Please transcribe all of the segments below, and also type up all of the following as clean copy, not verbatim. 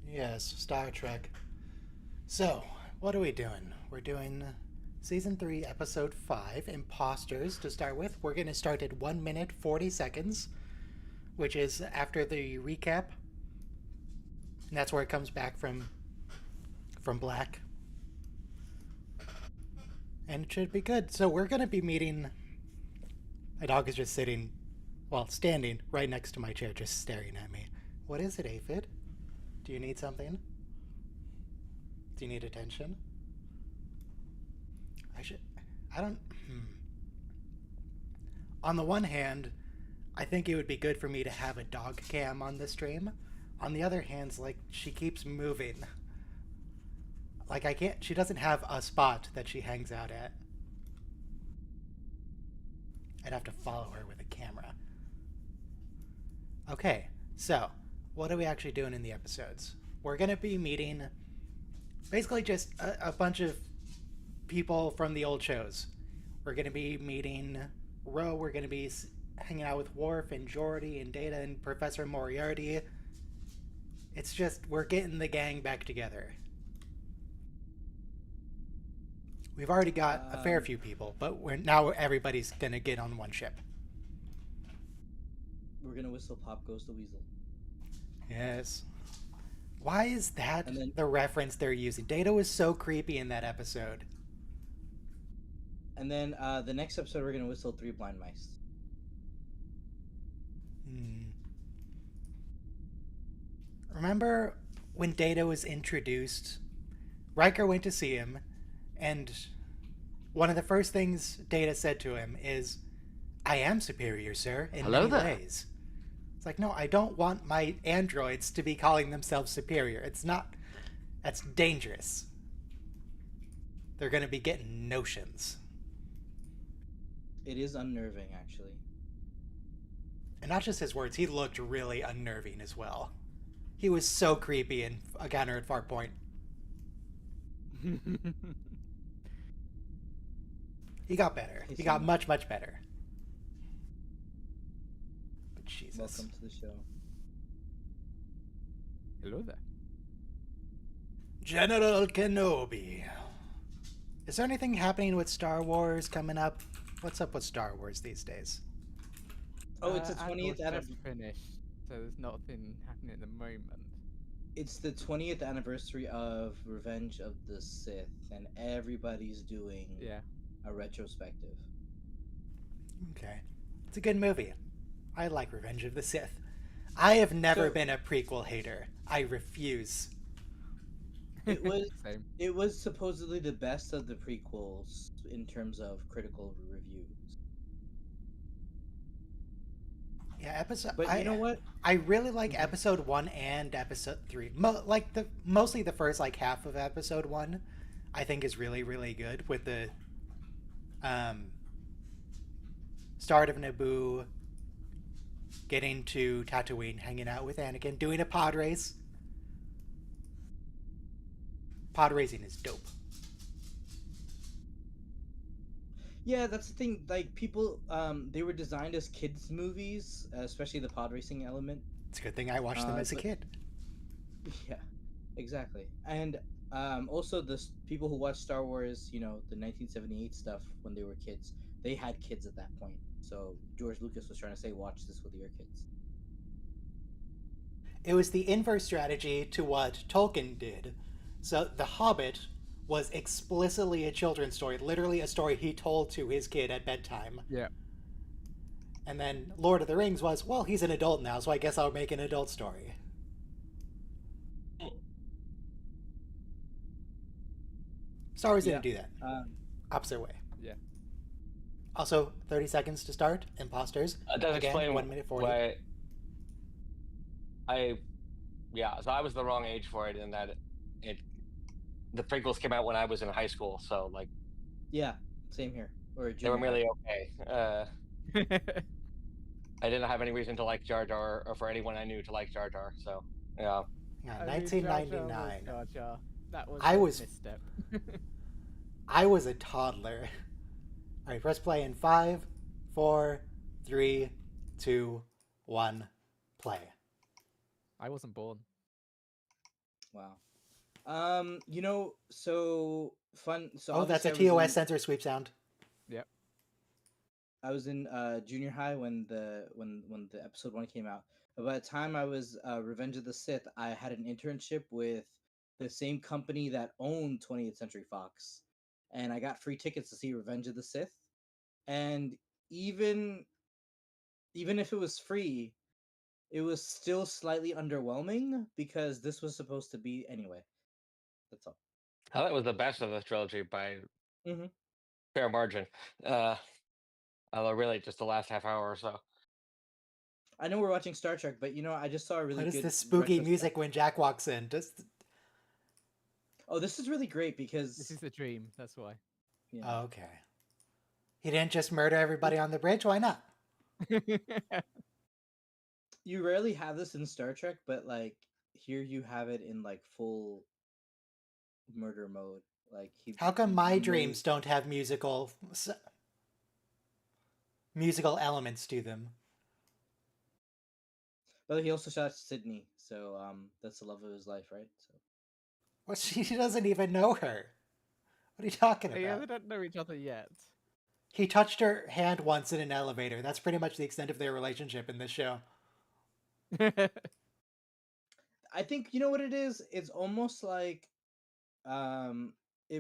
Yes, Star Trek. So, what are we doing? We're doing Season 3, Episode 5, Imposters, to start with. We're going to start at 1 minute 40 seconds, which is after the recap. And that's where it comes back from black. And it should be good. So we're going to be meeting... My dog is just sitting, well, standing right next to my chair, just staring at me. What is it, Aphid? Do you need something? Do you need attention? I don't... On the one hand, I think it would be good for me to have a dog cam on the stream. On the other hand, like, she keeps moving. Like, I can't... She doesn't have a spot that she hangs out at. I'd have to follow her with a camera. Okay, so, what are we actually doing in the episodes? We're going to be meeting basically just a bunch of people from the old shows. We're going to be meeting Ro, we're going to be hanging out with Worf and Geordi and Data and Professor Moriarty. It's just, we're getting the gang back together. We've already got a fair few people, but now everybody's going to get on one ship. We're going to whistle Pop Goes the Weasel. Yes. Why is that the reference they're using? Data was so creepy in that episode. And then the next episode, we're going to whistle Three Blind Mice. Remember when Data was introduced? Riker went to see him, and one of the first things Data said to him is, "I am superior, sir, in many ways." It's like, no, I don't want my androids to be calling themselves superior. It's not... That's dangerous. They're going to be getting notions. It is unnerving, actually. And not just his words, he looked really unnerving as well. He was so creepy in A Counter at Farpoint. He got better. He got much, much better. But Jesus. Welcome to the show. Hello there. General Kenobi. Is there anything happening with Star Wars coming up? What's up with Star Wars these days? Oh, it's the 20th anniversary. Finished, so there's nothing happening at the moment. It's the 20th anniversary of Revenge of the Sith, and everybody's doing a retrospective. Okay. It's a good movie. I like Revenge of the Sith. I have never been a prequel hater. I refuse. It was supposedly the best of the prequels in terms of critical reviews. Yeah, But you know what? I really like episode 1 and episode 3. Mostly the first half of episode 1, I think is really, really good, with the start of Naboo, getting to Tatooine, hanging out with Anakin, doing a pod race. Pod racing is dope. Yeah, that's the thing. Like, people, they were designed as kids' movies, especially the pod racing element. It's a good thing I watched them as a kid. Yeah, exactly. And also, the people who watched Star Wars, the 1978 stuff when they were kids, they had kids at that point. So George Lucas was trying to say, watch this with your kids. It was the inverse strategy to what Tolkien did. So The Hobbit was explicitly a children's story, literally a story he told to his kid at bedtime. Yeah. And then Lord of the Rings was, well, he's an adult now, so I guess I'll make an adult story. Star Wars didn't do that. Opposite way. Yeah. Also, 30 seconds to start. Imposters. It does Again, explain 1 minute 40. So I was the wrong age for it in that the prequels came out when I was in high school, so yeah, same here. They were really okay. I didn't have any reason to like Jar Jar, or for anyone I knew to like Jar Jar. So yeah. 1999. Jar Jar. That was a misstep. I was a toddler. All right, press play in 5, 4, 3, 2, 1, play. I wasn't born. Wow. So fun. So Oh, that's obviously, a TOS sensor sweep sound. Yep. I was in junior high when the episode 1 came out. But by the time I was Revenge of the Sith, I had an internship with the same company that owned 20th Century Fox, and I got free tickets to see Revenge of the Sith. And even even if it was free, it was still slightly underwhelming because this was supposed to be anyway. That's all. I thought it was the best of the trilogy by Hmm. fair margin. Uh, Although really just the last half hour or so. I know we're watching Star Trek, but I just saw a really What is good this spooky retrospect. music when Jack walks in? Just Oh, this is really great This because is the dream. That's why. yeah, oh, okay. He didn't just murder everybody on the bridge. Why not? you rarely have this in Star Trek, but like here you have it in like full murder mode. Like How come my you know, dreams don't have musical elements to them? but he also shot Sydney, so that's the love of his life, right? So Well, she doesn't even know her. What are you talking Oh, yeah, about? they don't know each other yet. He touched her hand once in an elevator. That's pretty much the extent of their relationship in this show. I think you know what it is. It's almost like um,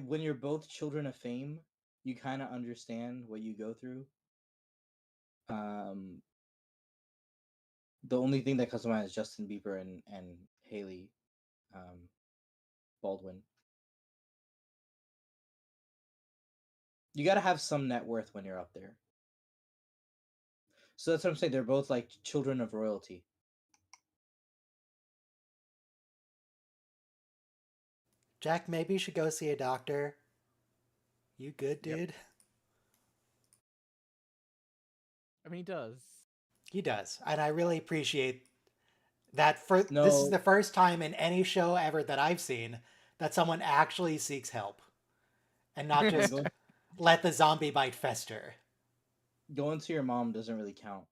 when you're both children of fame, you kind of understand what you go through. Um, the only thing that comes to mind is Justin Bieber and Haley Baldwin. You got to have some net worth when you're up there. So that's what I'm saying. They're both like children of royalty. Jack, maybe you should go see a doctor. You good, Yep. dude? I mean, he does. He does. And I really appreciate that. This is No, the first time in any show ever that I've seen that someone actually seeks help and not yeah, just let the zombie bite fester. going to your mom doesn't really count.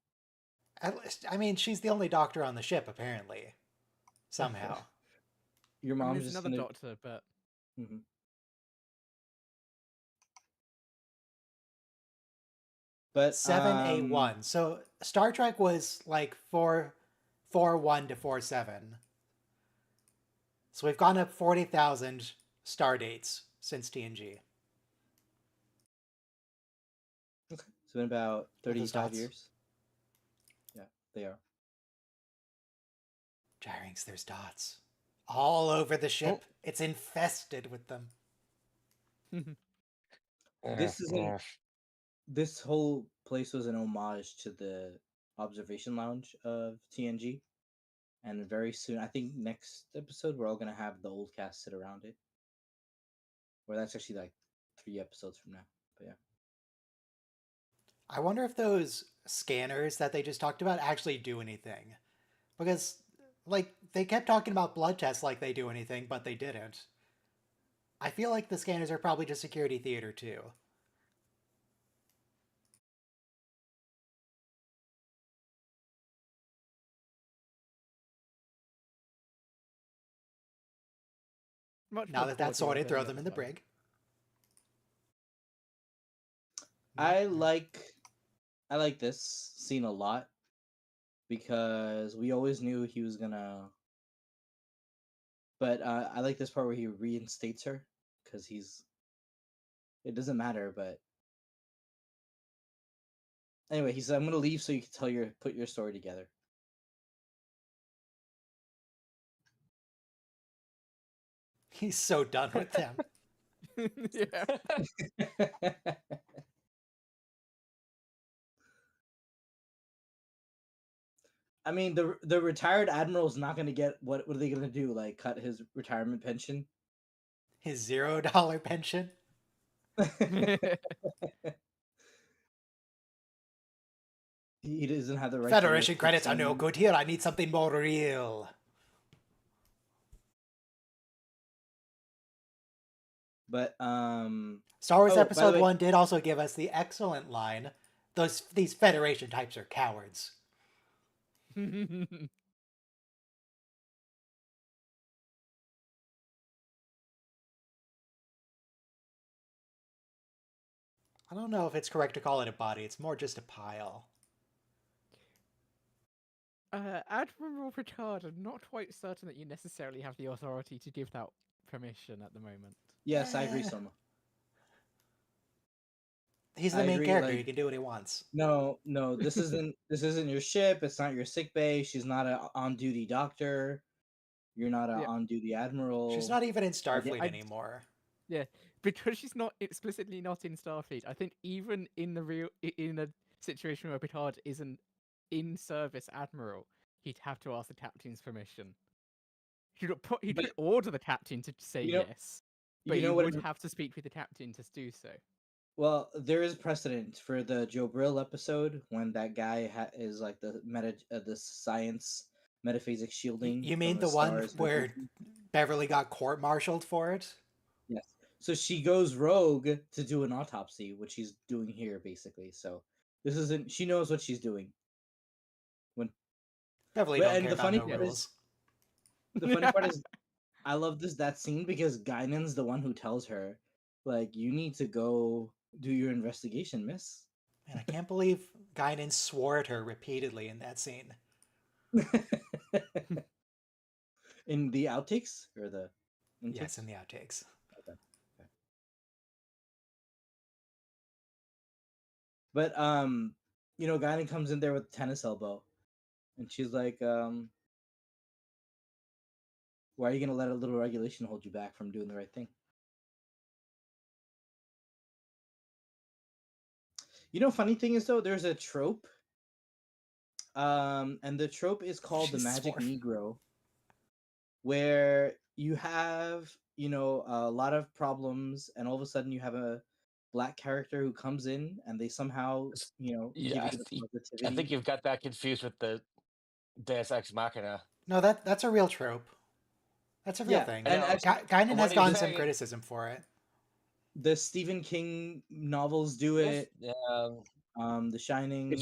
At least, I mean, she's the only doctor on the ship, apparently. Somehow. Your I mean, mom's there's just another gonna. doctor, but Mhm. But 7A1. So Star Trek was like 441 to 47. So we've gone up 40,000 star dates since TNG. okay, it's been about Are those 35 dots? years. Yeah, they are. Gyrinx, there's dots. All over the ship. Oh, It's infested with them. this isn't. Yeah. This whole place was an homage to the observation lounge of TNG, and very soon, I think next episode, we're all gonna have the old cast sit around it. Or that's actually like 3 episodes from now. But yeah. I wonder if those scanners that they just talked about actually do anything. Because, like, they kept talking about blood tests like they do anything, but they didn't. I feel like the scanners are probably just security theater, too. much Now more that that's cordial sorted, than throw the them other in the side. brig. I like this scene a lot because we always knew he was gonna. But I like this part where he reinstates her because he's. It doesn't matter, but anyway, he said, "I'm gonna leave so you can put your story together." He's so done with them. Yeah. I mean, the retired admiral's not gonna get what are they gonna do? Like cut his retirement pension? His $0 pension. He doesn't have the right to live Federation for credits are 10 no years. good here. I need something more real. But Star Wars oh, by the Episode way, 1 did also give us the excellent line, these Federation types are cowards. I don't know if it's correct to call it a body. It's more just a pile. Admiral Picard, I'm not quite certain that you necessarily have the authority to give that permission at the moment. Yes, I agree, Soma. He's the I main agree, character. like- He can do what he wants. No, this isn't your ship. It's not your sick bay. She's not an on-duty doctor. You're not an Yeah. on-duty admiral. She's not even in Starfleet I- anymore. Yeah, because she's not explicitly not in Starfleet. I think even in a situation where Picard isn't in service admiral, he'd have to ask the captain's permission. He could order the captain to say You know- yes, but you know he what? would have to speak with the captain to do so. Well, there is precedent for the Joe Brill episode when that guy is like the science metaphysics shielding. You mean from the one stars where meditation. Beverly got court-martialed for it? Yes. So she goes rogue to do an autopsy, which she's doing here basically. So this isn't. She knows what she's doing. Beverly But- don't and care the about funny no part rules. is- The funny part is, I love that scene because Guinan's the one who tells her, like, you need to go do your investigation, miss. Man, I can't believe Guinan swore at her repeatedly in that scene. In the outtakes or the intakes? Yes, in the outtakes. But Guinan comes in there with a tennis elbow, and she's like, "Why are you gonna let a little regulation hold you back from doing the right thing?" Funny thing is though, there's a trope, and the trope is called the She Magic swore. Negro, where you have a lot of problems, and all of a sudden you have a black character who comes in, and they somehow give Yeah, you I the think positivity. you've got that confused with the Deus Ex Machina. No, that's a real trope. That's a real Yeah, thing. and actually, Guinan what has do you gotten some say? criticism for it. the Stephen King novels do it. The Shining. They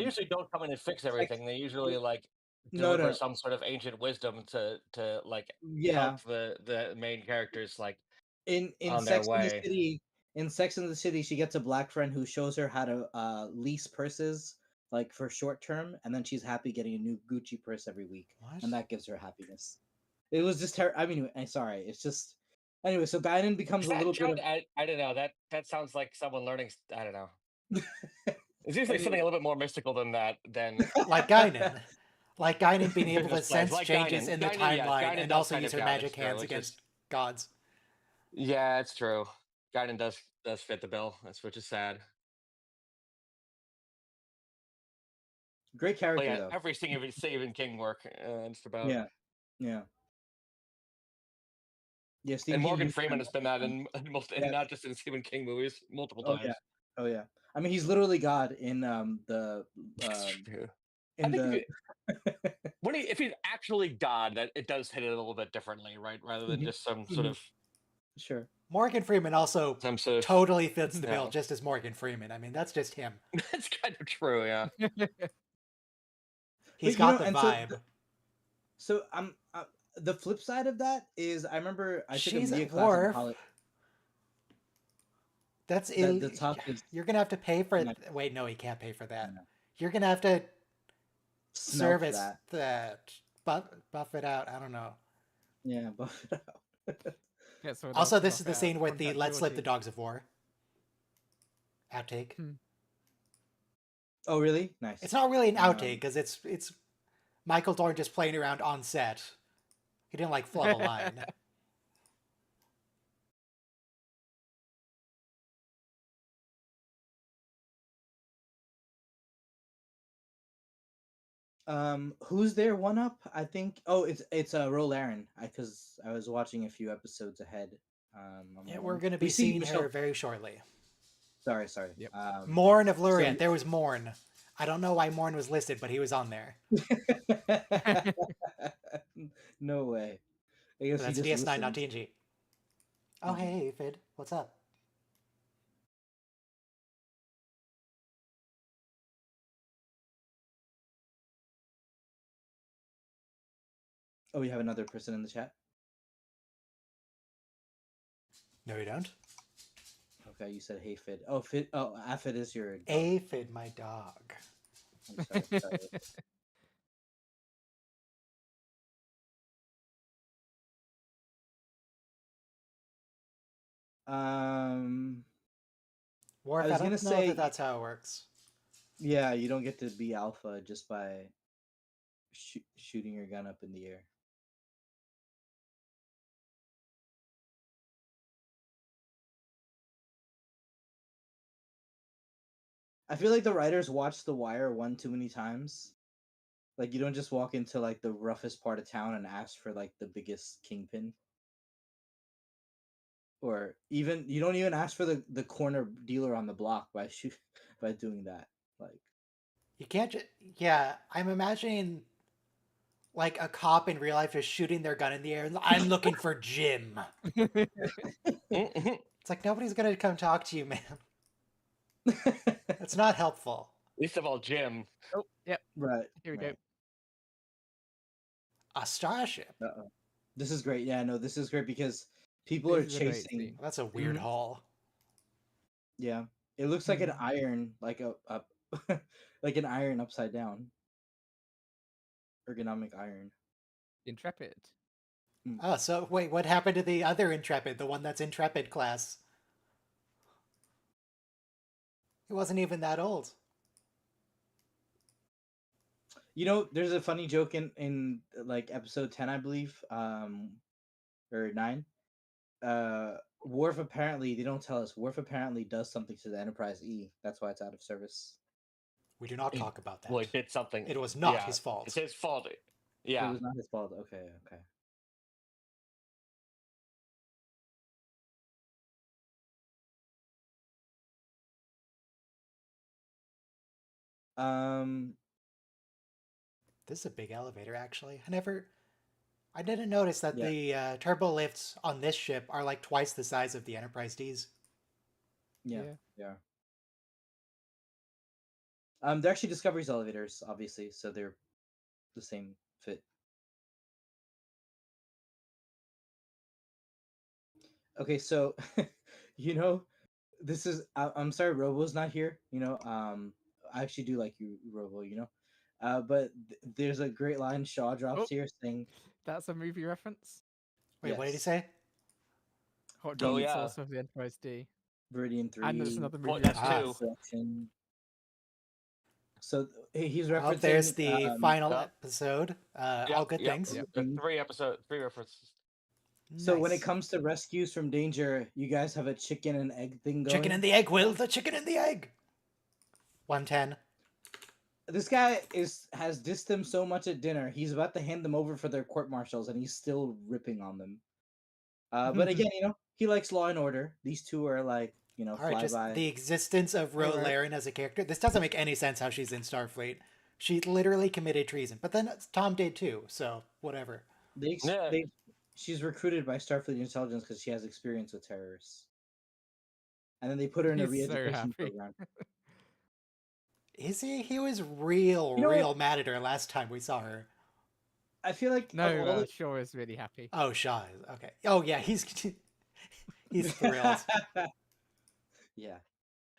usually don't come in and fix everything. They usually like No, deliver no. some sort of ancient wisdom to like Yeah, help the main characters like in on their Sex and the way. City, she gets a black friend who shows her how to lease purses like for short term, and then she's happy getting a new Gucci purse every week, What? and that gives her happiness. It was just I mean, I'm sorry. It's just anyway. So Guinan becomes a little bit of. I don't know. That sounds like someone learning. I don't know. It's usually Anyway. something a little bit more mystical than that. Than Like Guinan. Like Guinan being able to Business plans, sense like changes Guinan. in the Guinan, yeah, timeline Guinan and does also kind use of her count, magic it's true, hands which is- against gods. yeah, it's true. Guinan does fit the bill. Which is sad. Great But character yeah, though. every Stephen King work, just about. Yeah. Yeah, Stephen And King Morgan used to Freeman have has been that in most, Yeah. not just in Stephen King movies, multiple Oh, times. Oh yeah. I mean, he's literally God in the That's true. in I think the if he's actually God, that it does hit it a little bit differently, right? Rather than Mhm. just some sort of sure. Morgan Freeman also totally fits the bill Yeah. just as Morgan Freeman. I mean, that's just him. That's kind of true, yeah. He's But, got the and vibe. So the flip side of that is I remember I took She's a media at class in Worf. college. That's The talk is You're gonna have to pay for it. No. Wait, no, he can't pay for that. No. You're gonna have to smelt service that. buff it out. I don't know. Yeah, buff it out. Yeah, so Also, that's this is the not scene with the contact "Let's Slip the Georgie. Dogs of War" outtake. Oh really? Nice. It's not really an Um, outtake because it's Michael Dorn just playing around on set. He didn't like flub a line. Who's there? One up? I think. Oh, it's Roll Aaron. Because I was watching a few episodes ahead. Yeah, we're gonna we be see seeing Michelle- her very shortly. Sorry. Yep. Morn of Luriat. so- There was Morn. I don't know why Morn was listed, but he was on there. No way. I guess So he that's just DS9, not listened. TNG. Oh, hey, Fid. What's up? Oh, we have another person in the chat. No, you don't. Okay, you said hey Fid. Oh, Fid. Oh, Aphid is your dog. Aphid, my dog. I'm sorry. Sorry. Um, Worf, I I was gonna don't know that say, that's how it works. yeah, you don't get to be alpha just by shooting your gun up in the air. I feel like the writers watched The Wire one too many times. Like you don't just walk into like the roughest part of town and ask for like the biggest kingpin. Or even you don't even ask for the corner dealer on the block by by doing that. Like You can't just. Yeah, I'm imagining like a cop in real life just shooting their gun in the air and I'm looking for Jim. It's like nobody's gonna come talk to you, man. That's not helpful. Least of all, Jim. Oh, yep. right. Here we go. A starship. Uh-oh. This is great. Yeah, no, this is great because people This are is a great chasing. scene. That's a weird Mhm. haul. Yeah, it looks like an Mhm. iron, like a like an iron upside down. Ergonomic iron. Intrepid. Oh, so wait, what happened to the other Intrepid, the one that's Intrepid class? He wasn't even that old. You know, there's a funny joke in like episode 10, I believe, or 9. Worf apparently, they don't tell us. Worf apparently does something to the Enterprise E. That's why it's out of service. We do not He- talk about that. Well, he did something. It was not Yeah, his fault. It's his fault. It Yeah. was not his fault. Okay, okay. Um, This is a big elevator, actually. I didn't notice that yeah. the turbo lifts on this ship are like twice the size of the Enterprise D's. Yeah, Yeah. yeah. They're actually Discovery's elevators, obviously, so they're the same fit. Okay, so you know, this is I'm sorry Robo's not here. I actually do like you, Robo. But there's a great line Shaw drops Oh. here saying, That's a movie reference. Wait, what did he yes, say? Hot The- dog and yeah. sauce of the Enterprise D. Viridian And there's 3, another Well, movie that's reference. two. Selection. So he's Oh, there's referencing the final Yep. episode. Yep, All good yep. things. Yep. Three references. So when it Nice. comes to rescues from danger, you guys have a chicken and egg thing going. Chicken and the egg, Will. The chicken and the egg. 110. This guy has dissed them so much at dinner. He's about to hand them over for their court martials, and he's still ripping on them. But again, he likes Law and Order. These two are like, All right, just flyby. the existence of Ro Right. Laren as a character. This doesn't make any sense how she's in Starfleet. She literally committed treason, but then Tom did too. So whatever. Yeah. She's recruited by Starfleet Intelligence because she has experience with terrorists, and then they put her in a He's so re-education happy. program. Is he? He was real, You know real what? mad at her last time we saw her. I feel like of No, all the- Shaw is really happy. Oh, Shaw. Okay. Oh yeah, he's he's thrilled. Yeah,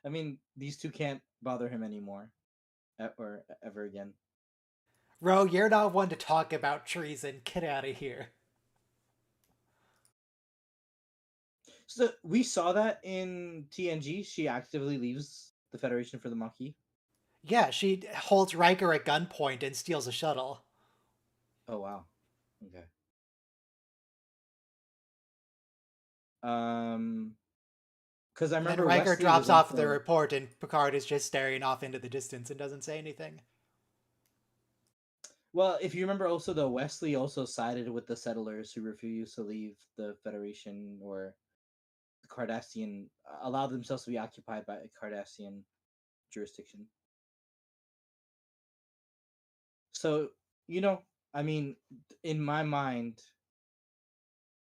I mean these two can't bother him anymore, or ever again. Ro, you're not one to talk about treason. Get out of here. So we saw that in TNG. She actively leaves the Federation for the Maquis. Yeah, she holds Riker at gunpoint and steals a shuttle. Oh wow. Okay. Because I And then remember Riker Wesley drops was off the also- report, and Picard is just staring off into the distance and doesn't say anything. Well, if you remember, also though, Wesley also sided with the settlers who refused to leave the Federation or the Cardassian, allowed themselves to be occupied by a Cardassian jurisdiction. So I mean, in my mind,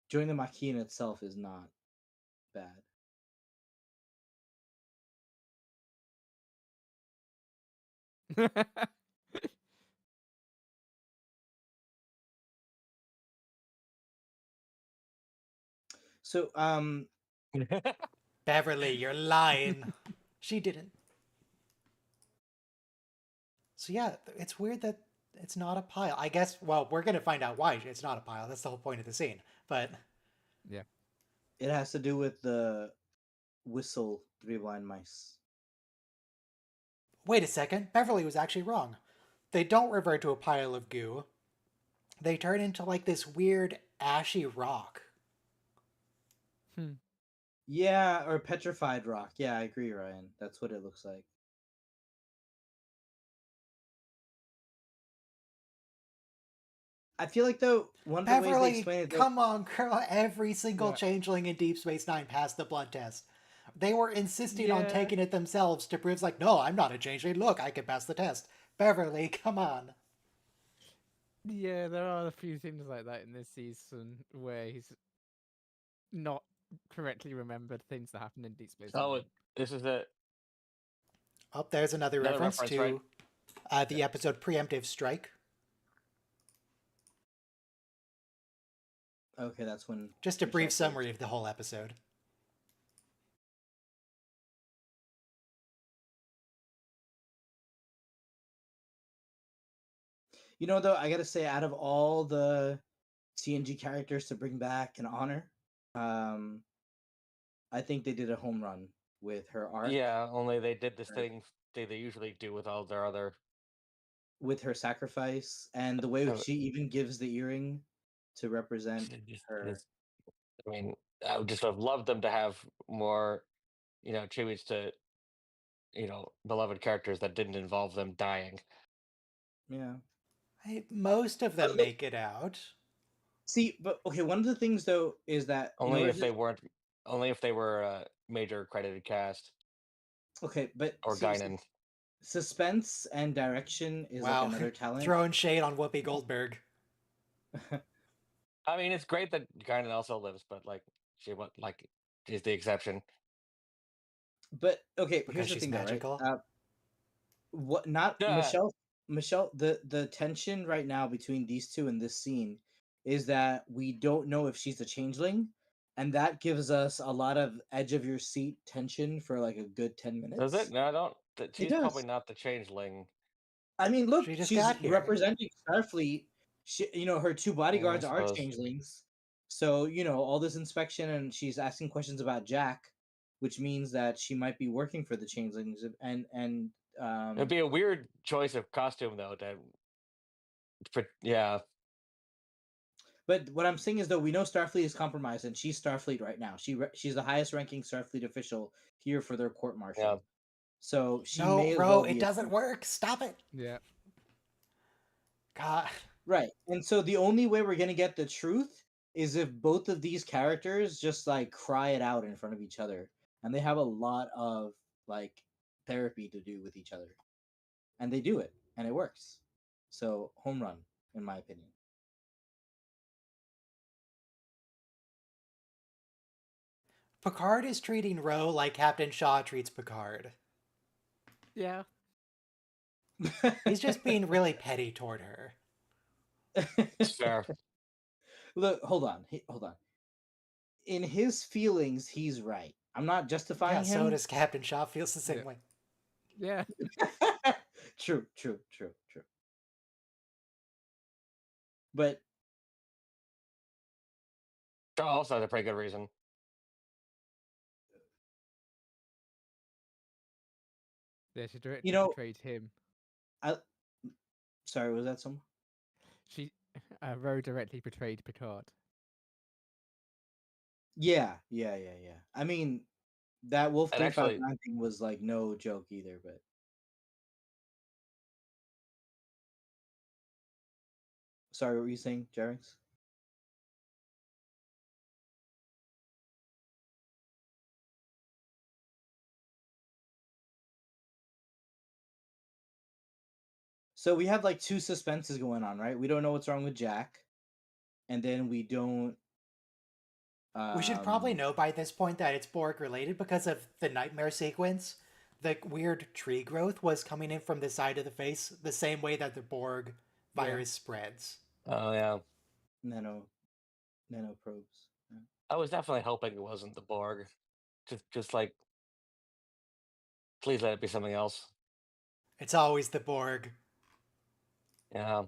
joining the Maquis in itself is not bad. So Beverly, you're lying. She didn't. So yeah, it's weird that it's not a pile. I guess, well, we're going to find out why it's not a pile. That's the whole point of the scene. But Yeah. It has to do with the whistle Three Blind Mice. wait a second. Beverly was actually wrong. They don't revert to a pile of goo. They turn into like this weird ashy rock. Hmm. Yeah, or petrified rock. Yeah, I agree, Ryan. That's what it looks like. I feel like though one of the ways they Beverly, explain it, come on, girl. Every single Yeah. changeling in Deep Space Nine passed the blood test. They were insisting on Yeah. taking it themselves to prove, like, no, I'm not a changeling. Look, I can pass the test. Beverly, come on. Yeah, there are a few things like that in this season where he's not correctly remembered things that happened in Deep Space Oh, Nine. this is a Oh, there's another another reference reference, to right? the episode Preemptive Strike. okay, that's when Just a Michelle brief says- summary of the whole episode. You know, though, I gotta say, out of all the CNG characters to bring back and honor, I think they did a home run with her arc, Yeah, only they did this Right. thing they usually do with all their other. with her sacrifice, and the way Uh, she even gives the earring to represent her. It's- I mean, I would just have loved them to have more, tributes to, beloved characters that didn't involve them dying. Yeah. Most of them look- make it out. See, but okay, one of the things though is that in Only order if they to- weren't, only if they were a major credited cast okay, but or see, Guinan. suspense and direction is like Wow. another talent. Throwing shade on Whoopi Goldberg. I mean, it's great that Guinan also lives, but she's the exception. But okay, Because here's the she's thing, magical? though, right? What not Yeah. Michelle, the tension right now between these two in this scene is that we don't know if she's a changeling, and that gives us a lot of edge of your seat tension for like a good 10 minutes. Does it? No, I don't. She's does. probably not the changeling. I mean, look, She just she's got here. representing Starfleet. Her two bodyguards are suppose. changelings. So, all this inspection, and she's asking questions about Jack, which means that she might be working for the changelings. And It'd be a weird choice of costume, though. Yeah. But what I'm saying is, though, we know Starfleet is compromised, and she's Starfleet right now. She's the highest ranking Starfleet official here for their court martial. Yeah. So she No, may as bro, well it be doesn't work. Stop it. Yeah. God. right. And so the only way we're gonna get the truth is if both of these characters just like cry it out in front of each other, and they have a lot of like therapy to do with each other, and they do it, and it works. So home run, in my opinion. Picard is treating Ro like Captain Shaw treats Picard. Yeah. He's just being really petty toward her. It's fair. Look, hold on. In his feelings, he's right. I'm not justifying Yeah, him. so does Captain Shaw. Feels the same Yeah. way. Yeah. True. But Shaw also has a pretty good reason. Yeah, she directly betrayed him. sorry, was that someone? She Ro directly betrayed Picard. Yeah. I mean, that Wolf And 359 thing was like no joke either, but sorry, what were you saying, Jerix? So we have like two suspenses going on, right? We don't know what's wrong with Jack, and then we don't. We should probably know by this point that it's Borg related because of the nightmare sequence. The weird tree growth was coming in from the side of the face, the same way that the Borg virus spreads. Oh yeah. nano probes. Yeah. I was definitely hoping it wasn't the Borg. Just like, please let it be something else. It's always the Borg. Yeah.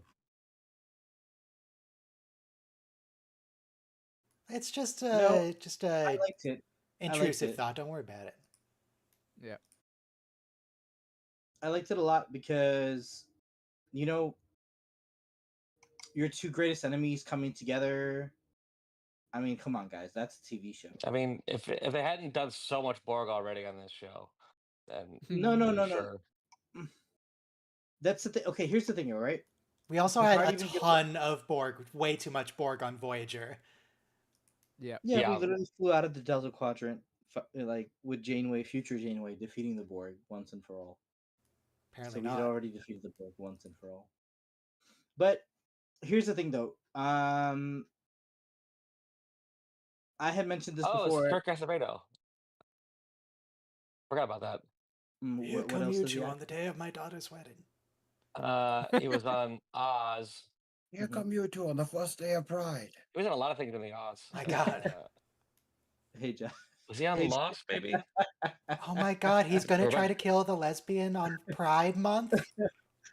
It's just No, a I liked it. I liked intrusive it. thought. Don't worry about it. Yeah. I liked it a lot because, you know, your two greatest enemies coming together. I mean, come on, guys, that's a TV show. I mean, if they hadn't done so much Borg already on this show, then No, no, for no, sure. no. That's the thing. Okay, here's the thing, all right? We also Picard had a even gives ton of Borg, way too much Borg on Voyager. Yeah. Yeah, we Yeah. literally flew out of the Delta Quadrant, like with Janeway, future Janeway, defeating the Borg once and for all. Apparently So we had not. already defeated the Borg once and for all. But here's the thing, though. I had mentioned this Oh, it's before. Kirk Acevedo. Forgot about that. Here What come else you does he two act? on the day of my daughter's wedding. He was on Oz. Here Mhm. come you two on the first day of Pride. He was in a lot of things in the Oz. My God. Hey, Jeff. Was he on Hey, Lost, maybe? Oh my God, he's gonna Or try what? to kill the lesbian on Pride Month?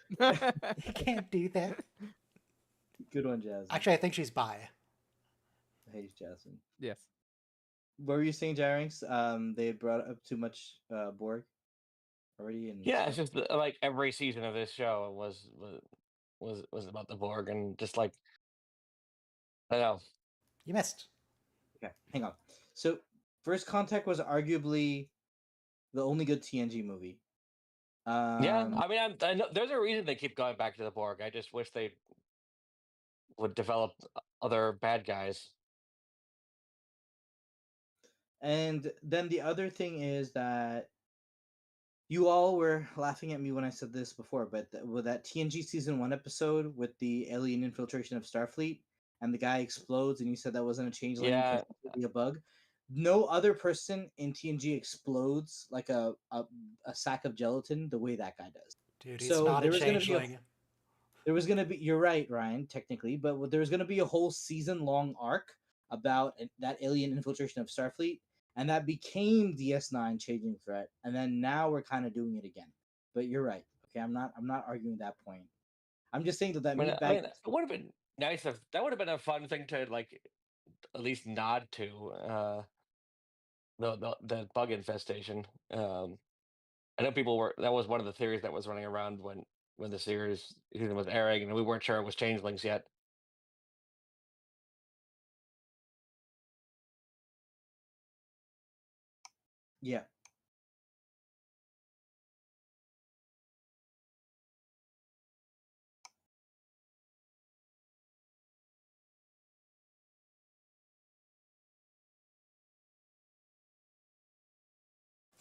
He can't do that. Good one, Jasmine. Actually, I think she's bi. Hey, Jasmine. Yes. What were you saying, Jarynx? They brought up too much Borg already, and Yeah, it's stuff. just like every season of this show was about the Borg, and just like, I don't know. You missed. Okay, hang on. So, First Contact was arguably the only good TNG movie. Yeah, I mean, I know there's a reason they keep going back to the Borg. I just wish they would develop other bad guys. And then the other thing is that you all were laughing at me when I said this before, but with that TNG season 1 episode with the alien infiltration of Starfleet and the guy explodes and you said that wasn't a changeling, Yeah, completely a bug. No other person in TNG explodes like a sack of gelatin the way that guy does. Dude, he's So not a there was going to be changeling. there was going to be, you're right, Ryan, technically, but there was going to be a whole season long arc about that alien infiltration of Starfleet, and that became DS9 changing threat, and then now we're kind of doing it again. But you're right. Okay, I'm not arguing that point. I'm just saying that I mean, meatbag. it would have been nice if that would have been a fun thing to like at least nod to the bug infestation. I know people were that was one of the theories that was running around when the season was airing, and we weren't sure it was changelings yet. Yeah.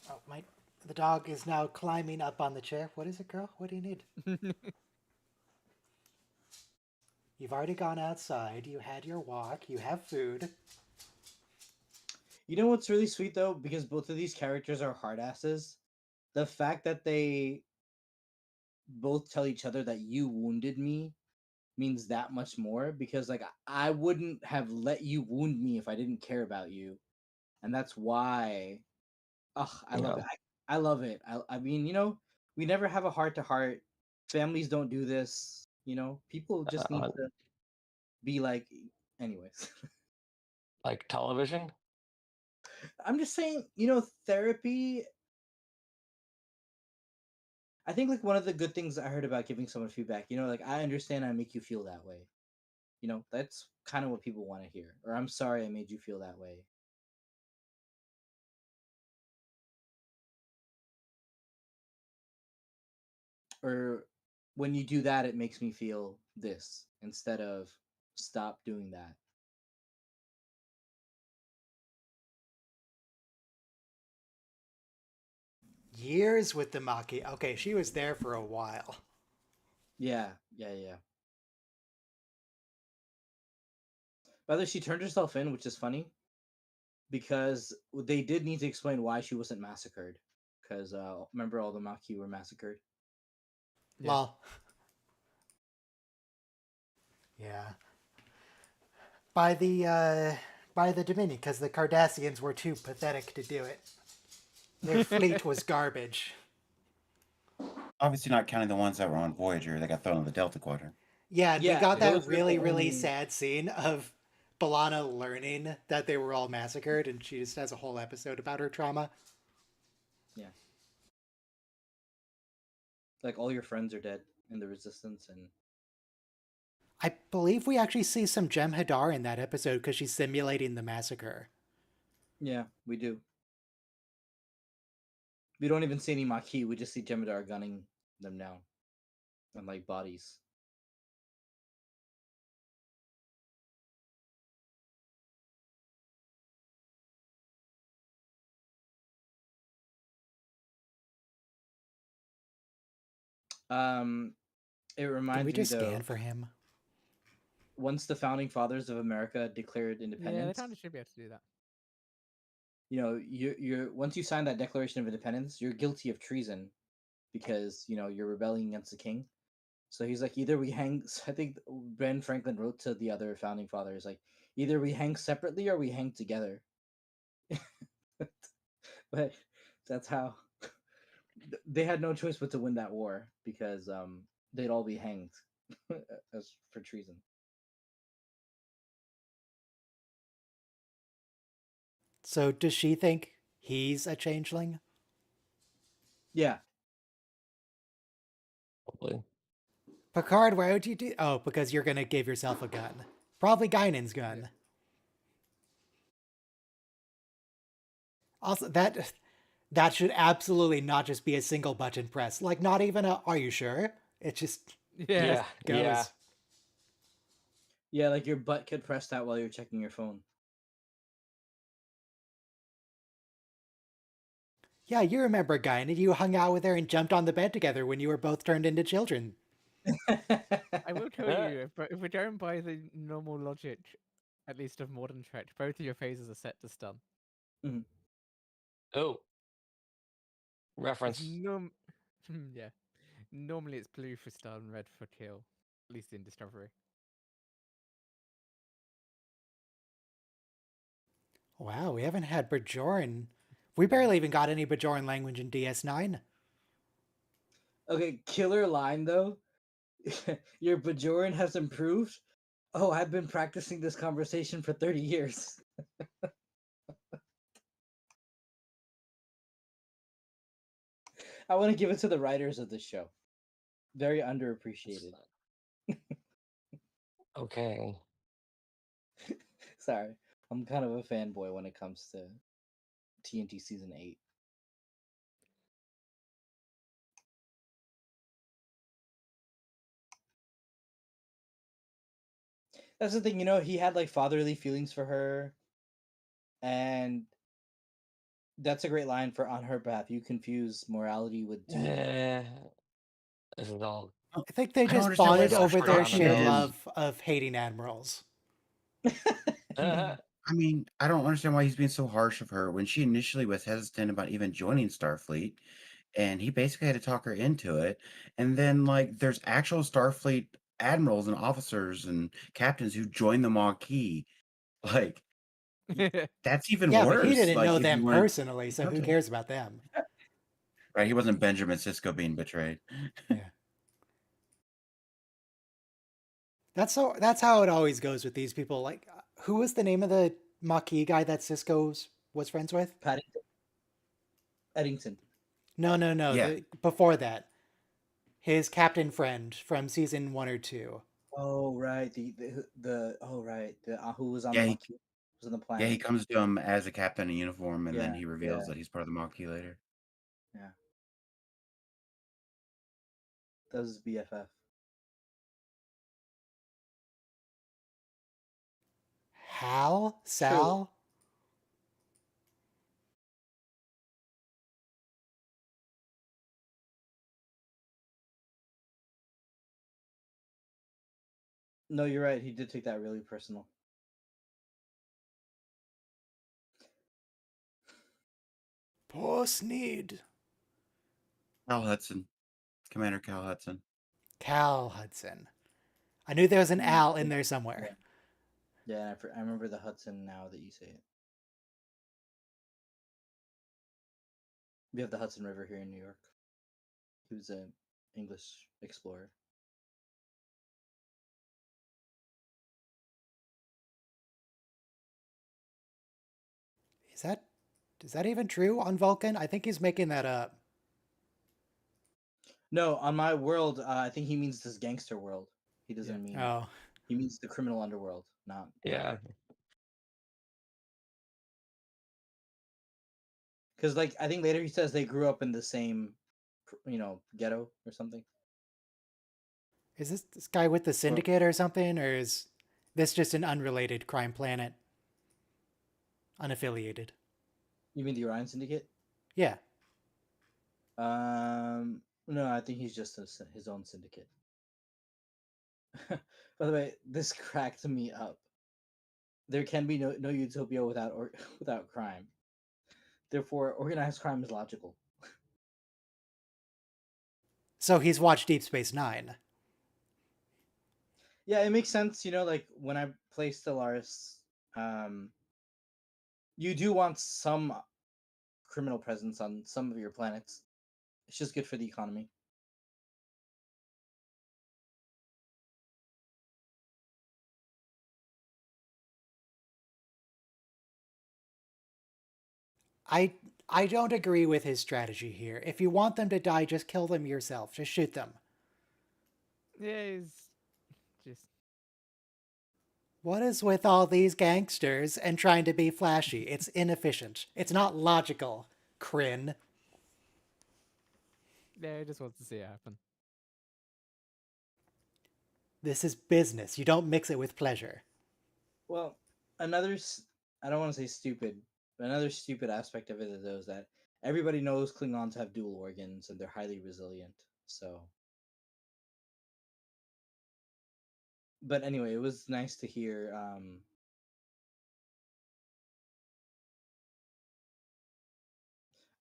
Oh, the dog is now climbing up on the chair. What is it, girl? What do you need? You've already gone outside. You had your walk. You have food. You know what's really sweet though, because both of these characters are hard asses. The fact that they both tell each other that you wounded me means that much more, because like I wouldn't have let you wound me if I didn't care about you, and that's why. I love it. Yeah. I love it. I mean, we never have a heart to heart. Families don't do this. People just need On to be like. Anyways, like television. I'm just saying. Therapy. I think like one of the good things I heard about giving someone feedback. Like I understand I make you feel that way. That's kind of what people want to hear. Or I'm sorry I made you feel that way. Or when you do that, it makes me feel this, instead of stop doing that. Years with the Maki. Okay, she was there for a while. Yeah. By the way, she turned herself in, which is funny because they did need to explain why she wasn't massacred. Because remember, all the Maquis were massacred. Yeah. Well, yeah. By the by the Dominion because the Cardassians were too pathetic to do it. Their fleet was garbage. Obviously, not counting the ones that were on Voyager that got thrown in the Delta Quadrant. Yeah, and we got that those were the really only- sad scene of B'Elanna learning that they were all massacred, and she just has a whole episode about her trauma. Yeah. Like all your friends are dead in the Resistance, and I believe we actually see some Jem'Hadar in that episode because she's simulating the massacre. yeah, we do. We don't even see any Maquis. We just see Jem'Hadar gunning them down, and like bodies. It Did reminds we me just though. scan for him? Once the founding fathers of America declared Yeah, they independence, kind of should be able to do that. you know, you're once you sign that Declaration of Independence, you're guilty of treason because you know you're rebelling against the king. So he's like, either we hang. I think Ben Franklin wrote to the other founding fathers like, either we hang separately or we hang together. But that's how they had no choice but to win that war because they'd all be hanged as for treason. So does she think he's a changeling? Yeah, Probably. Picard, why would you do? Oh, because you're gonna give yourself a gun. Probably Guinan's gun. Yeah. Also, that should absolutely not just be a single button press. Like, not even a. Are you sure? It just Yeah. goes. Yeah. yeah, like your butt could press that while you're checking your phone. Yeah, you remember Guinan. You hung out with her and jumped on the bed together when you were both turned into children. I will tell you, if we're going by the normal logic, at least of modern Trek, both of your phases are set to stun. Oh. 'Cause Reference. yeah. Normally it's blue for stun, red for kill, at least in Discovery. Wow, we haven't had Bajoran. We barely even got any Bajoran language in DS9. Okay, killer line though. Your Bajoran has improved. Oh, I've been practicing this conversation for 30 years. I want to give it to the writers of this show. Very underappreciated. Okay. Sorry, I'm kind of a fanboy when it comes to TNT season 8. That's the thing, you know, he had like fatherly feelings for her, and that's a great line for on her behalf. You confuse morality with duty. This is all. I think they I don't just understand why bonded it's so over hard their on shared him. love of hating admirals. I mean, I don't understand why he's being so harsh of her when she initially was hesitant about even joining Starfleet, and he basically had to talk her into it. And then, like, there's actual Starfleet admirals and officers and captains who join the Maquis. Like, that's even Yeah, worse. but he didn't like, know if you them wanted personally, so who Okay. cares about them? Right? He wasn't Benjamin Sisko being betrayed. Yeah. That's how it always goes with these people. Like, who was the name of the Maquis guy that Cisco was friends with? Paddington. Eddington. No. Yeah. Before that, his captain friend from season 1 or 2. Oh right, the oh right, the who was on Yeah, the he, monkey was on the yeah, he planet. comes to him as a captain in uniform, and then Yeah, he reveals yeah, that he's part of the Maquis later. yeah. That was his BFF. Hal? True. Sal? No, you're right. He did take that really personal. Poor Sneed. Cal Hudson, Commander Cal Hudson. Cal Hudson. I knew there was an Mm, Al in there somewhere. yeah. Yeah, I remember the Hudson now that you say it. We have the Hudson River here in New York. He was an English explorer. Is that even true on Vulcan? I think he's making that up. No, on my world, I think he means this gangster world. He doesn't mean. Oh, He means the criminal underworld, not. Yeah. Because like I think later he says they grew up in the same, ghetto or something. is this guy with the syndicate or something, or is this just an unrelated crime planet, unaffiliated? You mean the Orion Syndicate? Yeah. No, I think he's just his own syndicate. By the way, this cracked me up. There can be no utopia without without crime. Therefore, organized crime is logical. So he's watched Deep Space Nine. Yeah, it makes sense. Like when I play Stellaris, um, you do want some criminal presence on some of your planets. It's just good for the economy. I I don't agree with his strategy here. If you want them to die, just kill them yourself. Just shoot them. Yeah, it's just What is with all these gangsters and trying to be flashy? It's inefficient. It's not logical, Kryn. yeah, he just wants to see it happen. This is business. You don't mix it with pleasure. Well, another I don't want to say stupid, but another stupid aspect of it is that everybody knows Klingons have dual organs and they're highly resilient. So, but anyway, it was nice to hear.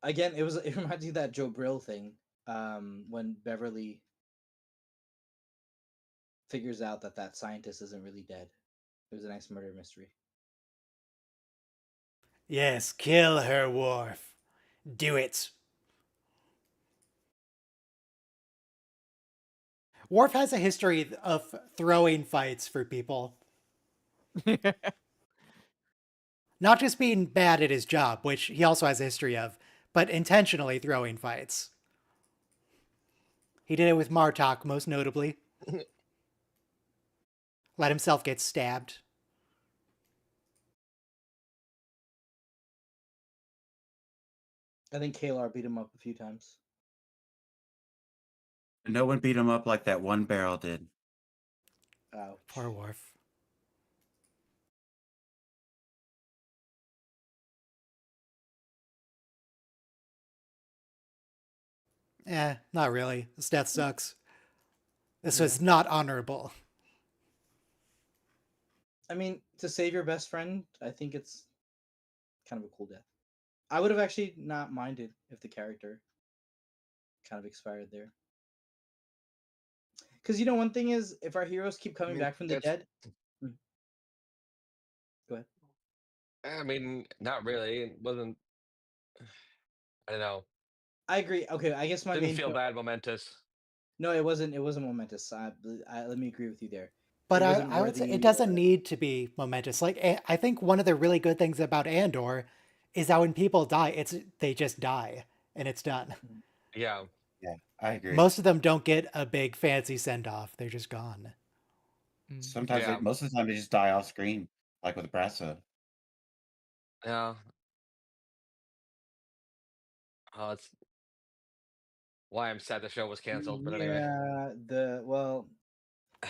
Again, it reminds you of that Joe Brill thing. When Beverly figures out that scientist isn't really dead. It was a nice murder mystery. Yes, kill her, Worf. Do it. Worf has a history of throwing fights for people. Not just being bad at his job, which he also has a history of, but intentionally throwing fights. He did it with Martok, most notably. Let himself get stabbed. I think Kalar beat him up a few times. No one beat him up like that one barrel did. Ouch. Poor Worf. Not really. This death sucks. This Yeah. was not honorable. I mean, to save your best friend, I think it's kind of a cool death. I would have actually not minded if the character kind of expired there. Because one thing is, if our heroes keep coming back from the dead. Go ahead. I mean, not really. It wasn't. I don't know. I agree. Okay, I guess my Didn't main feel point. that momentous. No, it wasn't. It wasn't momentous. Let me agree with you there. But It wasn't I would say it worthy. doesn't need to be momentous. Like I think one of the really good things about Andor is that when people die, they just die and it's done. Yeah. Yeah, I agree. Most of them don't get a big fancy send off. They're just gone. Sometimes, Yeah. most of the time, they just die off screen, like with Brasso. Yeah. Oh, it's why I'm sad the show was canceled. But anyway, Yeah. Well,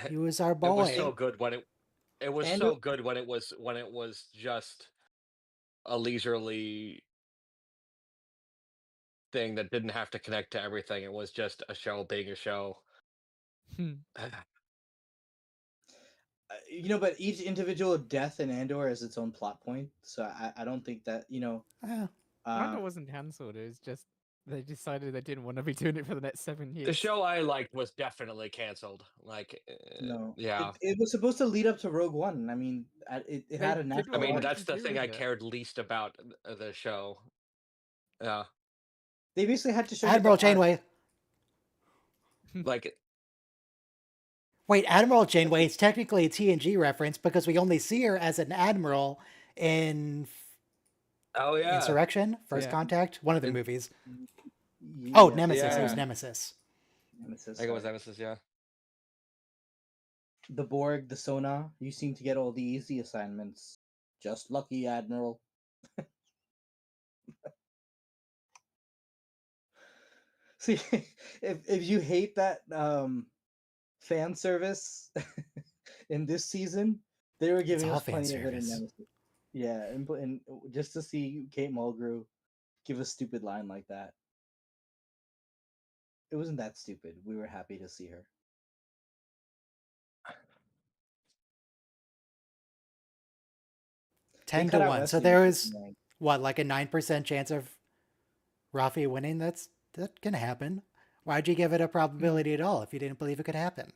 He was our it was so boy. good when it was And so good when it was just a leisurely thing that didn't have to connect to everything. It was just a show being a show. but each individual death in Andor has its own plot point. So I don't think that Eh, Mando wasn't cancelled. It was just They decided they didn't want to be doing it for the next 7 years. The show I liked was definitely canceled. Like, No, yeah. it was supposed to lead up to Rogue One. I mean, it They had a did natural. I mean, alright. that's the do thing with I it. cared least about the show. Yeah, They basically had to show you Admiral the arc. Janeway. like, Wait, Admiral Janeway is technically a TNG reference because we only see her as an admiral in oh yeah, Insurrection, First Yeah. Contact, one of the In- movies. Y- Oh, yeah, Nemesis. It was Yeah. Nemesis. Nemesis, I think it was sorry. Nemesis. Yeah. The Borg, the Sona. You seem to get all the easy assignments. Just lucky, Admiral. See, if you hate that fan service in this season, they were giving all us plenty fan of it in service. Nemesis. Yeah, and just to see Kate Mulgrew give a stupid line like that, it wasn't that stupid. We were happy to see her. They 10 cut to out 1. So Wesley, there which is, annoying. what, like a 9% chance of Rafi winning? That can happen. Why'd you give it a probability at all if you didn't believe it could happen?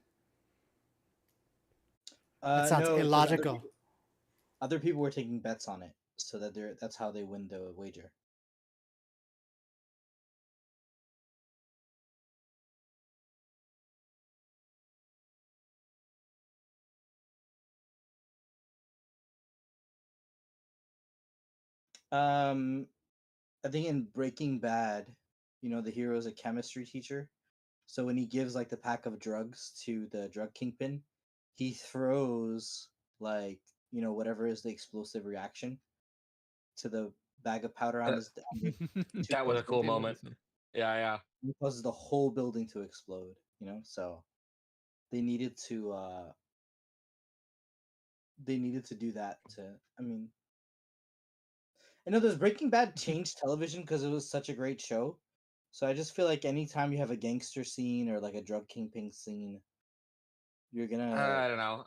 That sounds No, 'cause illogical. other people were taking bets on it, so that's how they win the wager. I think in Breaking Bad, the hero's a chemistry teacher. So when he gives like the pack of drugs to the drug kingpin, he throws like whatever is the explosive reaction to the bag of powder on Uh, his on the That was a toothbrush cool holder. moment. Yeah, yeah. It causes the whole building to explode. So they needed to do that to. I mean, I know there's Breaking Bad changed television because it was such a great show. So I just feel like anytime you have a gangster scene or like a drug kingpin scene, you're gonna I don't know.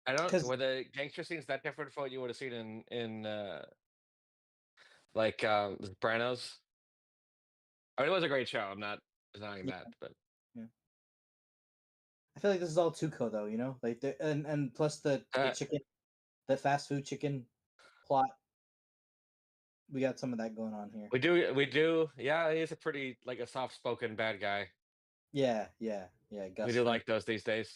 I don't. because Were the gangster scenes that different from what you would have seen in like The Sopranos? I mean, it was a great show. I'm not denying that, but yeah. I feel like this is all Tuco though, like and plus the uh, chicken, the fast food chicken plot. We got some of that going on here. we do. Yeah, he's a pretty like a soft-spoken bad guy. Yeah. We Gus do Fring. like those these days.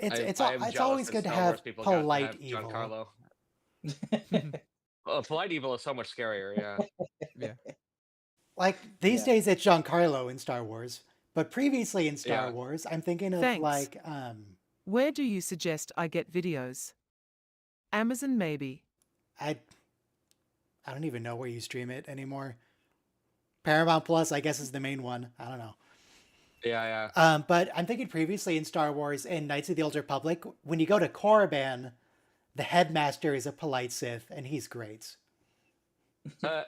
It's I am it's jealous always that good to Star Wars have people got to polite have evil. Giancarlo. Well, polite evil is so much scarier. Yeah. Yeah. Like these Yeah. days, it's Giancarlo in Star Wars, but previously in Star Yeah. Wars, I'm thinking of Thanks. like Where do you suggest I get videos? Amazon, maybe. I don't even know where you stream it anymore. Paramount Plus, I guess, is the main one. I don't know. Yeah. But I'm thinking previously in Star Wars and Knights of the Old Republic, when you go to Korriban, the headmaster is a polite Sith, and he's great. I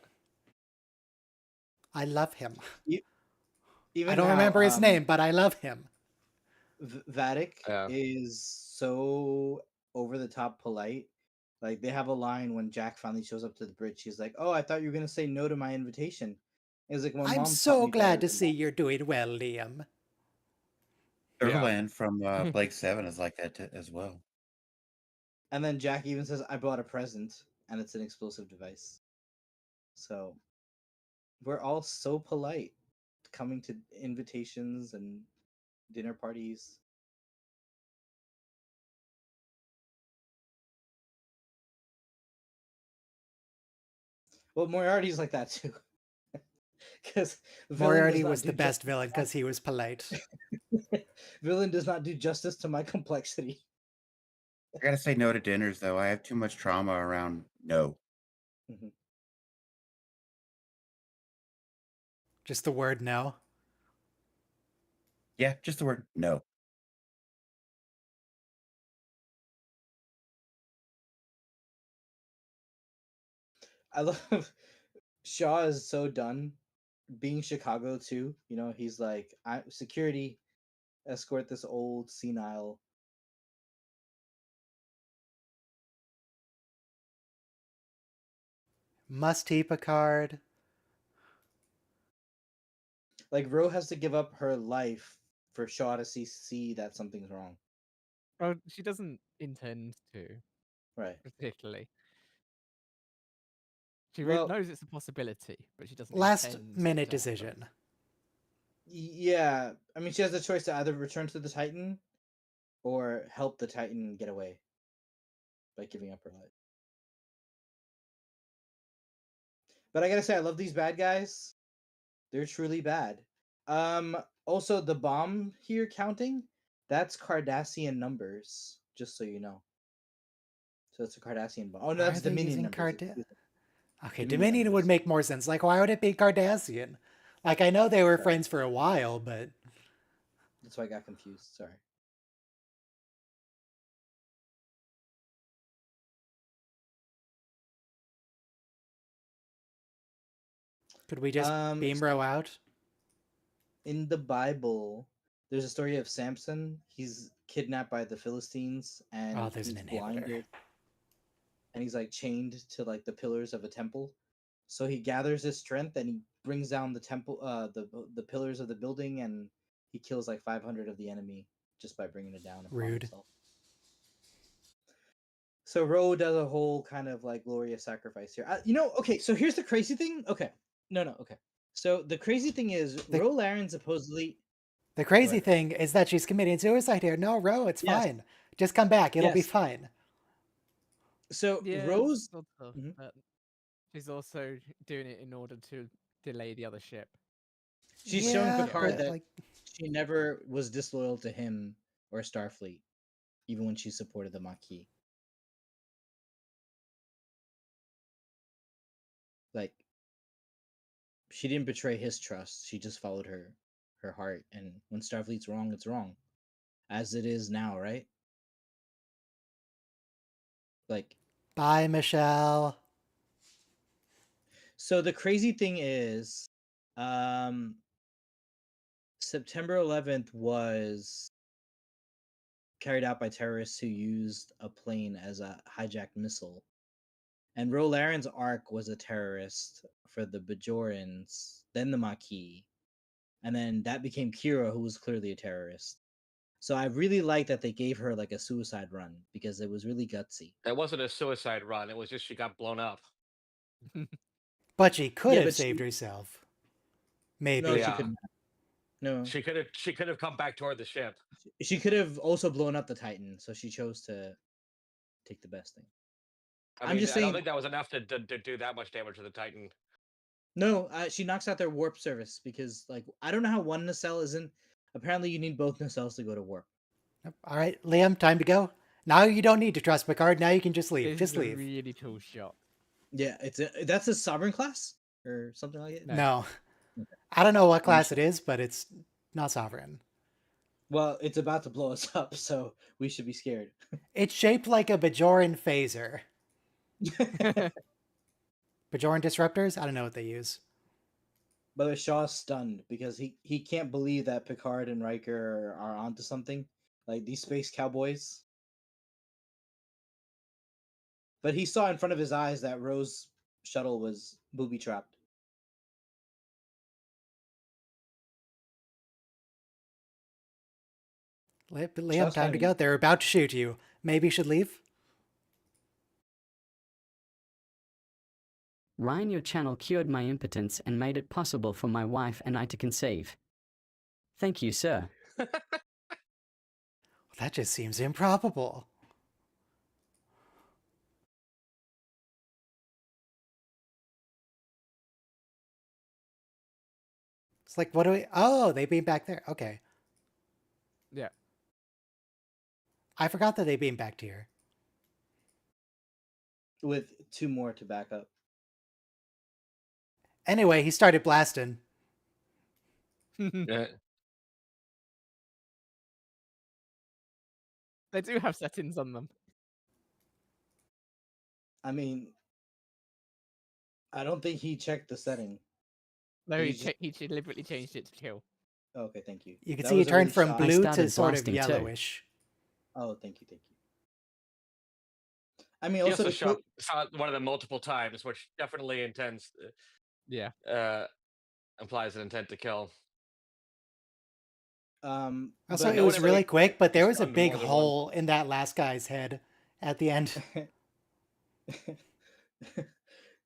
love him. Even I don't now, remember his name, but I love him. Vatic Yeah. is so over the top polite. Like they have a line when Jack finally shows up to the bridge. He's like, "Oh, I thought you were gonna say no to my invitation." It's like, "My I'm mom so taught me glad better to than see that." you're doing well, Liam. Yeah. Overland from Blake 7 is like that as well. And then Jack even says, "I bought a present, and it's an explosive device." So we're all so polite coming to invitations and dinner parties. Well, Moriarty's like that too. Because Moriarty was the best villain because he was polite. Villain does not do justice to my complexity. I gotta say no to dinners though. I have too much trauma around no. Mhm. Just the word no. Yeah, just the word no. I love Shaw is so done being Chicago too. He's like, I security escort this old senile Must he Picard? Like Ro has to give up her life for Shaw to see that something's wrong. Well, she doesn't intend to, Right. particularly. She Well, knows it's a possibility, but she doesn't Last intend minute it to happen. decision. yeah. I mean, she has the choice to either return to the Titan or help the Titan get away by giving up her life. But I gotta say, I love these bad guys. They're truly bad. Also, the bomb here counting, that's Cardassian numbers, just so you know. So it's a Cardassian bomb. Oh, no, Why that's are they Dominion using numbers. Okay, Dominion Dominion would numbers. make more sense. Like, why would it be Cardassian? Like, I know they were Sorry. friends for a while, but That's why I got confused. Sorry. could we just beam Ro out? In the Bible, there's a story of Samson. He's kidnapped by the Philistines and Oh, there's he's an inhibitor. blinded. And he's like chained to like the pillars of a temple. So he gathers his strength and he brings down the temple, the pillars of the building, and he kills like 500 of the enemy just by bringing it down upon Rude. himself. So Ro does a whole kind of like glorious sacrifice here. Okay. So here's the crazy thing. Okay, no, okay. So the crazy thing is, Ro Laren supposedly. The crazy ahead. thing is that she's committing suicide here. No, Ro, it's Yes. fine. Just come back. It'll be Yes. fine. So Yeah, Rose, sort of, Mhm. but she's also doing it in order to delay the other ship. she's Yeah, showing Picard but, that like, she never was disloyal to him or Starfleet, even when she supported the Maquis. Like, she didn't betray his trust. She just followed her heart. And when Starfleet's wrong, it's wrong, as it is now, right? Like, bye, Michelle. so the crazy thing is, September 11th was carried out by terrorists who used a plane as a hijacked missile. And Ro Laren's arc was a terrorist for the Bajorans, then the Maquis, and then that became Kira, who was clearly a terrorist. So I really like that they gave her like a suicide run because it was really gutsy. It wasn't a suicide run. It was just she got blown up. But she could Yeah, have but saved herself. Maybe. No, she Yeah. couldn't. No, She could have come back toward the ship. she could have also blown up the Titan, so she chose to take the best thing. I I'm just don't saying- think that was enough to do that much damage to the Titan. No, she knocks out their warp service because, like, I don't know how one nacelle isn't. Apparently, you need both nacelles to go to warp. All right, Liam, time to go. Now you don't need to trust Picard. Now you can just leave. This Just is a leave. really cool shot. Yeah, that's a sovereign class or something like it. No. Okay. I don't know what class it is, but it's not sovereign. Well, it's about to blow us up, so we should be scared. It's shaped like a Bajoran phaser. Bajoran disruptors? I don't know what they use. But Shaw's stunned because he can't believe that Picard and Riker are onto something, like these space cowboys. But he saw in front of his eyes that Rose shuttle was booby trapped. Liam, Shaw's time to fine. go. They're about to shoot you. Maybe you should leave? Ryan, your channel cured my impotence and made it possible for my wife and I to conceive. Thank you, sir. That just seems improbable. It's like, what do we... Oh, they beam back there. Okay. Yeah. I forgot that they beam back to here. With two more to back up. Anyway, he started blasting. Yeah. They do have settings on them. I mean, I don't think he checked the setting. No, He he, just- he deliberately changed it to kill. Okay, thank you. You can That see he was a turned really from shy- blue to started sort of blasting too. yellowish. Oh, thank you. I mean, He also also to kill. saw one of them multiple times, which definitely intends Yeah. implies an intent to kill. Also, But it was Notice really like quick, but there was a stunned big more than once. hole in that last guy's head at the end.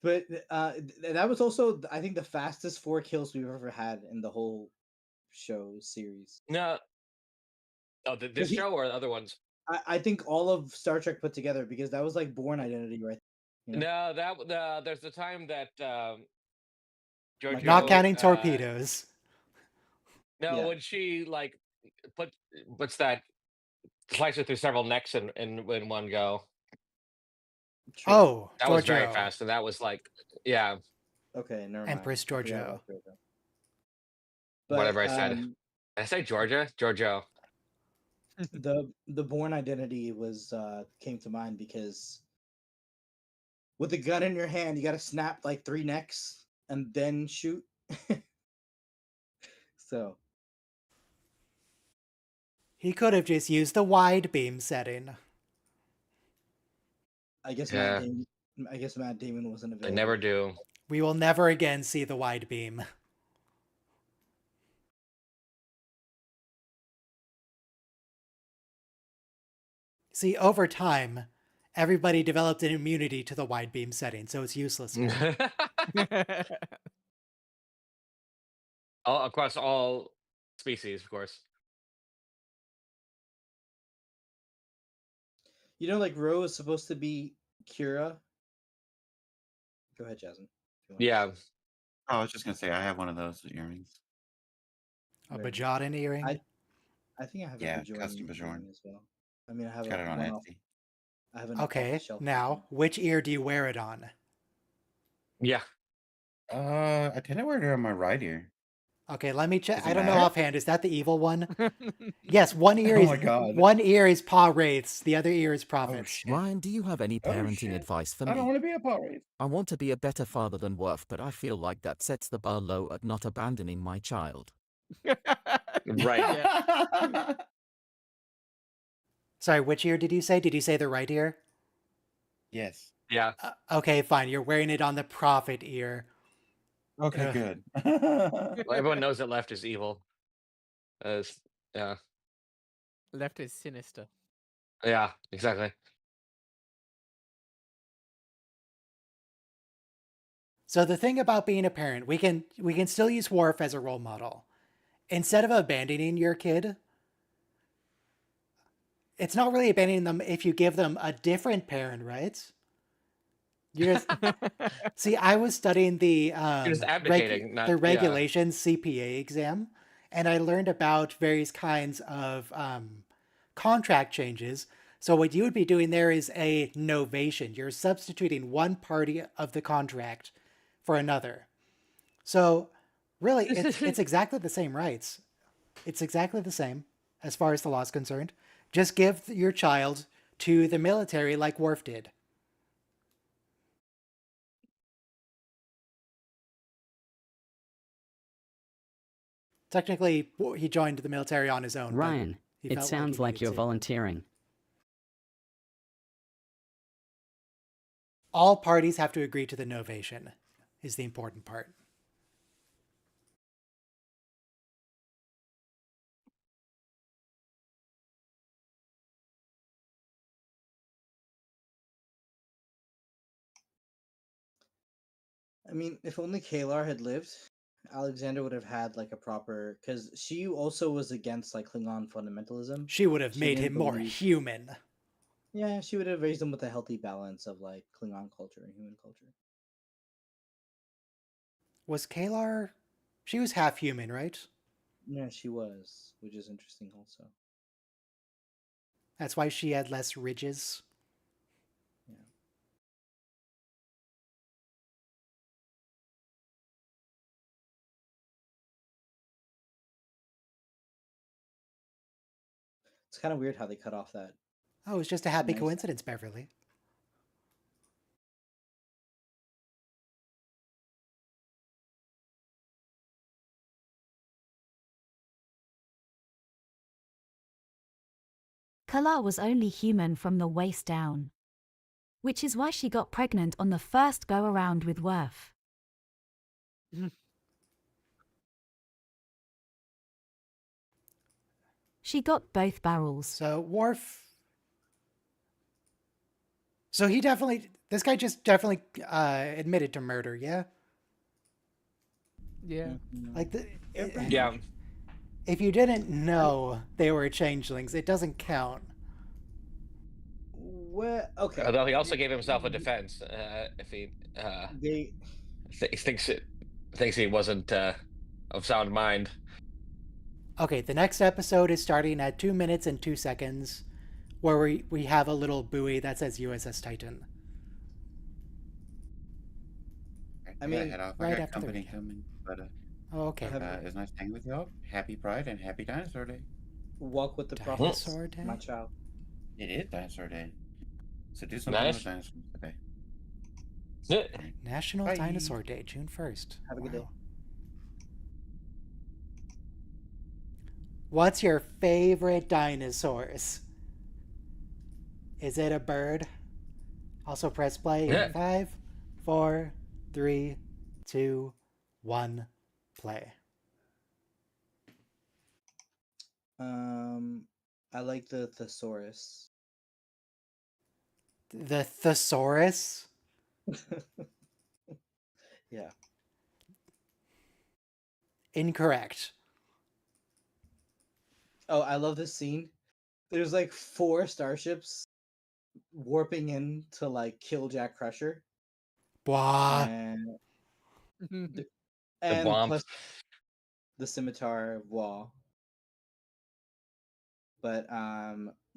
but that was also, I think, the fastest 4 kills we've ever had in the whole show series. No, oh, Because this show or the other ones? I think all of Star Trek put together, because that was like Born Identity, right? You know? No, there's the time that Like, Not Giorgio. counting torpedoes. No, Yeah. when she like puts that slices through several necks in one go. True. Oh, That was very Giorgio. fast, and that was like, yeah, Okay, never Empress mind. I forgot Giorgio. about Giorgio. But whatever I said. Did I say Georgia? Giorgio. the Born Identity was came to mind because with a gun in your hand, you got to snap like 3 necks and then shoot. So He could have just used the wide beam setting. I guess Yeah, Matt Damon wasn't they available. never do. We will never again see the wide beam. See, over time, everybody developed an immunity to the wide beam setting, so it's useless now. All across all species, of course. You know, like Ro is supposed to be Kira. Go ahead, Jasmine. if you want. Yeah, Oh, I was just gonna say I have one of those earrings. A Very nice. Bajoran earring. I think I have Yeah, a Bajoran custom Bajoran. earring as well. I mean, I have Got it on one off. Etsy. I have an Okay, off-the-shelf now, version. which ear do you wear it on? yeah. I tend to wear it on my right ear. Okay, let me check. Does it I don't know matter? offhand. Is that the evil one? Yes, one ear Oh is my God. one ear is Pa Wraith's, the other ear is Oh Prophet's. shit. Ryan, do you have any Oh parenting shit. advice for I don't me? want to be a pirate. I want to be a better father than Worf, but I feel like that sets the bar low at not abandoning my child. Right. Sorry, which ear did you say? Did you say the right ear? Yes. Yeah. Okay, fine. You're wearing it on the Prophet ear. Okay, Ugh. good. Well, everyone knows that left is evil. Yeah. Left is sinister. Yeah. Exactly. So the thing about being a parent, we can still use Worf as a role model. Instead of abandoning your kid, it's not really abandoning them if you give them a different parent, right? You just see. I was studying the You're just abdicating, not the yeah. regulations CPA exam, and I learned about various kinds of contract changes. So what you would be doing there is a novation. You're substituting one party of the contract for another. So really, it's exactly the same rights. It's exactly the same as far as the law is concerned. Just give your child to the military like Worf did. Technically, he joined the military on his own. but Ryan, he it felt sounds he like needed you're to. volunteering. All parties have to agree to the novation, is the important part. I mean, if only Kalar had lived, Alexander would have had like a proper, because she also was against like Klingon fundamentalism. She would have She made didn't him more believe- human. Yeah, she would have raised him with a healthy balance of like Klingon culture and human culture. Was Kalar? She was half human, right? Yeah, she was, which is interesting also. That's why she had less ridges. Yeah. It's kind of weird how they cut off that. Oh, it was just a happy Nice. coincidence, Beverly. Kalar was only human from the waist down. which is why she got pregnant on the first go around with Worf. She got both barrels. So Worf. So he definitely. This guy just definitely admitted to murder. Yeah. Yeah. Like the. Yeah. If you didn't know they were changelings, it doesn't count. Well, okay. Although he also gave himself a defense if he They thinks he wasn't of sound mind. Okay, the next episode is starting at 2 minutes and 2 seconds, where we have a little buoy that says USS Titan. I mean, head off. right I got after the company recap. coming, but Oh, okay. it was nice hanging with y'all. Happy Pride and Happy Dinosaur Day. walk with the prophets, Dinosaur Day? my child. It is Dinosaur Day, so do something Nice. with dinosaurs today. National Bye. Dinosaur Day, June 1st. Have a good day. What's your favorite dinosaurs? Is it a bird? Also press play in 5, 4, 3, 2, 1, play. I like the thesaurus. The thesaurus? Yeah. Incorrect. Oh, I love this scene. There's like 4 starships warping in to like kill Jack Crusher, Blah. and The and Womp. plus the scimitar wall. But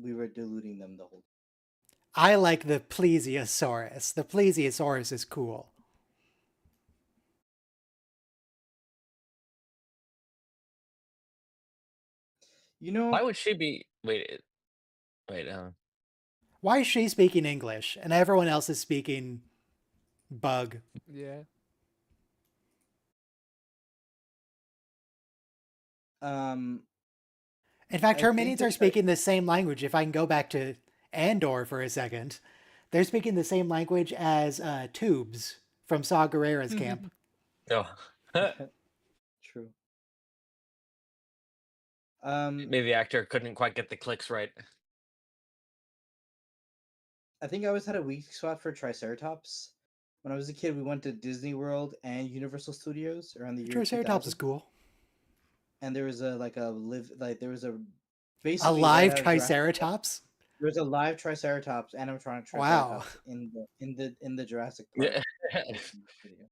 we were diluting them the whole. I like the plesiosaurus. The plesiosaurus is cool. You know, Why would she be? Wait. Why is she speaking English and everyone else is speaking bug? Yeah. In fact, I her think minions that are speaking the same language. If I can go back to Andor for a second, they're speaking the same language as Tubes from Saw Gerrera's camp. No. True. Maybe the actor couldn't quite get the clicks right. I think I always had a weak spot for Triceratops. When I was a kid, we went to Disney World and Universal Studios around the year Triceratops 2000. is cool. And there was a there was a A basically live right out of Jurassic World, Triceratops? there was a live Triceratops, animatronic Wow. Triceratops in the Jurassic Park Yeah. video.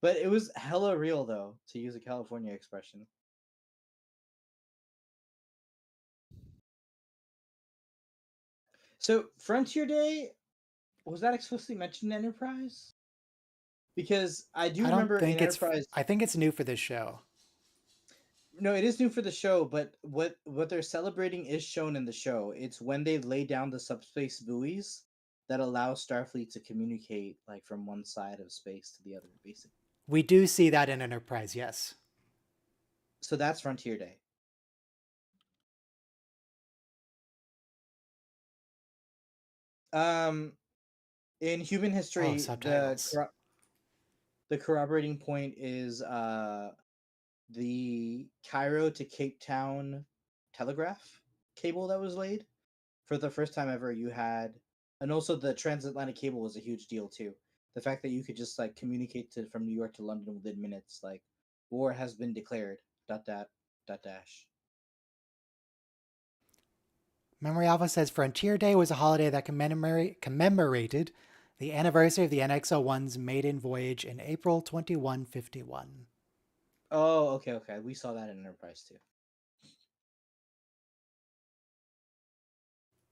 But it was hella real though, to use a California expression. So Frontier Day, was that explicitly mentioned in Enterprise? Because I do I don't remember think in it's. Enterprise. I think it's new for this show. No, it is new for the show, but what they're celebrating is shown in the show. It's when they lay down the subspace buoys that allow Starfleet to communicate like from one side of space to the other, basically. We do see that in Enterprise, yes. So that's Frontier Day. In human history, Oh, subtitles. the corroborating point is the Cairo to Cape Town telegraph cable that was laid. For the first time ever, you had, and also the transatlantic cable was a huge deal too. The fact that you could just like communicate to from New York to London within minutes, like war has been declared. ... dash. Memory Alpha says Frontier Day was a holiday that commemorated the anniversary of the NX-01's maiden voyage in April 2151. Oh, okay. We saw that in Enterprise too.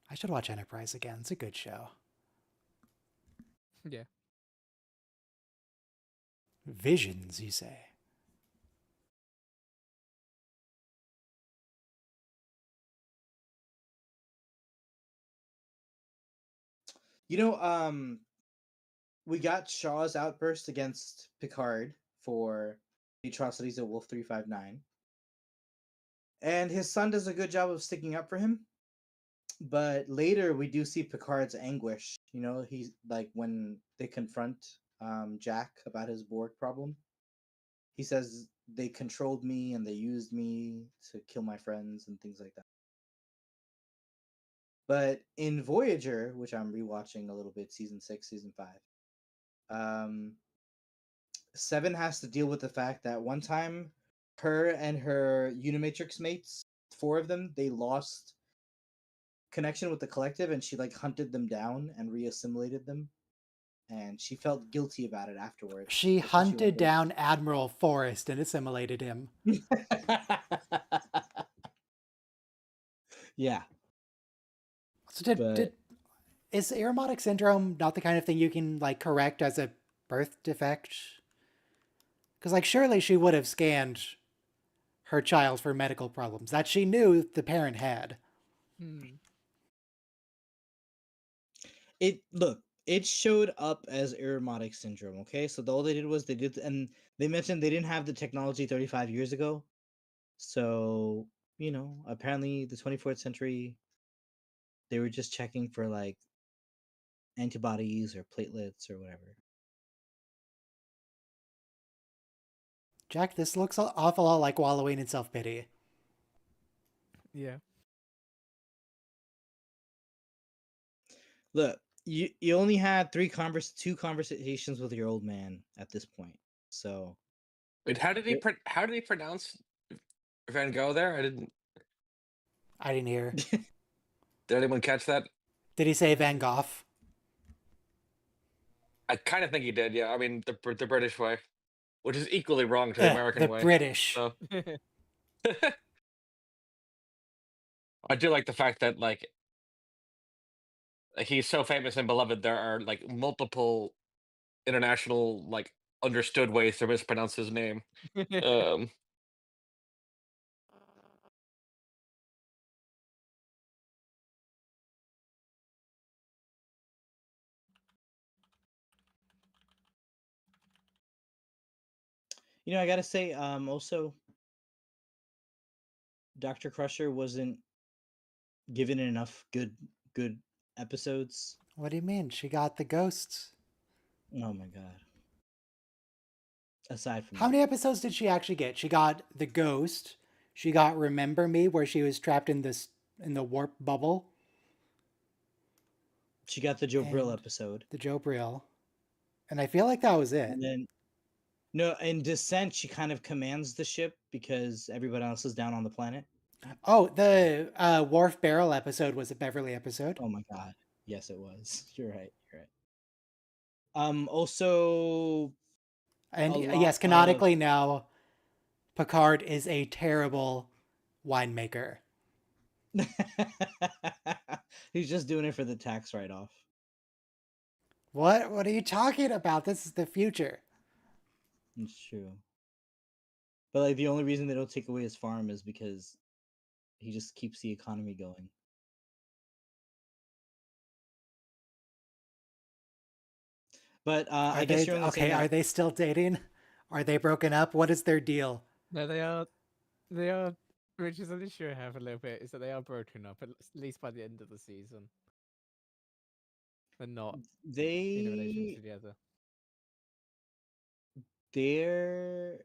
I should watch Enterprise again. It's a good show. Yeah. Visions, you say? You know, we got Shaw's outburst against Picard for the atrocities of Wolf 359. And his son does a good job of sticking up for him. But later we do see Picard's anguish. You know, he's like when they confront Jack about his Borg problem. He says they controlled me and they used me to kill my friends and things like that. But in Voyager, which I'm rewatching a little bit, season 6, season 5, Seven has to deal with the fact that one time her and her Unimatrix mates, four of them, they lost connection with the collective and she like hunted them down and reassimilated them. And she felt guilty about it afterwards. She especially hunted when down Admiral Forrest and assimilated him. Yeah. So But is aromatic syndrome not the kind of thing you can like correct as a birth defect? Because like surely she would have scanned her child for medical problems that she knew the parent had. it showed up as aromatic syndrome, okay? So all they did was and they mentioned they didn't have the technology 35 years ago. So, you know, apparently the 24th century they were just checking for like antibodies or platelets or whatever. Jack, this looks an awful lot like wallowing in self-pity. Yeah. Look, you only had two conversations with your old man at this point. So Wait, how did he pronounce Van Gogh there? I didn't hear. Did anyone catch that? Did he say Van Gogh? I kind of think he did. Yeah, I mean the British way, which is equally wrong to the American The way. British. So I do like the fact that like he's so famous and beloved. There are like multiple international like understood ways to mispronounce his name. Um, you know, I gotta say, also Dr. Crusher wasn't given enough good episodes. What do you mean? She got the ghosts. Oh my god. Aside from How that. many episodes did she actually get? She got the ghost. She got Remember Me, where she was trapped in the warp bubble. She got the Joe Brill And episode. the Joe Brill. And I feel like that was it. And then no, in Descent she kind of commands the ship because everybody else is down on the planet. Oh, the Wharf Barrel episode was a Beverly episode. Oh my god. Yes, it was. You're right. You're right. Also And a lot yes, of canonically now, Picard is a terrible winemaker. he's just doing it for the tax write-off. What are you talking about? This is the future. It's true. But like the only reason they don't take away his farm is because he just keeps the economy going. But I guess you're only saying Are that. they still dating? Are they broken up? What is their deal? No, they are. They are. Which is an issue I have a little bit, is that they are broken up, at least by the end of the season. They're not in a relationship together. They're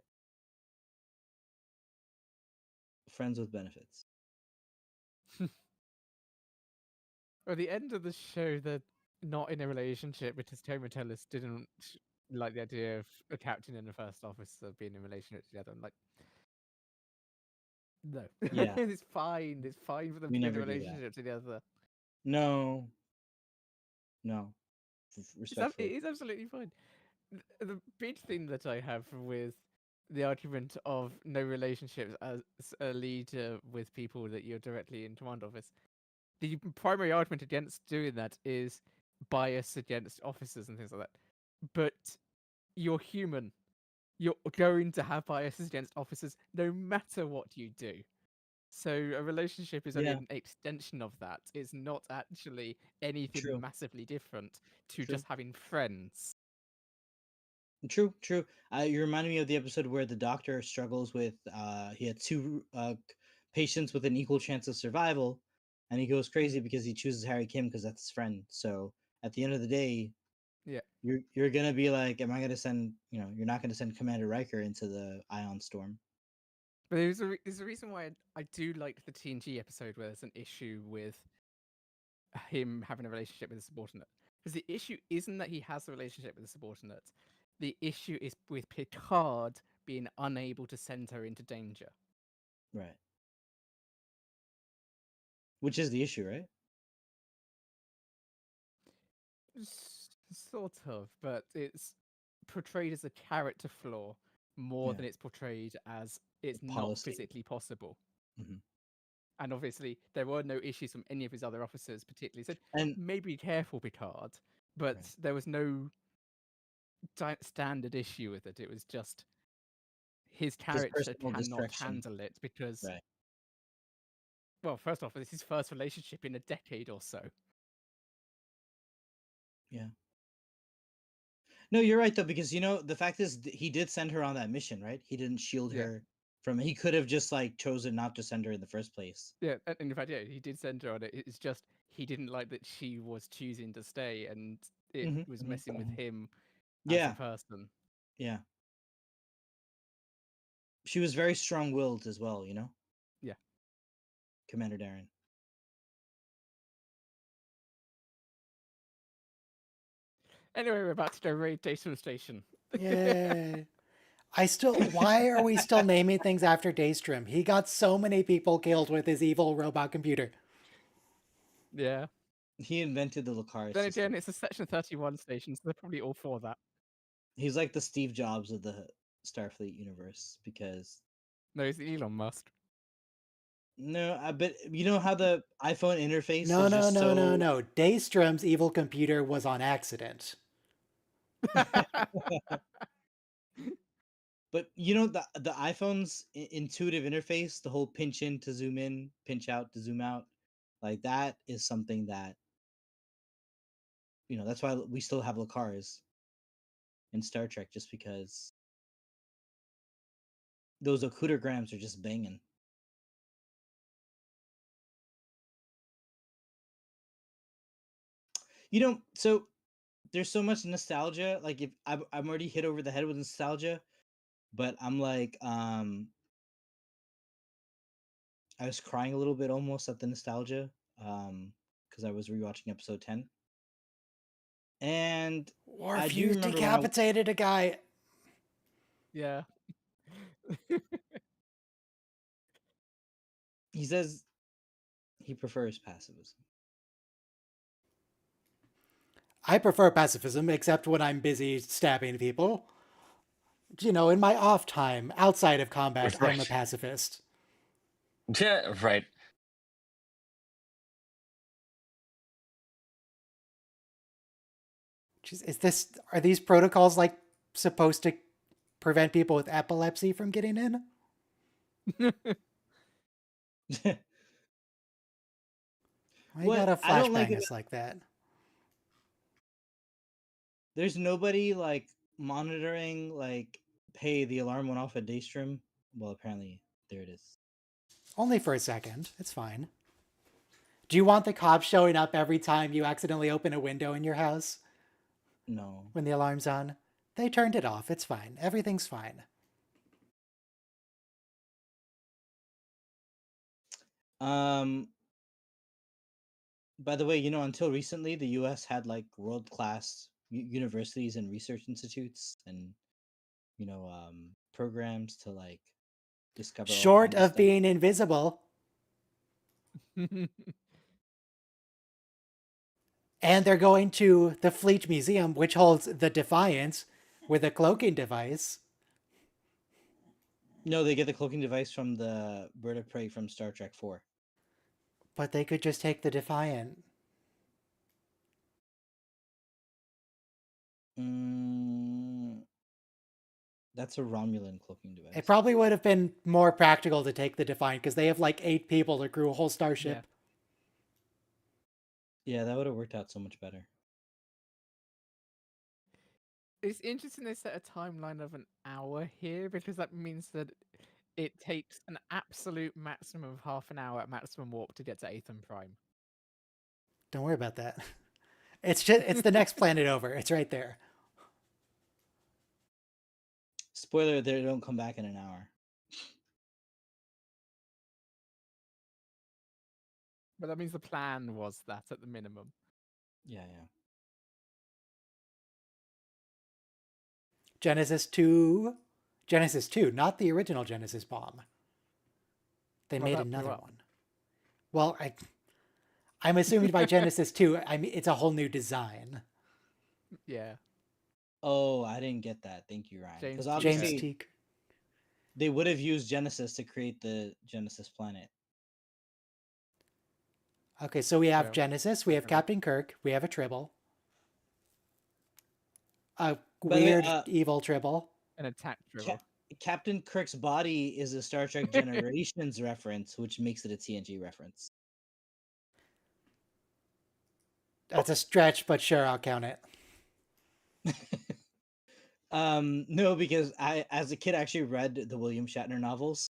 friends with benefits. At the end of the show, they're not in a relationship because Toma Tellis didn't like the idea of a captain and a first officer being in a relationship together. I'm like, no. Yeah. It's fine. It's fine for them We to be in a never do that. relationship together. No. It Respectfully. is absolutely fine. The big thing that I have with the argument of no relationships as a leader with people that you're directly in command of is the primary argument against doing that is bias against officers and things like that. But you're human. You're going to have biases against officers no matter what you do. So a relationship is only Yeah. an extension of that. It's not actually anything True. massively different to True. just having friends. True. You reminded me of the episode where the doctor struggles with he had two patients with an equal chance of survival, and he goes crazy because he chooses Harry Kim because that's his friend. So at the end of the day, Yeah. you're gonna be like, am I gonna send? You're not gonna send Commander Riker into the Ion Storm. But there's a reason why I do like the TNG episode where there's an issue with him having a relationship with a subordinate. Because the issue isn't that he has a relationship with a subordinate. The issue is with Picard being unable to send her into danger. Right. Which is the issue, right? Sort of, but it's portrayed as a character flaw more than Yeah. it's portrayed as it's not Policy. physically possible. Mhm. And obviously, there were no issues from any of his other officers, particularly. So And maybe be careful, Picard, but Right. there was no standard issue with it. It was just his character personal cannot distraction. handle it because, Right. well, first off, it's his first relationship in a decade or so. Yeah. No, you're right though, because the fact is he did send her on that mission, right? He didn't shield Yeah. her from. He could have just like chosen not to send her in the first place. Yeah, and in fact, yeah, he did send her on it. It's just he didn't like that she was choosing to stay, and it Mhm, was mhm, messing with mhm. him as Yeah, a person. yeah. She was very strong-willed as well, Yeah. Commander Darren. Anyway, we're about to go raid Daystrom Station. Yay. Why are we still naming things after Daystrom? He got so many people killed with his evil robot computer. Yeah. He invented the Lucaris Then system. again, it's a Section 31 station, so they're probably all for that. He's like the Steve Jobs of the Starfleet universe because No, it's Elon Musk. no, but you know how the iPhone interface No, is no, just no, no, so. no. Daystrom's evil computer was on accident. But the iPhone's intuitive interface, the whole pinch in to zoom in, pinch out to zoom out, like that is something that that's why we still have Lucars in Star Trek, just because those oculograms are just banging. So there's so much nostalgia. Like if I'm already hit over the head with nostalgia, but I'm like, I was crying a little bit almost at the nostalgia, because I was rewatching episode 10, and I Worf, do you remember when decapitated a guy. Yeah. he says he prefers pacifism. I prefer pacifism, except when I'm busy stabbing people. In my off time, outside of combat, I'm a Right. pacifist. Yeah, right. Jeez, are these protocols like supposed to prevent people with epilepsy from getting in? Why you gotta I don't like flashbang it. us like that? There's nobody like monitoring, like, hey, the alarm went off at Daystrom. Well, apparently there it is. Only for a second. It's fine. Do you want the cops showing up every time you accidentally open a window in your house No. when the alarm's on? They turned it off. It's fine. Everything's fine. By the way, until recently, the U.S. had like world-class universities and research institutes and programs to like discover all Short kinds of of stuff. being invisible. And they're going to the Fleet Museum, which holds the Defiant with a cloaking device. No, they get the cloaking device from the bird of prey from Star Trek 4. But they could just take the Defiant. That's a Romulan cloaking device. It probably would have been more practical to take the Defiant because they have like 8 people to crew a whole starship. Yeah, that would have worked out so much better. It's interesting they set a timeline of an hour here because that means that it takes an absolute maximum of half an hour at maximum warp to get to Aethon Prime. Don't worry about that. It's the next planet over. It's right there. Spoiler: they don't come back in an hour. But that means the plan was that at the minimum. Yeah. Genesis 2, not the original Genesis bomb. They Well, made that blew another up. one. Well, I'm assuming by Genesis 2, I mean it's a whole new design. Yeah. Oh, I didn't get that. Thank you, Ryan. James Because T. obviously James Teague. they would have used Genesis to create the Genesis planet. Okay, so we have Well, Genesis, we have okay. Captain Kirk, we have a Tribble. A By the way, weird evil Tribble. An attack dribble. Captain Kirk's body is a Star Trek Generations reference, which makes it a TNG reference. That's a stretch, but sure, I'll count it. No, because I, as a kid, actually read the William Shatner novels,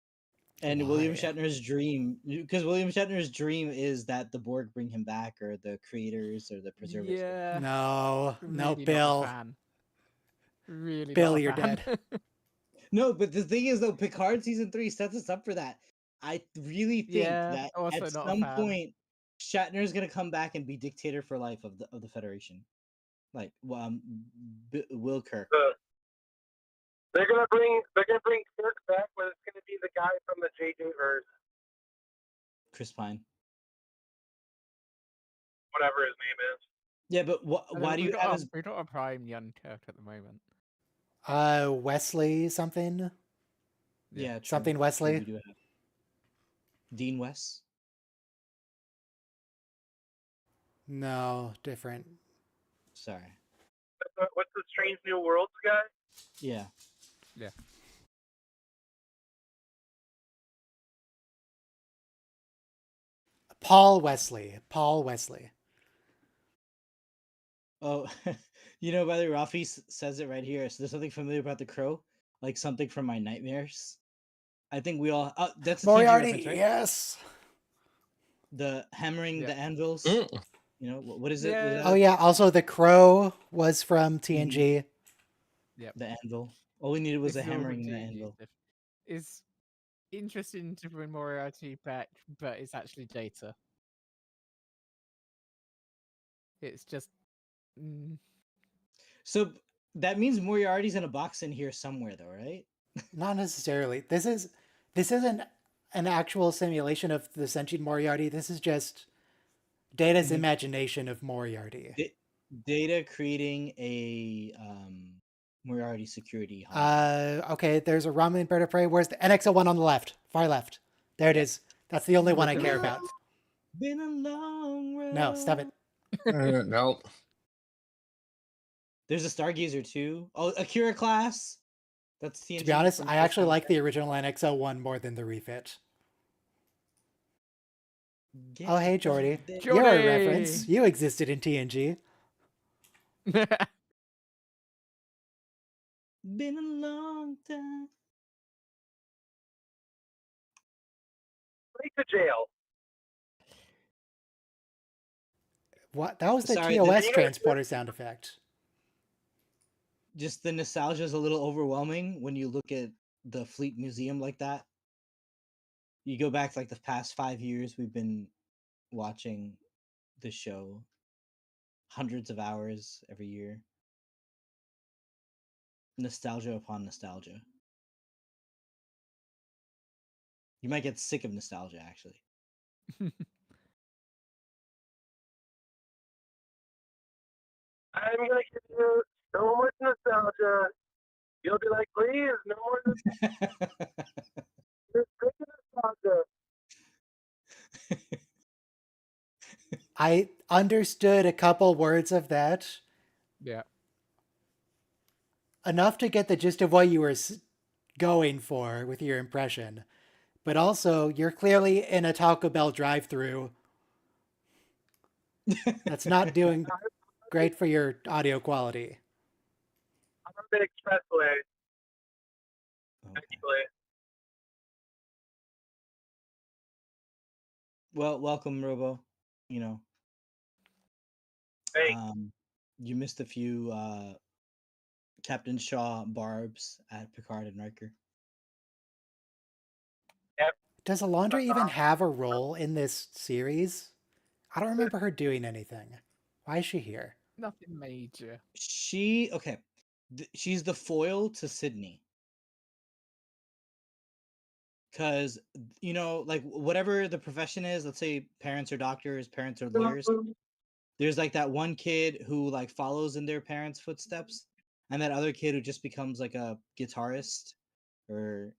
and Why? William Shatner's dream, because William Shatner's dream is that the Borg bring him back, or the creators, or the preservers. Yeah. No, no, Really Bill. Not a fan. Really Bill, not a you're fan. dead. No, but the thing is, though, Picard season 3 sets us up for that. I really think Yeah, that also at not a some fan. point, Shatner's gonna come back and be dictator for life of the Federation, like Will Kirk. They're gonna bring Kirk back, but it's gonna be the guy from the JJ verse, Chris Pine. whatever his name is. Yeah, but why do you have his? We've got a prime young Kirk at the moment. Wesley something? Yeah, true, something true, Wesley? we do have Dean West. No, different. Sorry. What's the Strange New Worlds guy? Yeah. Yeah. Paul Wesley. Oh, you know, by the way, Rafi says it right here. So there's something familiar about the crow, like something from my nightmares. I think we all. Oh, that's a TNG Moriarty, reference, right? yes. The hammering the anvils. Mm. You know what is it? Yeah. Was that Oh yeah, also the Crow was from TNG. Yep. the anvil? All we needed was This a is all from hammering the TNG anvil. stuff. It's interesting to bring Moriarty back, but it's actually Data. It's just. So that means Moriarty's in a box in here somewhere, though, right? Not necessarily. This isn't an actual simulation of the sentient Moriarty. This is just Data's imagination of Moriarty. Data creating a Moriarty security. Okay, there's a Romulan bird of prey. Where's the NX-01 on the left? Far left. There it is. That's the only one I care about. Been a long road. No, stop it. No. There's a Stargazer too. Oh, Akira class. That's TNG. To be honest, from I first actually time. like the original NX-01 more than the refit. Get Oh, hey, Jordy. there. You're a reference. You existed in TNG. Been a long time. Straight to jail. What? That was the Sorry, TOS transporter sound effect. Just the nostalgia is a little overwhelming when you look at the Fleet Museum like that. You go back like the past 5 years, we've been watching the show hundreds of hours every year. Nostalgia upon nostalgia. You might get sick of nostalgia, actually. I'm gonna give you so much nostalgia. You'll be like, please, no more nostalgia. Just take the nostalgia. I understood a couple words of that. Yeah. Enough to get the gist of what you were going for with your impression. But also, you're clearly in a Taco Bell drive-thru. That's not doing great for your audio quality. I'm on the expressway. Okay. Actually. Well, welcome, Robo. You know, Hey, you missed a few Captain Shaw barbs at Picard and Riker. yep. Does Alondra even have a role in this series? I don't remember her doing anything. Why is she here? Nothing major. She okay. She's the foil to Sydney. Because like whatever the profession is, let's say parents are doctors, parents are lawyers. There's like that one kid who like follows in their parents' footsteps, and that other kid who just becomes like a guitarist or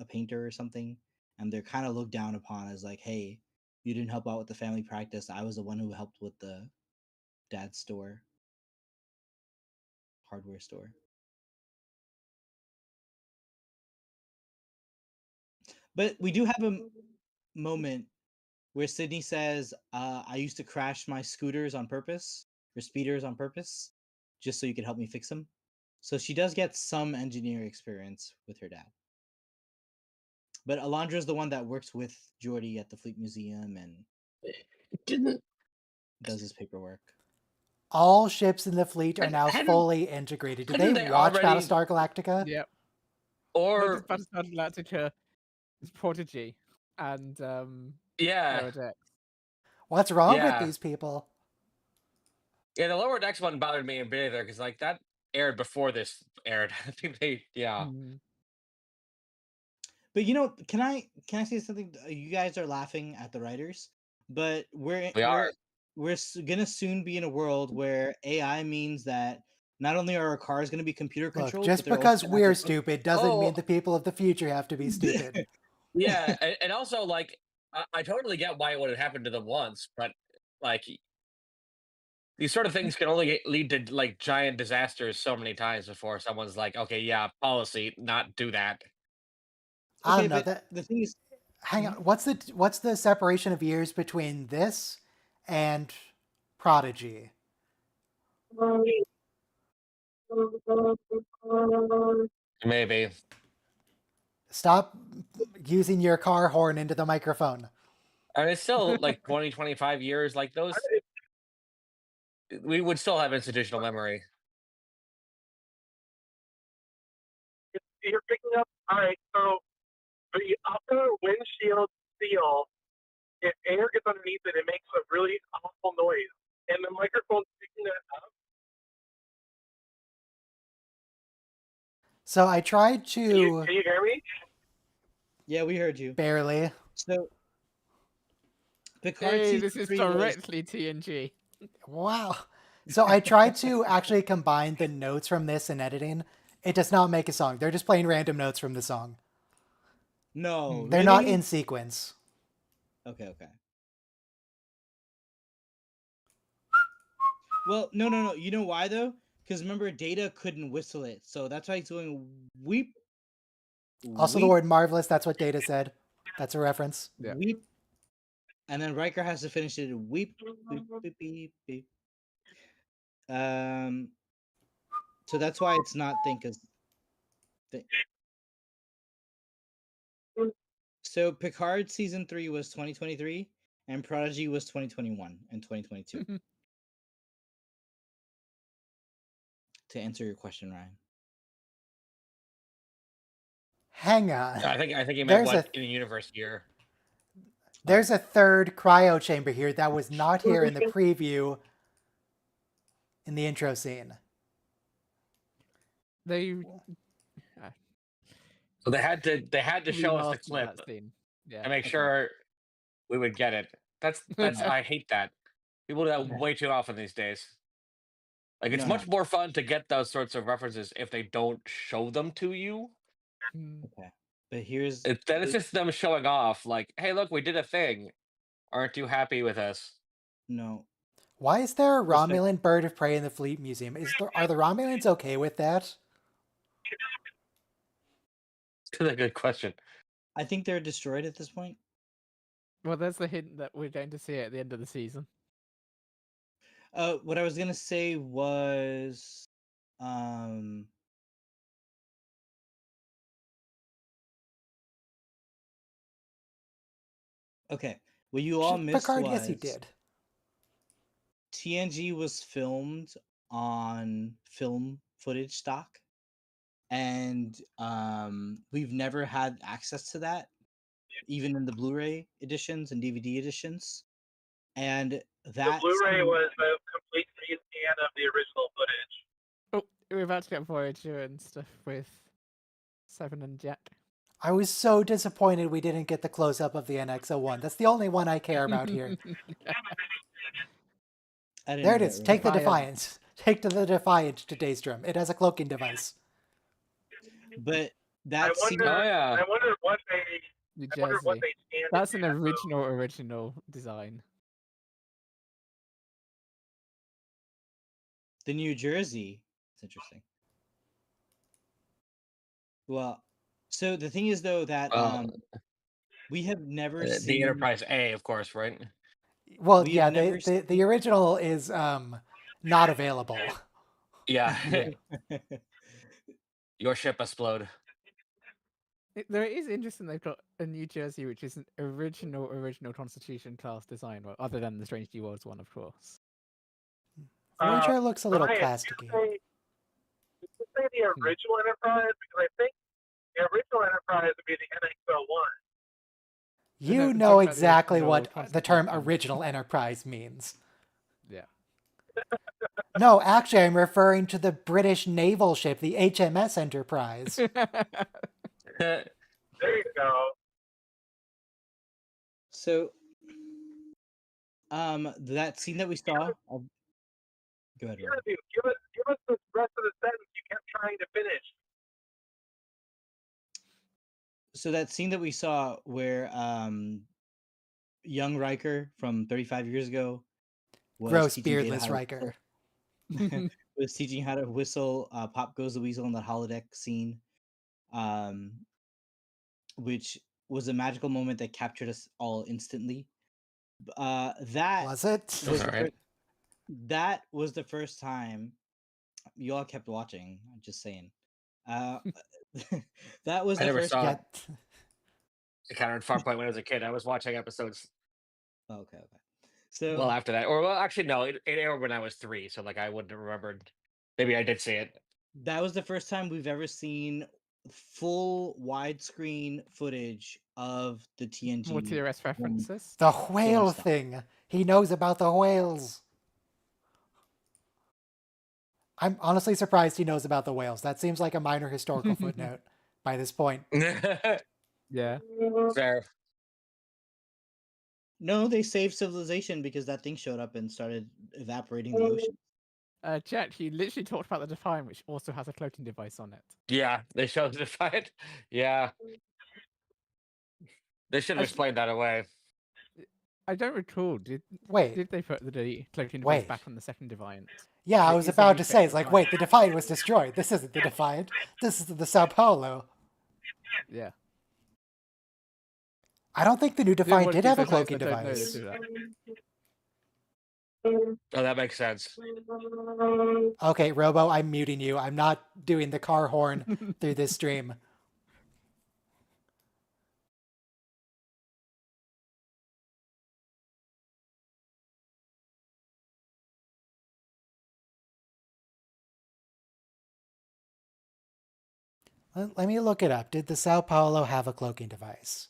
a painter or something, and they're kind of looked down upon as like, hey, you didn't help out with the family practice. I was the one who helped with the dad's store, hardware store. But we do have a moment where Sydney says, I used to crash my scooters on purpose, or speeders on purpose, just so you could help me fix them. So she does get some engineer experience with her dad. But Alondra's the one that works with Geordi at the Fleet Museum and Didn't does his paperwork. All ships in the fleet are Hadn't- now hadn't- fully integrated. Did hadn't they they watch already- Battlestar Galactica? Yep. or Battlestar Galactica, Prodigy, and yeah, Lower Decks. What's wrong with Yeah. these people? yeah. The lower decks one bothered me a bit either because like that aired before this aired. I think they Mm. But can I say something? You guys are laughing at the writers, but We are. we're gonna soon be in a world where AI means that not only are our cars gonna be computer Look, controlled, just but they're because also gonna we're have their own- stupid doesn't Oh. mean the people of the future have to be stupid. Yeah, and also like I totally get why it would have happened to them once, but like these sort of things can only lead to like giant disasters so many times before someone's like, okay, yeah, policy, not do that. I Okay, don't know but that. the thing is, Hang on. What's the separation of years between this and Prodigy? Maybe. Stop using your car horn into the microphone. And it's still like 20, 25 years. Like those, we would still have institutional memory. You're picking up. All right, so the upper windshield seal, if air gets underneath it, it makes a really awful noise, and the microphone's picking that up. So I tried Can to you hear me? yeah, we heard you. barely. So Picard Hey, season this is 3 was- directly TNG. Wow. So I tried to actually combine the notes from this and editing. It does not make a song. They're just playing random notes from the song. no, They're not really? in sequence. Okay. Well, no. You know why though? Because remember, Data couldn't whistle it, so that's why he's going weep. Also, the weep, word marvelous, that's what Data said. That's a reference. Yeah. weep, and then Riker has to finish it. Weep, beep, beep, beep, beep. So that's why it's not think as. So Picard season 3 was 2023, and Prodigy was 2021 and 2022. To answer your question, Ryan. Hang on. I think you meant There's what a- in the universe year. There's a third cryo chamber here that was not here in the preview in the intro scene. They So they had to show us the remastered clip that scene. Yeah. and make Okay. sure we would get it. That's I hate that. People do that Okay. way too often these days. Like it's No, much more fun to get those sorts of references if they don't show them to you. Mm. Okay. But here's Then it's just them showing off, like, "Hey, look, we did a thing. Aren't you happy with us?" no. Why is there a Respect- Romulan bird of prey in the Fleet Museum? Are the Romulans okay with that? That's a good question. I think they're destroyed at this point. Well, there's the hint that we're going to see it at the end of the season. What I was gonna say was, okay. What you all missed Picard, was yes, he did. TNG was filmed on film footage stock, and we've never had access to that, even in the Blu-ray editions and DVD editions. And The that Blu-ray scene- was a complete rescan of the original footage. Oh, we're about to get Voyager and stuff with Seven and Jet. I was so disappointed we didn't get the close-up of the NX-01. That's the only one I care about here. I didn't There know it that is. really. Take the Defiant. Defiant. Take to the Defiant to Daystrom. It has a cloaking device. But I that scene, wonder. Oh, yeah. I wonder what they. New I wonder what Jersey. they scanned. That's an it as, though. original design. the New Jersey. It's interesting. Well, so the thing is though that we have never The seen Enterprise A, of course, right? Well, We've yeah, never the original is not available. Yeah. Yeah. Your ship explode. Though it is interesting they've got a New Jersey, which is an original Constitution class design, well, other than the Strange New Worlds one, of course. Voyager looks a little Ryan, plasticky. Did you say the original Enterprise? Because I think the original Enterprise would be the NX-01. You I'm know talking about the exactly original what the term Constitution. original Enterprise means. Yeah. No, actually, I'm referring to the British naval ship, the HMS Enterprise. There you go. So, that scene that we saw. Go ahead. Rob. Give us the rest of the sentence you kept trying to finish. So that scene that we saw where young Riker from 35 years ago was Gross, teaching Data beardless how to Riker. was teaching how to whistle Pop Goes the Weasel in that holodeck scene, which was a magical moment that captured us all instantly. That Was it? was the Alright. fir- that was the first time you all kept watching. I'm just saying. That was I the never first. saw Yeah. it. I counted Farpoint when I was a kid. I was watching episodes Okay. So well after that. Or, well, actually, no, it aired when I was 3, so, like, I wouldn't have remembered. Maybe I did see it. that was the first time we've ever seen full widescreen footage of the TNG. More TRS references. The whale stuff. thing. He knows about the whales. I'm honestly surprised he knows about the whales. That seems like a minor historical footnote by this point. Yeah. Fair. No, they saved civilization because that thing showed up and started evaporating the ocean. Jet, he literally talked about the Defiant, which also has a cloaking device on it. Yeah, they showed the Defiant. Yeah. They should have Actually- explained that away. I don't recall. Did Wait. they put the cloaking device Wait. back on the second Defiant? Yeah, I It was is a about to refit say, it's like, Defiant. wait, the Defiant was destroyed. This isn't the Defiant. This is the Sao Paulo. Yeah. I don't think the new Defiant did have a cloaking I don't know device. they do that. Oh, that makes sense. Okay, Robo, I'm muting you. I'm not doing the car horn through this stream. Let me look it up. Did the Sao Paulo have a cloaking device?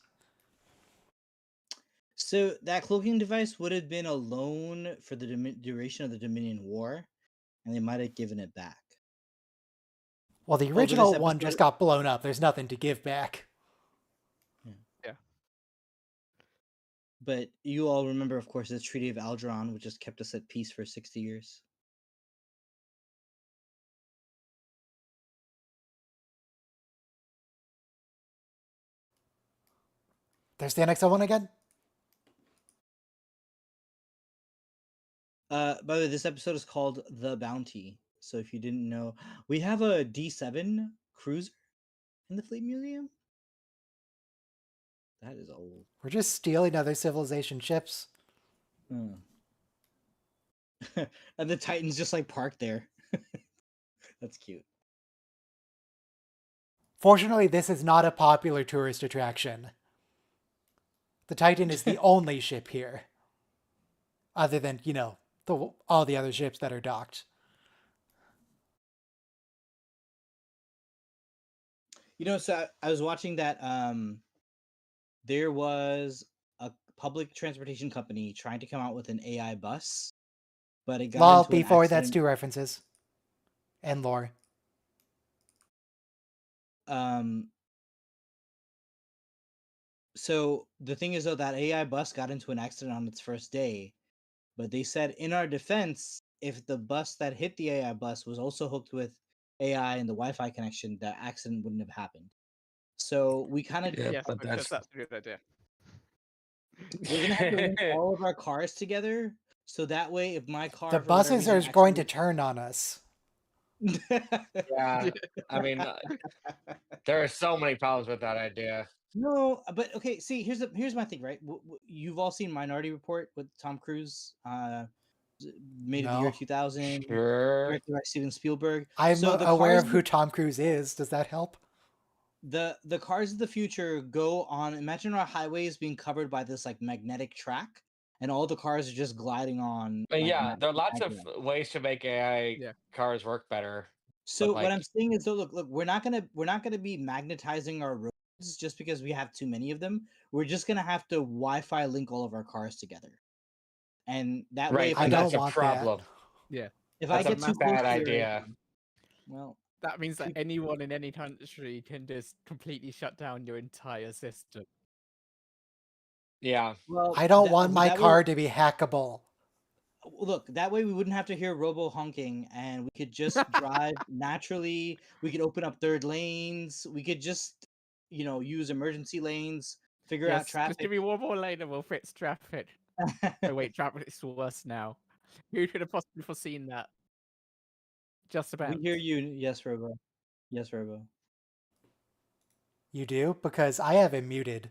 So that cloaking device would have been a loan for the duration of the Dominion War, and they might have given it back. Well, the this original one episode- just got blown up. There's nothing to give back. But you all remember, of course, the Treaty of Algernon, which has kept us at peace for 60 years. There's the NX-01 again? By the way, this episode is called The Bounty. So if you didn't know, we have a D7 cruiser in the Fleet Museum. That is old. We're just stealing other civilization ships. And the Titan's just like parked there. That's cute. Fortunately, this is not a popular tourist attraction. The Titan is the only ship here, other than all the other ships that are docked. So I was watching that. There was a public transportation company trying to come out with an AI bus, but it got Lol, into an before that's accident. 2 references. And lore. So the thing is, though, that AI bus got into an accident on its first day, but they said in our defense, if the bus that hit the AI bus was also hooked with AI and the Wi-Fi connection, the accident wouldn't have happened. So we kind of Yeah, Yes, but because that's that's a good idea. we're gonna have to link all of our cars together, so that way, if my car The for whatever buses are reason going to turn on us. yeah. I mean, there are so many problems with that idea. No, but okay. See, here's my thing, right? You've all seen Minority Report with Tom Cruise, made of the year No. 2000, Sure. directed by Steven Spielberg. I'm So the aware cars, of who Tom Cruise is. Does that help? the cars of the future go on. Imagine our highways being covered by this like magnetic track, and all the cars are just gliding on. But Like yeah, there are lots of maglev. ways to make AI Yeah. cars work better. So But what I'm like, saying is, so look, we're not gonna be magnetizing our roads just because we have too many of them. We're just gonna have to Wi-Fi link all of our cars together, and that way, right, if I I and get don't that's a want that. problem. Yeah. if I That's a get too close bad to your, idea. well, That means that peop- anyone in any country can just completely shut down your entire system. Yeah. well, I don't want my that way, car to be hackable. look, that way we wouldn't have to hear robo honking, and we could just drive naturally. We could open up third lanes. We could just, use emergency lanes, figure out Yes, just give traffic. me one more lane and we'll fix traffic. Oh wait, traffic is worse now. Who could have possibly foreseen that? Just We about. hear you, yes, Robo. Yes, Robo. You do? Because I have him muted.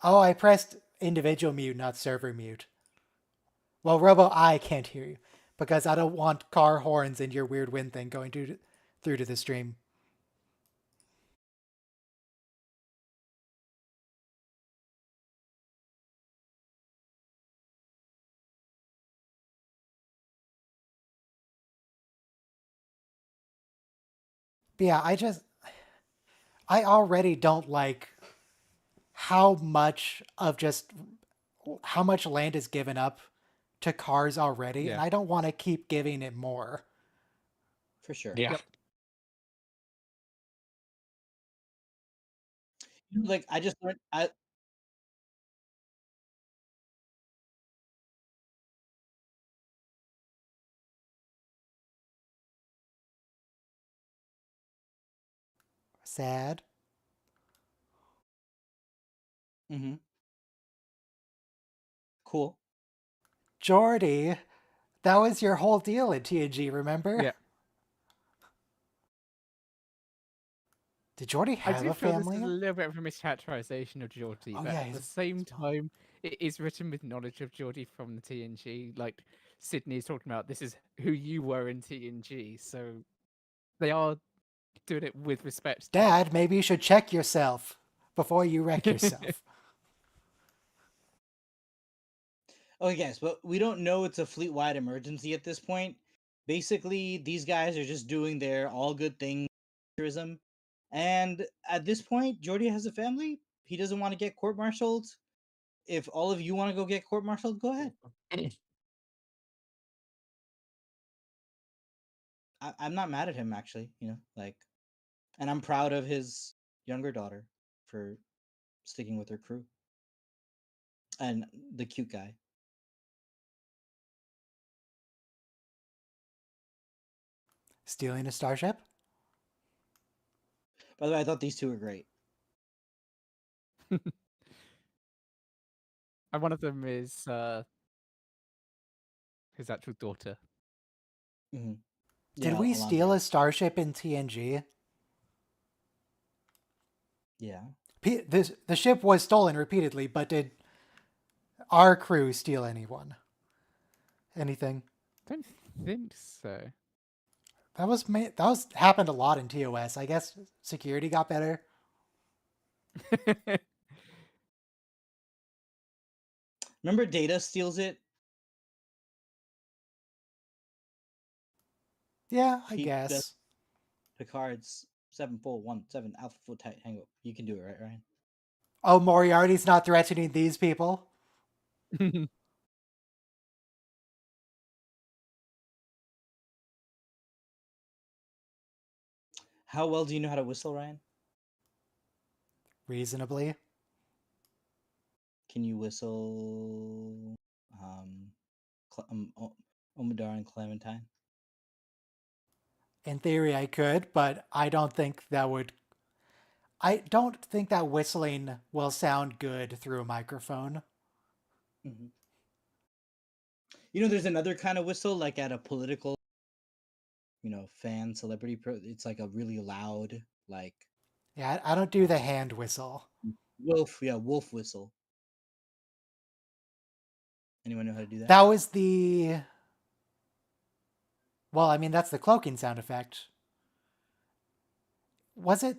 Oh, I pressed individual mute, not server mute. Well, Robo, I can't hear you because I don't want car horns and your weird wind thing going through to the stream. But yeah, I already don't like how much land is given up to cars already, and Yeah. I don't want to keep giving it more. For sure. Yeah. Yep. Like I just learned, Sad. mm-hmm. Cool. Jordy, that was your whole deal at TNG, remember? Yeah. Did Jordy I have do a feel this family? is a little bit of a mischaracterization of Geordie, Oh, but yeah, at the he's same small. time, it is written with knowledge of Geordie from the TNG. Like Sydney is talking about, this is who you were in TNG, so they are doing it with respect. Dad, maybe you should check yourself before you wreck yourself. Okay, guys, but we don't know it's a fleet-wide emergency at this point. Basically, these guys are just doing their all good thing tourism. And at this point, Jordy has a family. He doesn't want to get court-martialed. If all of you want to go get court-martialed, go ahead. I'm not mad at him, actually. And I'm proud of his younger daughter for sticking with her crew and the cute guy. Stealing a starship? By the way, I thought these two were great. And one of them is his actual daughter. Mm-hmm. Did we steal a starship in TNG? Yeah. The ship was stolen repeatedly, but did our crew steal anything? I don't think so. That was happened a lot in TOS. I guess security got better. Remember, Data steals it. Yeah, I He does guess. Picard's 7417 Alpha Full Tight Hango. You can do it, right, Ryan? Oh, Moriarty's not threatening these people. How well do you know how to whistle, Ryan? Reasonably. Can you whistle Omidar and Clementine? In theory, I could, but I don't think that would. I don't think that whistling will sound good through a microphone. Mm-hmm. You know, there's another kind of whistle, like at a political, fan celebrity. It's like a really loud, like Yeah, I don't do the hand whistle. wolf whistle. Anyone know how to do that? That was the. Well, I mean, that's the cloaking sound effect. Was it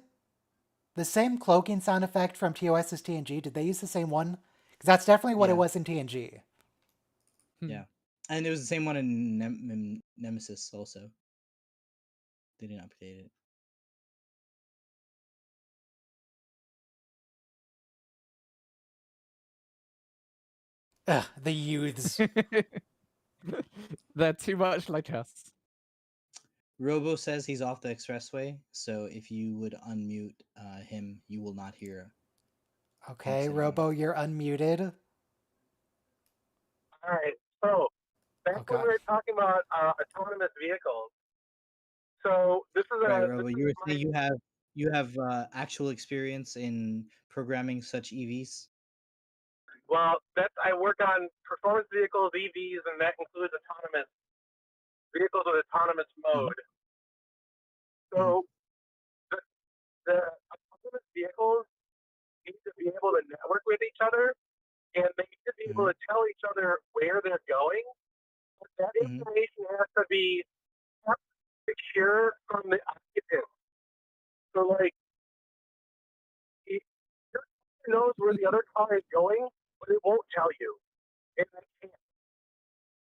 the same cloaking sound effect from TOS's TNG? Did they use the same one? Because that's definitely what it Yeah. was in TNG. Yeah, and it was the same one in Nemesis also. They didn't update it. Ugh, the youths. They're too much like us. Robo says he's off the expressway, so if you would unmute him, you will not hear. Okay, Thanks, Robo, you're unmuted. All right. So back Oh, when God. we were talking about autonomous vehicles. So this is Right, a Robo. this You were is my, saying you have actual experience in programming such EVs. well, that's I work on performance vehicles, EVs, and that includes autonomous vehicles with autonomous mode. So the autonomous vehicles need to be able to network with each other, and they need to be able to tell each other where they're going. But that information has to be secure from the occupant. So, like, it knows where the other car is going, but it won't tell you. And it can't.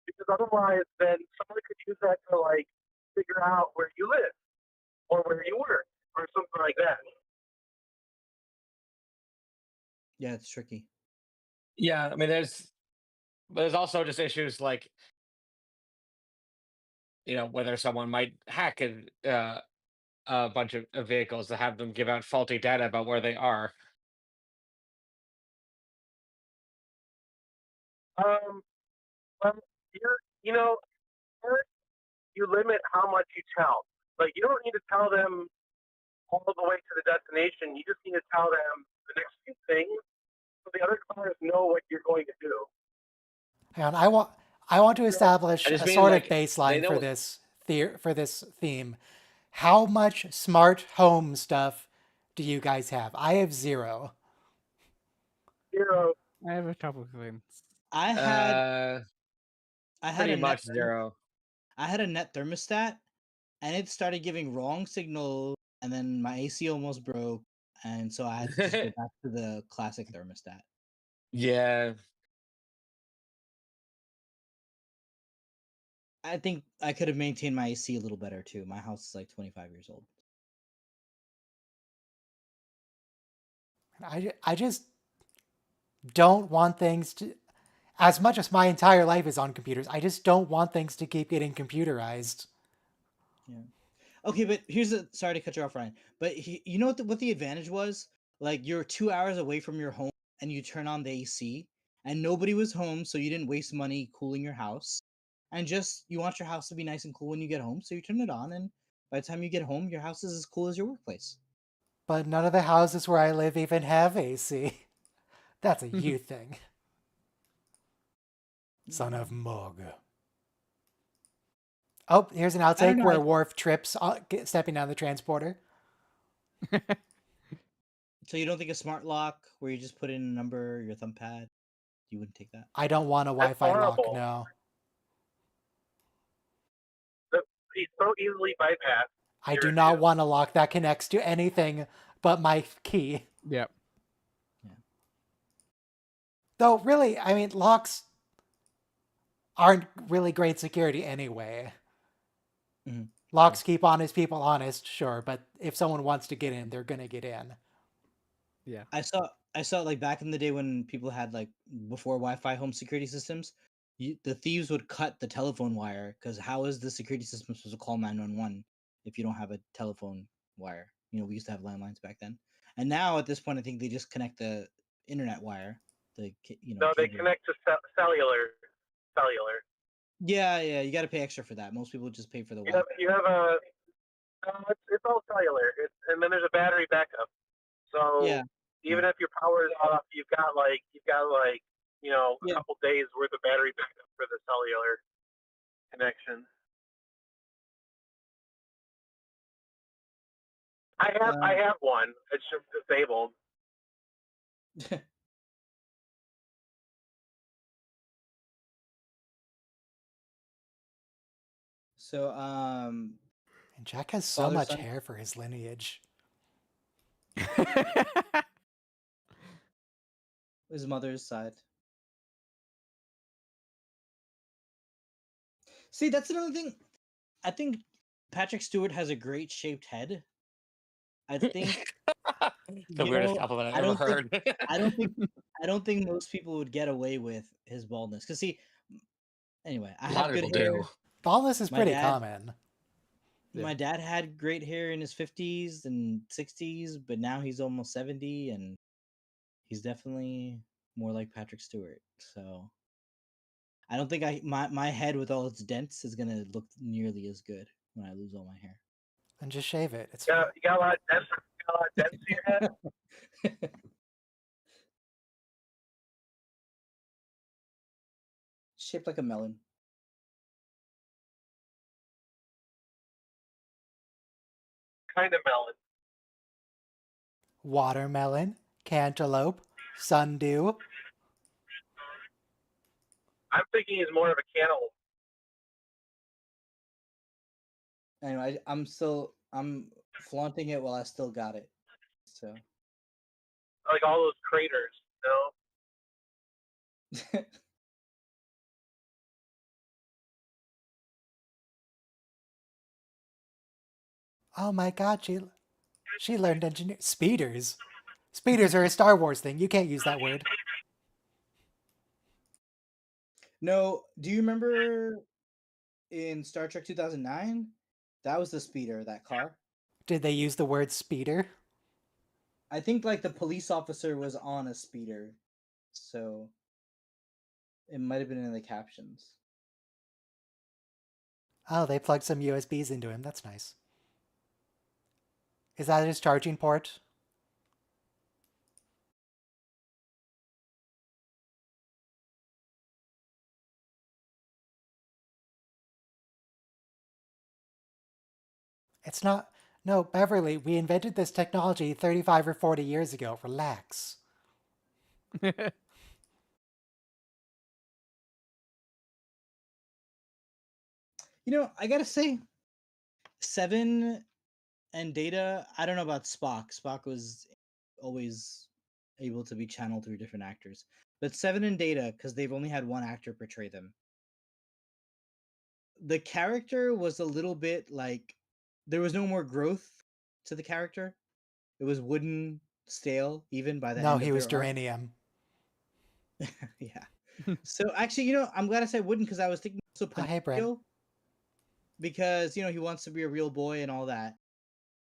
Because otherwise, then someone could use that to, like, figure out where you live or where you work or something like that. Yeah, it's tricky. Yeah, I mean, there's also just issues like, whether someone might hack a bunch of vehicles to have them give out faulty data about where they are. Well, first you limit how much you tell. Like, you don't need to tell them all the way to the destination. You just need to tell them the next few things so the other cars know what you're going to do. Hang on, I want to establish I just a mean, sort like, of they baseline know. for this theme. How much smart home stuff do you guys have? I have 0. 0. I have a couple of things. I had Pretty a much 0. I had a net thermostat, and it started giving wrong signals, and then my AC almost broke, and so I had to just go back to the classic thermostat. Yeah. I think I could have maintained my AC a little better too. My house is like 25 years old. I just don't want things to, as much as my entire life is on computers, I just don't want things to keep getting computerized. Yeah. Okay, but sorry to cut you off, Ryan. But you know what the advantage was? Like, you're 2 hours away from your home and you turn on the AC and nobody was home, so you didn't waste money cooling your house. And just you want your house to be nice and cool when you get home, so you turn it on, and by the time you get home, your house is as cool as your workplace. But none of the houses where I live even have AC. That's a you thing. Son of Mog. Oh, here's an outtake where Worf trips stepping down the transporter. So you don't think a smart lock where you just put in a number, your thumb pad, you wouldn't take that? I don't want a Wi-Fi lock, no. He's so easily bypassed. I do not want a lock that connects to anything but my key. Yep. Though, really, I mean, locks aren't really great security anyway. Mhm. Locks keep honest people honest, sure, but if someone wants to get in, they're gonna get in. Yeah. I saw like back in the day when people had like before Wi-Fi home security systems, the thieves would cut the telephone wire because how is the security system supposed to call 911 if you don't have a telephone wire? You know, we used to have landlines back then, and now at this point, I think they just connect the internet wire, No, they cable. connect to cellular. Cellular. Yeah, you got to pay extra for that. Most people just pay for the You Wi-Fi. have, you have a. It's all cellular. And then there's a battery backup. So Yeah, even if your power is off, you've got like a yeah. couple days worth of battery backup for the cellular connection. I have one. It's just disabled. So And Jack has so father much son. hair for his lineage. His mother's side. See, that's another thing. I think Patrick Stewart has a great shaped head. I think The weirdest compliment I've ever heard. I don't think most people would get away with his baldness. Cause see, anyway, I A lot had of good people hair. do. Baldness is My pretty dad- common. My dad had great hair in his 50s and 60s, but now he's almost 70 and he's definitely more like Patrick Stewart. So I don't think my head with all its dents is gonna look nearly as good when I lose all my hair. And just shave it. It's You got a lot of dents. You got a lot of dents in your head. Shaped like a melon. Kind of melon. watermelon, cantaloupe, sundew. I'm thinking he's more of a cantaloupe. Anyway, I'm flaunting it while I still got it. So Like all those craters, you know? Oh my god, she learned engineer speeders. Speeders are a Star Wars thing. You can't use that word. No, do you remember in Star Trek 2009? That was the speeder, that car. Did they use the word speeder? I think like the police officer was on a speeder. So it might have been in the captions. Oh, they plugged some USBs into him. That's nice. Is that his charging port? It's not. No, Beverly, we invented this technology 35 or 40 years ago. Relax. You know, I gotta say, Seven and Data, I don't know about Spock. Spock was always able to be channeled through different actors. But Seven and Data, because they've only had one actor portray them, the character was a little bit like there was no more growth to the character. It was wooden, stale, even by the No, end he of was their arc. duranium. Yeah. So actually, you know, I'm glad I said wooden because I was thinking also Oh, hey, Brent. Pinocchio, because you know he wants to be a real boy and all that.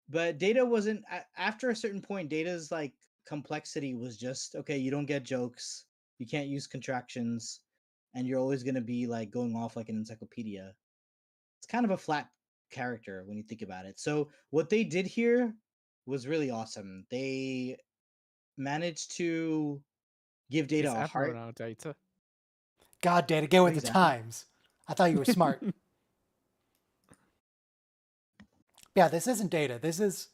But Data wasn't after a certain point. Data's like complexity was just okay. You don't get jokes. You can't use contractions, and you're always gonna be like going off like an encyclopedia. It's kind of a flat character when you think about it. So what they did here was really awesome. They managed to give Data It's a Admiral heart. now, Data. God, Data, get with the Exactly. times. I thought you were smart. Yeah, this isn't Data. This is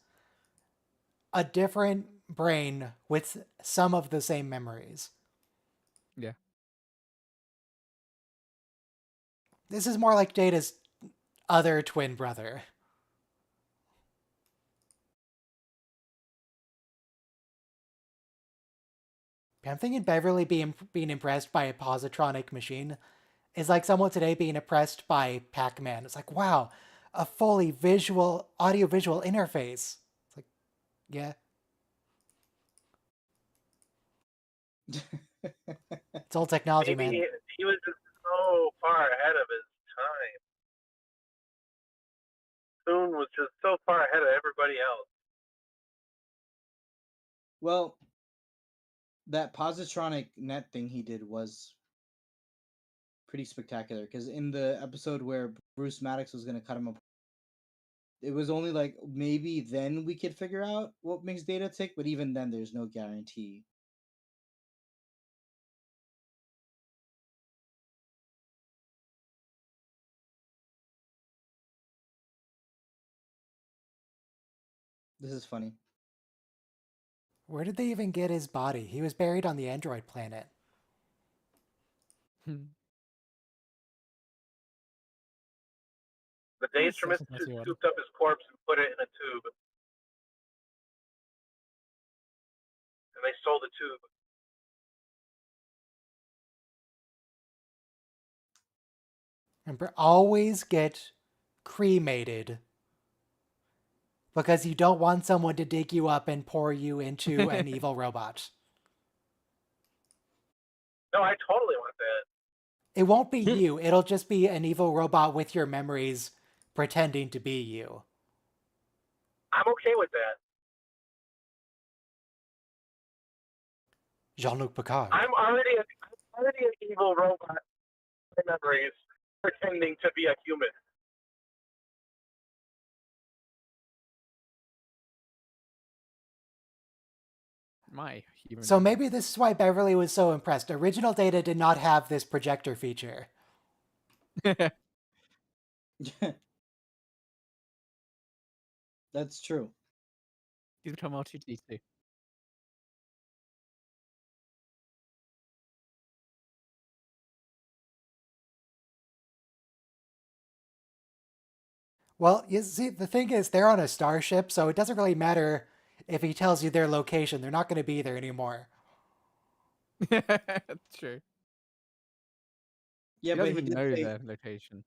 a different brain with some of the same memories. Yeah. This is more like Data's other twin brother. I'm thinking Beverly being impressed by a positronic machine is like someone today being impressed by Pac-Man. It's like, wow, a fully visual, audio-visual interface. It's like, yeah, it's old technology, Maybe man. he was just so far ahead of his time. Toon was just so far ahead of everybody else. Well, that positronic net thing he did was pretty spectacular because in the episode where Bruce Maddox was going to cut him apart, it was only like maybe then we could figure out what makes Data tick, but even then there's no guarantee. This is funny. Where did they even get his body? He was buried on the android planet. The Yes, Daystrom that's a Institute messy one. scooped up his corpse and put it in a tube. And they sold the tube. Remember, always get cremated because you don't want someone to dig you up and pour you into an evil robot. No, I totally want that. It won't be you. It'll just be an evil robot with your memories pretending to be you. I'm okay with that. Jean-Luc Picard. I'm already an evil robot with memories pretending to be a human. My human. So maybe this is why Beverly was so impressed. Original Data did not have this projector feature. That's true. He's become R2D2. Well, you see, the thing is, they're on a starship, so it doesn't really matter if he tells you their location. They're not going to be there anymore. That's true. Yeah, He but doesn't he even did know say, their location.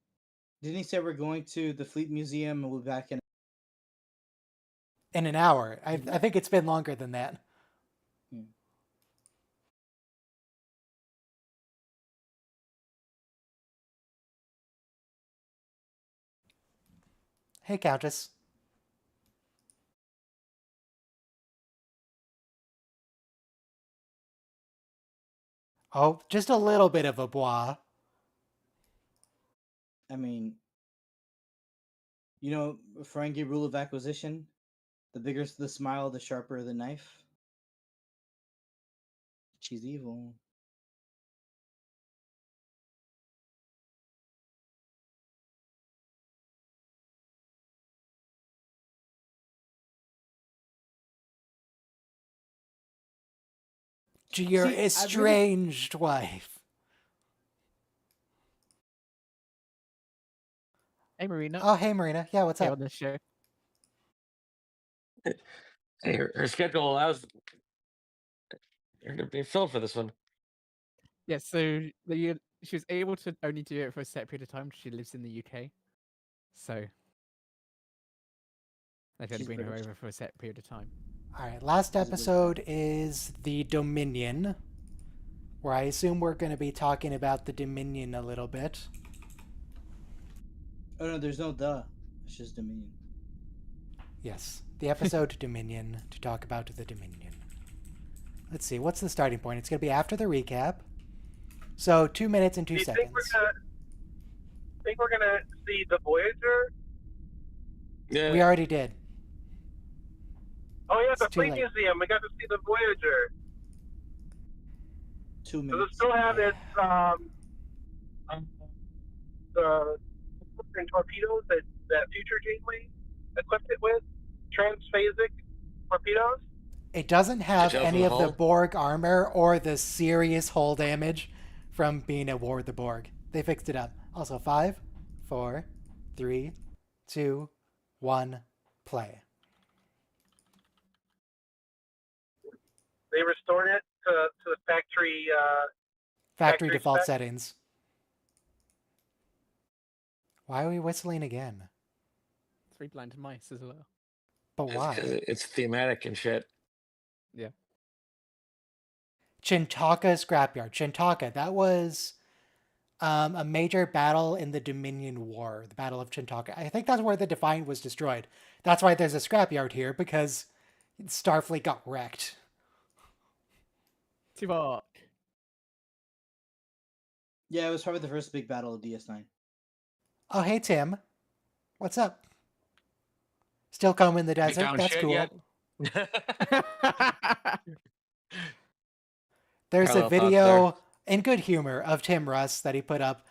didn't he say we're going to the Fleet Museum and we'll be back in? In an hour. I think it's been longer than that. Hey, Countess. Oh, just a little bit of a bois. I mean, you know, Ferengi rule of acquisition. The bigger the smile, the sharper the knife. She's evil. To your See, I really- estranged wife. Hey, Marina. Oh, hey, Marina. Yeah, what's Hey, up? on this show. Hey, her schedule allows her to be filled for this one. Yeah, so she was able to only do it for a set period of time because she lives in the UK. So they've only She's bring her British. over for a set period of time. All right, last She's a British episode is the Dominion, where I assume we're going to be talking about the Dominion a little bit. Oh no, there's no the. It's just Dominion. Yes, the episode Dominion, to talk about the Dominion. Let's see, what's the starting point? It's going to be after the recap. So 2 minutes and 2 Do you seconds. think we're gonna see the Voyager? Yeah. We already did. Oh yeah, It's the too Fleet late. Museum. We got to see the Voyager. 2 Does it minutes. still have its the torpedoes that Future Janeway equipped it with? Transphasic torpedoes? It doesn't have Show from any the of the hull? Borg armor or the serious hull damage from being at war with the Borg. They fixed it up. Also, 5, 4, 3, 2, 1, play. They restored it to the factory. Factory default spec. settings. Why are we whistling again? 3 Blind Mice as well. But why? It's thematic and shit. Yeah. Chintaka Scrapyard. Chintaka, that was a major battle in the Dominion War, the Battle of Chintaka. I think that's where the Defiant was destroyed. That's why there's a scrapyard here, because Starfleet got wrecked. Tuvok. Yeah, it was probably the first big battle of DS9. Oh, hey, Tim. What's up? Still combing the You desert? found That's shit cool. yet? There's Parallel a thoughts video in good humor of Tim Russ that he put up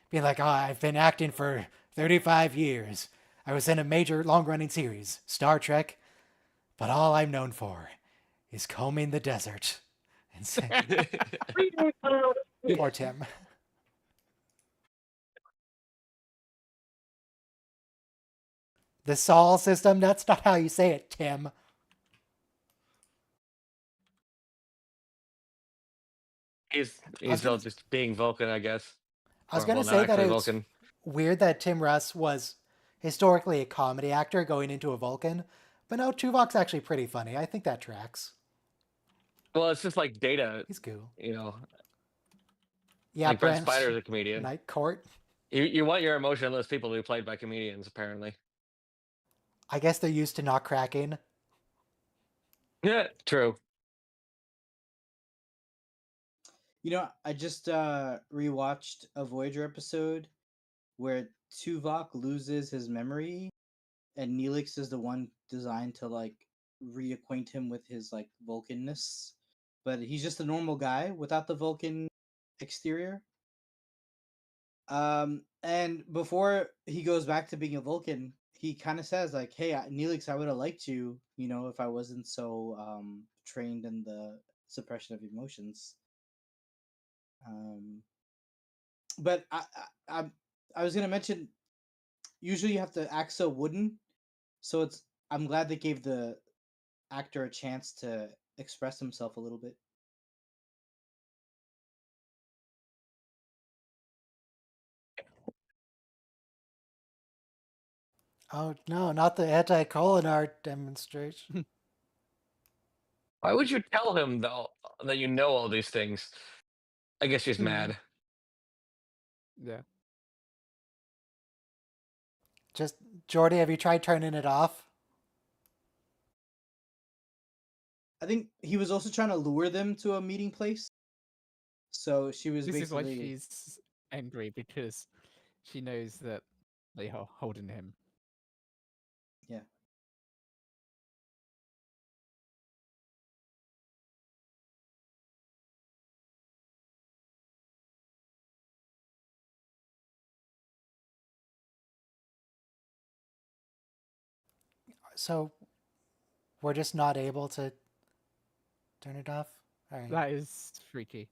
being like, oh, I've been acting for 35 years. I was in a major long-running series, Star Trek, but all I'm known for is combing the desert. And saying, poor Tim. The Sol system, that's not how you say it, Tim. He's still just being Vulcan, I guess. I was Or, going well, to not say that actually it's Vulcan. weird that Tim Russ was historically a comedy actor going into a Vulcan, but no, Tuvok's actually pretty funny. I think that tracks. Well, it's just like Data. He's cool. You know, Yeah, like Brent Brent Spider's a comedian. Night Court. You want your emotionless people to be played by comedians, apparently. I guess they're used to not cracking. Yeah, true. You know, I just rewatched a Voyager episode where Tuvok loses his memory, and Neelix is the one designed to like reacquaint him with his like Vulcanness, but he's just a normal guy without the Vulcan exterior. And before he goes back to being a Vulcan, he kind of says like, "Hey, Neelix, I would have liked you, you know, if I wasn't so trained in the suppression of emotions." But I was gonna mention, usually you have to act so wooden, so I'm glad they gave the actor a chance to express himself a little bit. Oh, no, not the anti-colon art demonstration. Why would you tell him though that you know all these things? I guess she's mad. Yeah. Just, Jordy, have you tried turning it off? I think he was also trying to lure them to a meeting place. So she was This basically. is why she's angry, because she knows that they are holding him. Yeah. So, we're just not able to turn it off? All right. That is freaky.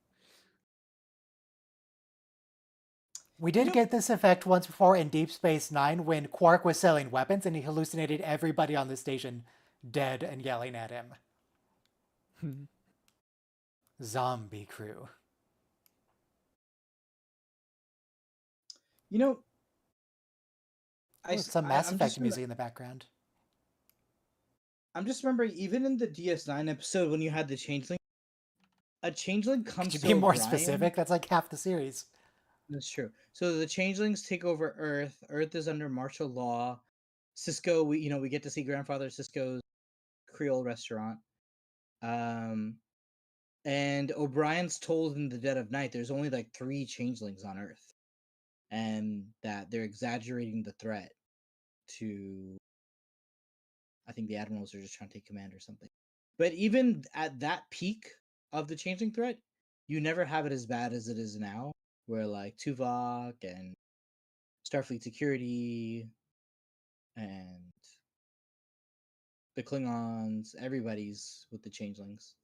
We did get this effect once before in Deep Space Nine when Quark was selling weapons and he hallucinated everybody on the station dead and yelling at him. Zombie crew. You know, Some Mass I'm Effect just music in the background. I'm just remembering, even in the DS9 episode when you had the changeling, a changeling comes Could to you be more O'Brien. specific? That's like half the series. That's true. So the changelings take over Earth. Earth is under martial law. Cisco, we get to see Grandfather Cisco's Creole restaurant. And O'Brien's told in the dead of night there's only like 3 changelings on Earth, and that they're exaggerating the threat to. I think the admirals are just trying to take command or something. But even at that peak of the changeling threat, you never have it as bad as it is now, where like Tuvok and Starfleet Security and the Klingons, everybody's with the changelings.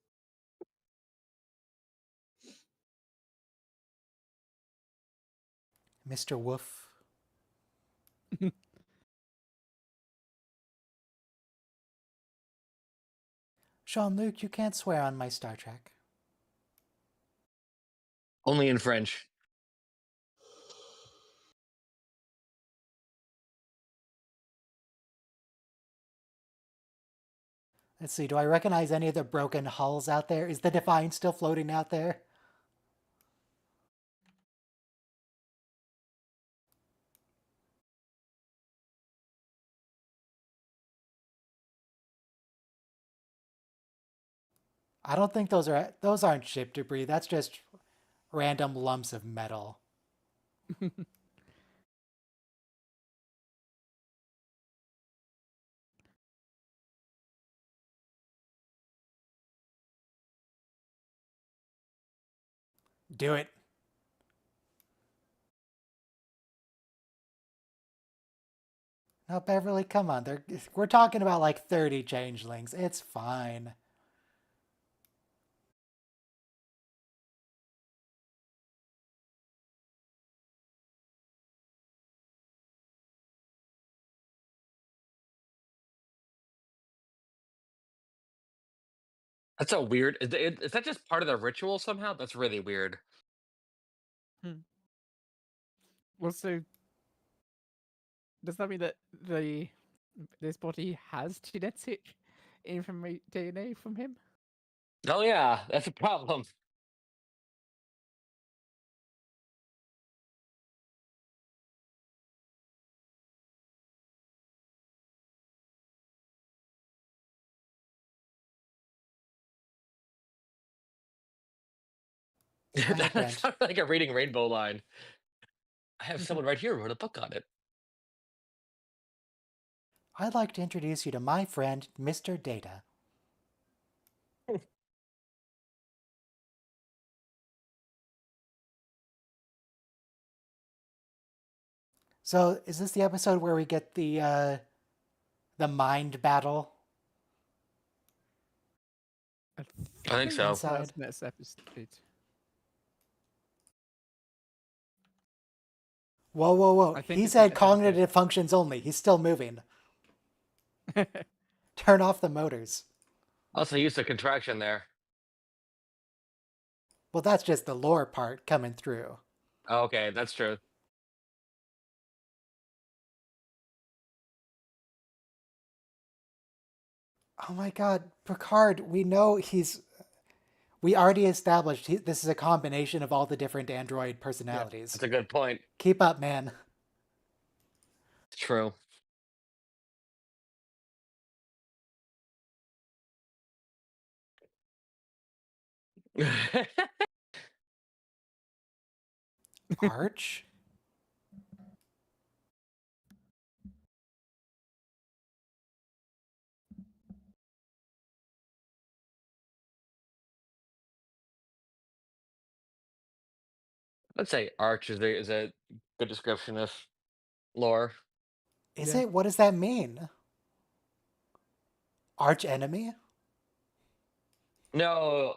Mr. Woof. Jean-Luc, you can't swear on my Star Trek. Only in French. Let's see, do I recognize any of the broken hulls out there? Is the Defiant still floating out there? I don't think those aren't ship debris. That's just random lumps of metal. Do it. No, Beverly, come on. We're talking about like 30 changelings. It's fine. That's so weird. Is that just part of the ritual somehow? That's really weird. Well, so does that mean that this body has genetic DNA from him? Oh yeah, that's a problem. Hi, That Brent. sounds like a Reading Rainbow line. I have someone right here who wrote a book on it. I'd like to introduce you to my friend, Mr. Data. So, is this the episode where we get the mind battle? I think so. That's next episode. Whoa, whoa, whoa. I think He it's said next episode. cognitive functions only. He's still moving. Turn off the motors. Also used a contraction there. Well, that's just the lore part coming through. Oh, okay, that's true. Oh my god, Picard, we know we already established this is a combination of all the different android personalities. That's a good point. Keep up, man. It's true. Arch? Let's say Arch is a good description of lore. Is it? What does that mean? Arch enemy? No,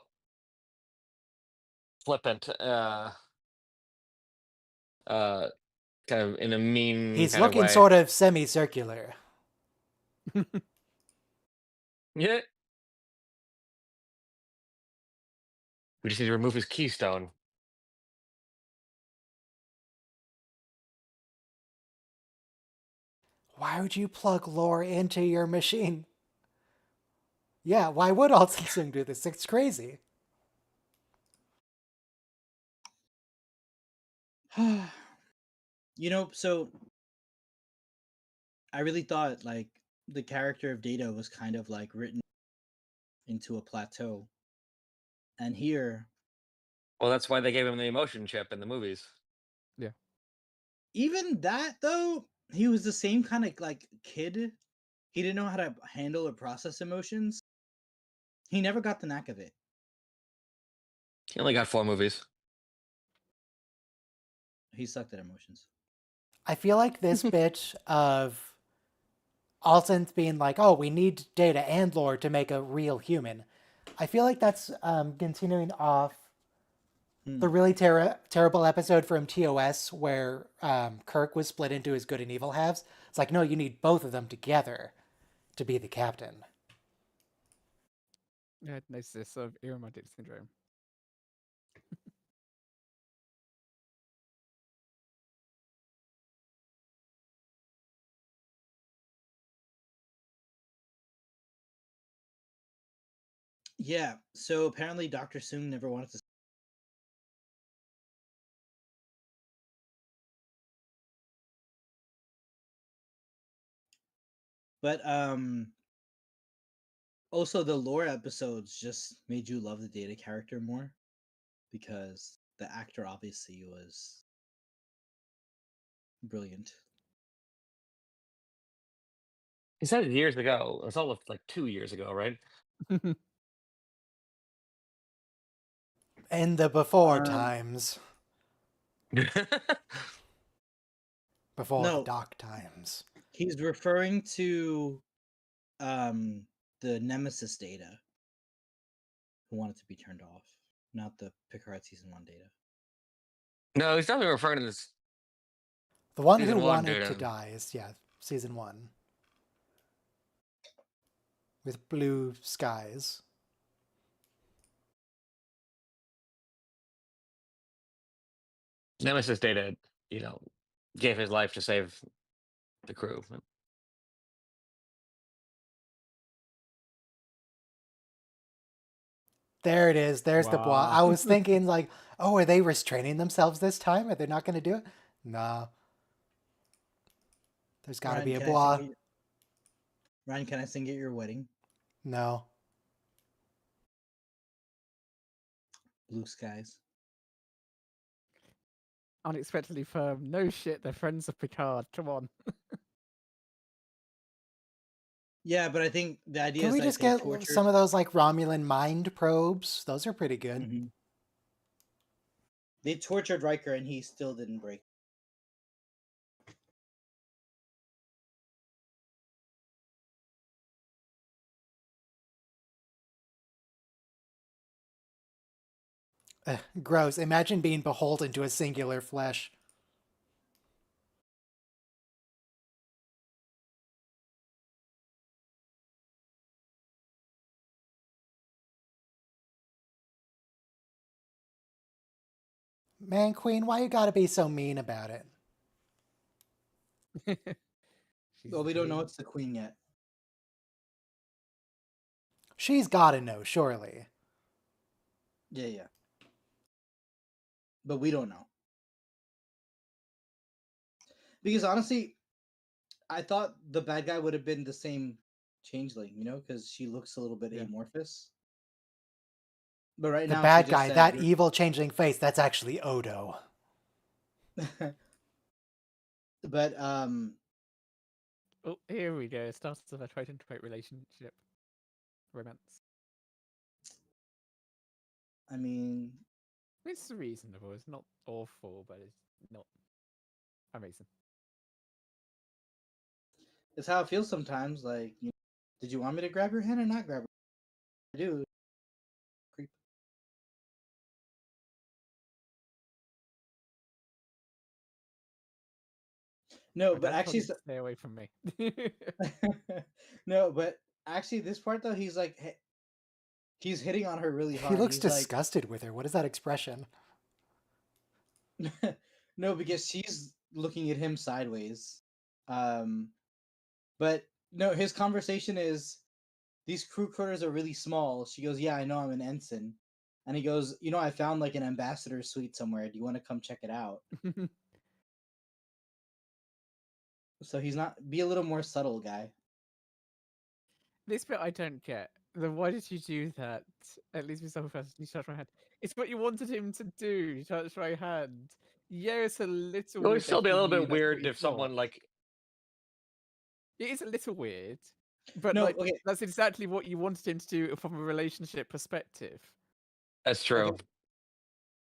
flippant. Kind of in a mean He's kind of looking way. sort of semicircular. Yeah. We just need to remove his keystone. Why would you plug lore into your machine? Yeah, why would Alt Samsung do this? It's crazy. So I really thought like the character of Data was kind of like written into a plateau. And here, Well, that's why they gave him the emotion chip in the movies. Yeah. even that though, he was the same kind of like kid. He didn't know how to handle or process emotions. He never got the knack of it. He only got 4 movies. He sucked at emotions. I feel like this bit of Alton's being like, oh, we need data and lore to make a real human. I feel like that's continuing off the really terrible episode from TOS where Kirk was split into his good and evil halves. It's like, no, you need both of them together to be the captain. Yeah, notice this sort of aromantic syndrome. Yeah. So apparently, Dr. Soong never wanted to. But also the lore episodes just made you love the Data character more because the actor obviously was brilliant. He said it years ago. It's all like 2 years ago, right? In the before Um, times, before the no, dark times. he's referring to the Nemesis Data who wanted to be turned off, not the Picard season 1 Data. No, he's definitely referring to this The one season who one wanted data. to die is, yeah, season 1. With blue skies. Nemesis data, gave his life to save the crew. There it is. There's the bois. Wow. I was thinking, like, oh, are they restraining themselves this time? Are they not going to do it? Nah. There's got to Ryan, be a can I bois. sing? Ryan, can I sing at your wedding? No. Blue skies. Unexpectedly firm. No shit, they're friends of Picard. Come on. Yeah, but I think the idea Can is we like just they get tortured. some of those, like, Romulan mind probes? Those are pretty good. Mhm. They tortured Riker and he still didn't break. Gross. Imagine being beholden to a singular flesh. Man, Queen, why you gotta be so mean about it? Well, we don't know it's the Queen yet. She's gotta know, surely. Yeah. But we don't know. Because honestly, I thought the bad guy would have been the same changeling, because she looks a little bit amorphous. But right The now, bad she guy, just that said, evil changeling face, that's actually Odo. but Oh, here we go. Starts of a try to integrate relationship. Romance. I mean, It's reasonable. It's not awful, but it's not amazing. it's how it feels sometimes. Like, did you want me to grab your hand or not grab her? I do. Creep. No, My but dad told actually, me to stay away from me. no, but actually, this part though, he's like, he's hitting on her really hard. He looks He's like, disgusted with her. What is that expression? no, because she's looking at him sideways. But no, his conversation is, these crew quarters are really small. She goes, yeah, I know, I'm an ensign. And he goes, I found like an ambassador suite somewhere. Do you want to come check it out? So he's not, be a little more subtle, guy. This bit I don't get. Why did you do that? At least with some first, you touched my hand. It's what you wanted him to do. You touched my hand. Yeah, it's a little It would weird. still that be a he little knew bit that's what weird you if someone thought. like It is a little weird, but No, like okay. that's exactly what you wanted him to do from a relationship perspective. that's true. Okay.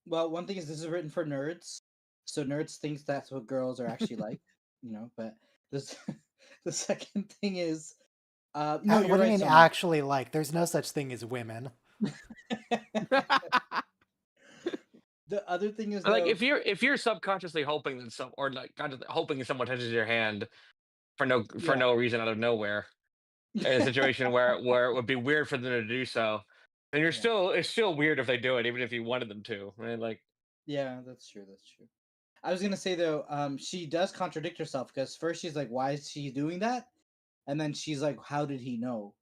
Well, one thing is this is written for nerds, so nerds thinks that's what girls are actually like, But this, the second thing is, no, What you're do you right. mean Someone. actually like? There's no such thing as women. The other thing is Like though, if you're subconsciously hoping that consciously hoping that someone touches your hand for no reason out of nowhere in a situation where it would be weird for them to do so, then it's still weird if they do it, even if you wanted them to. Right? Like, yeah, that's true. That's true. I was gonna say though, she does contradict herself because first she's like, "Why is she doing that?" And then she's like, "How did he know?"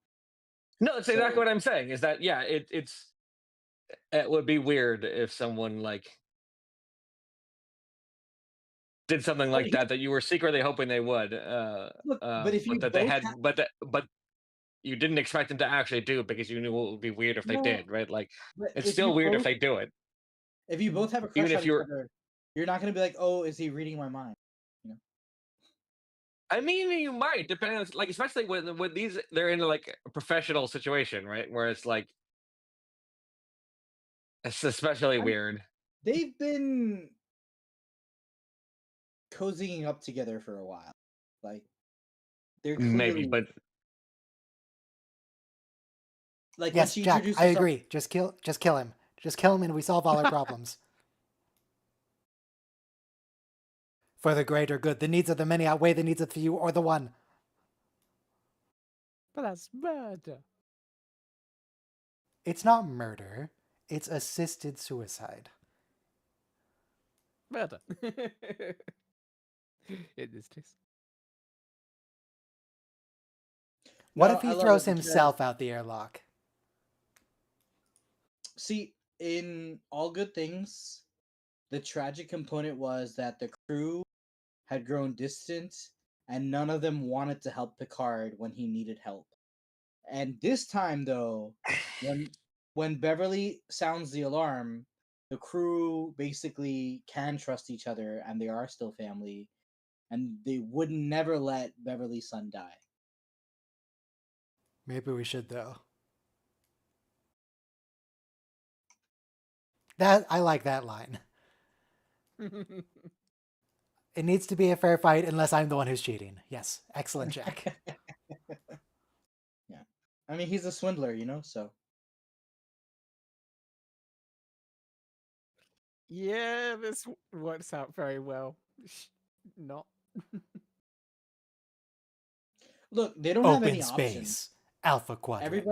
No, that's exactly So what I'm saying. Is that yeah? It would be weird if someone like did something but like that you were secretly hoping they would. look, but if But you that they both had, but you didn't expect them to actually do it because you knew it would be weird if they no, did, right? Like but it's still weird if they do it, if you both have a even crush if on each you're. other, you're not gonna be like, oh, is he reading my mind? You know? I mean, you might depending on like, especially when these they're in like a professional situation, right? Where it's like it's especially weird. They've been cozying up together for a while. Like they're Maybe, clearly but like when Yes, she Jack, introduced I herself. agree. Just kill him. Just kill him and we solve all our problems. For the greater good. The needs of the many outweigh the needs of the few or the one. But that's murder. It's not murder. It's assisted suicide. Murder. In this case. What No, if I he love throws it because himself out the airlock? see, in All Good Things, the tragic component was that the crew had grown distant and none of them wanted to help Picard when he needed help. And this time though, when Beverly sounds the alarm, the crew basically can trust each other and they are still family and they would never let Beverly's son die. Maybe we should though. That I like that line. It needs to be a fair fight unless I'm the one who's cheating. Yes. Excellent, Jack. Yeah. I mean, he's a swindler, you know, so. Yeah, this works out very well. Not. Look, they don't have Open any options. space. Alpha quadrant.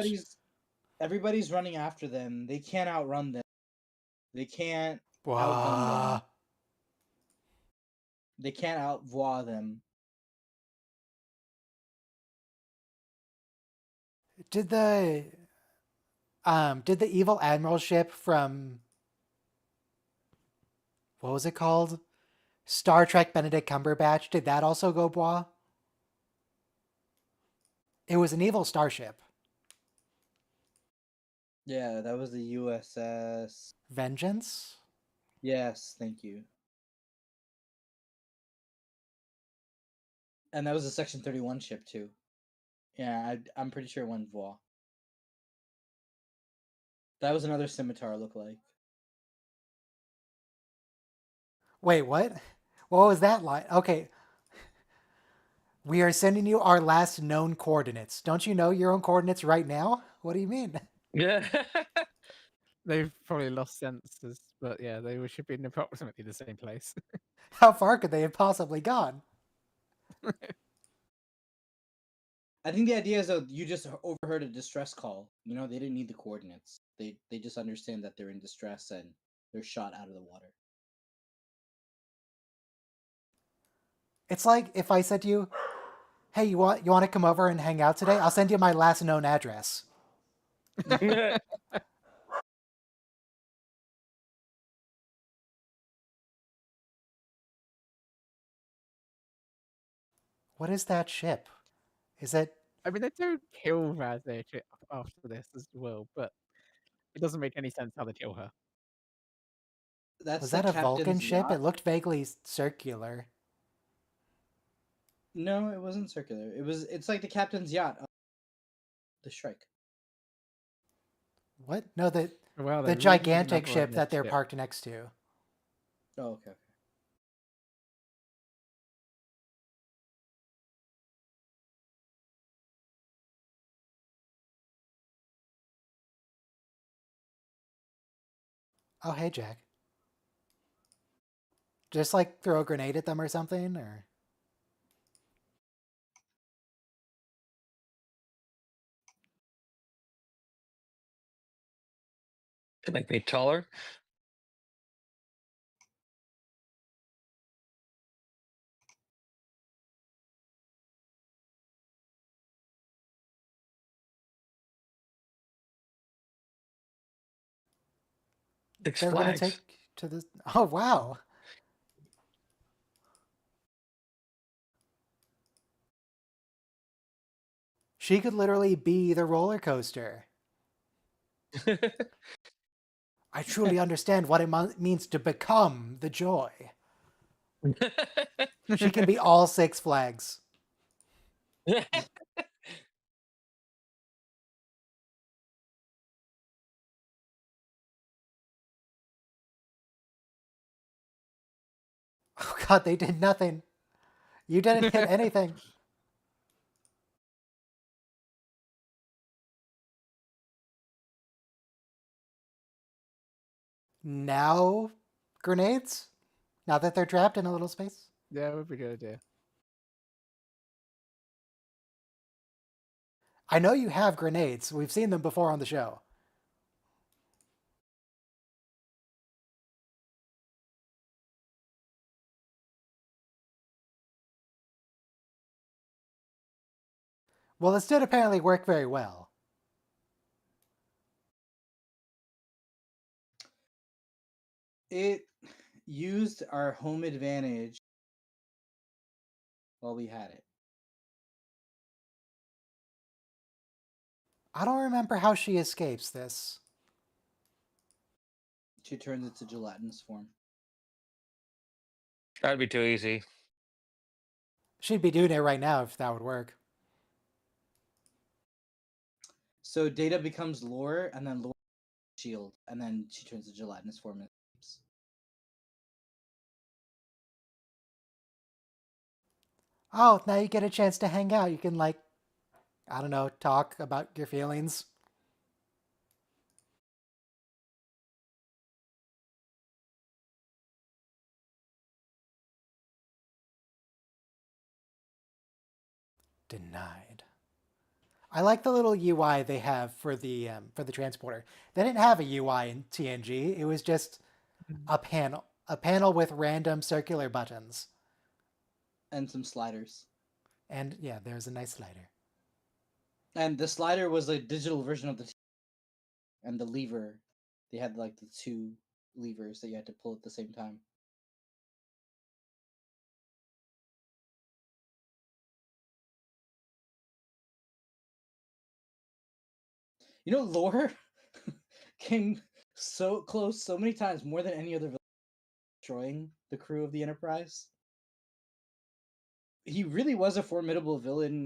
Everybody's running after them. They can't outrun them. They can't outgun them. Wah. They can't outvoix them. Did the evil admiral ship from what was it called? Star Trek Benedict Cumberbatch, did that also go bois? It was an evil starship. Yeah, that was the USS. Vengeance? Yes, thank you. And that was a Section 31 ship too. Yeah, I'm pretty sure it went voix. That was another scimitar lookalike. Wait, what? What was that line? Okay. We are sending you our last known coordinates. Don't you know your own coordinates right now? What do you mean? Yeah. They've probably lost senses, but yeah, they should be in approximately the same place. How far could they have possibly gone? I think the idea is that you just overheard a distress call. You know, they didn't need the coordinates. They just understand that they're in distress and they're shot out of the water. It's like if I said to you, "Hey, you want to come over and hang out today? I'll send you my last known address." What is that ship? Is it I mean, they do kill Razek after this as well, but it doesn't make any sense how they kill her. That's was the that a Vulcan captain's ship? It yacht. looked vaguely circular. No, it wasn't circular. It's like the captain's yacht. The Shrike. What? No, Well, the they really need gigantic another ship red that they're ship. parked next to. Oh, okay. Oh, hey, Jack. Just like throw a grenade at them or something, or To make me taller. Six They're going to Flags. take to the. Oh, wow. She could literally be the roller coaster. I truly understand what it means to become the joy. She can be all Six Flags. Oh god, they did nothing. You didn't hit anything. Now, grenades? Now that they're trapped in a little space? Yeah, that would be a good idea. I know you have grenades. We've seen them before on the show. Well, this did apparently work very well. It used our home advantage while we had it. I don't remember how she escapes this. She turns into gelatinous form. That'd be too easy. She'd be doing it right now if that would work. So Data becomes Lore, and then Lore shield, and then she turns to gelatinous form and escapes. Oh, now you get a chance to hang out. You can, like, I don't know, talk about your feelings. Denied. I like the little UI they have for the transporter. They didn't have a UI in TNG. It was just a panel with random circular buttons. And some sliders. And yeah, there's a nice slider. And the slider was a digital version of the and the lever. They had like the two levers that you had to pull at the same time. You know, Lore came so close so many times, more than any other villain, destroying the crew of the Enterprise. He really was a formidable villain,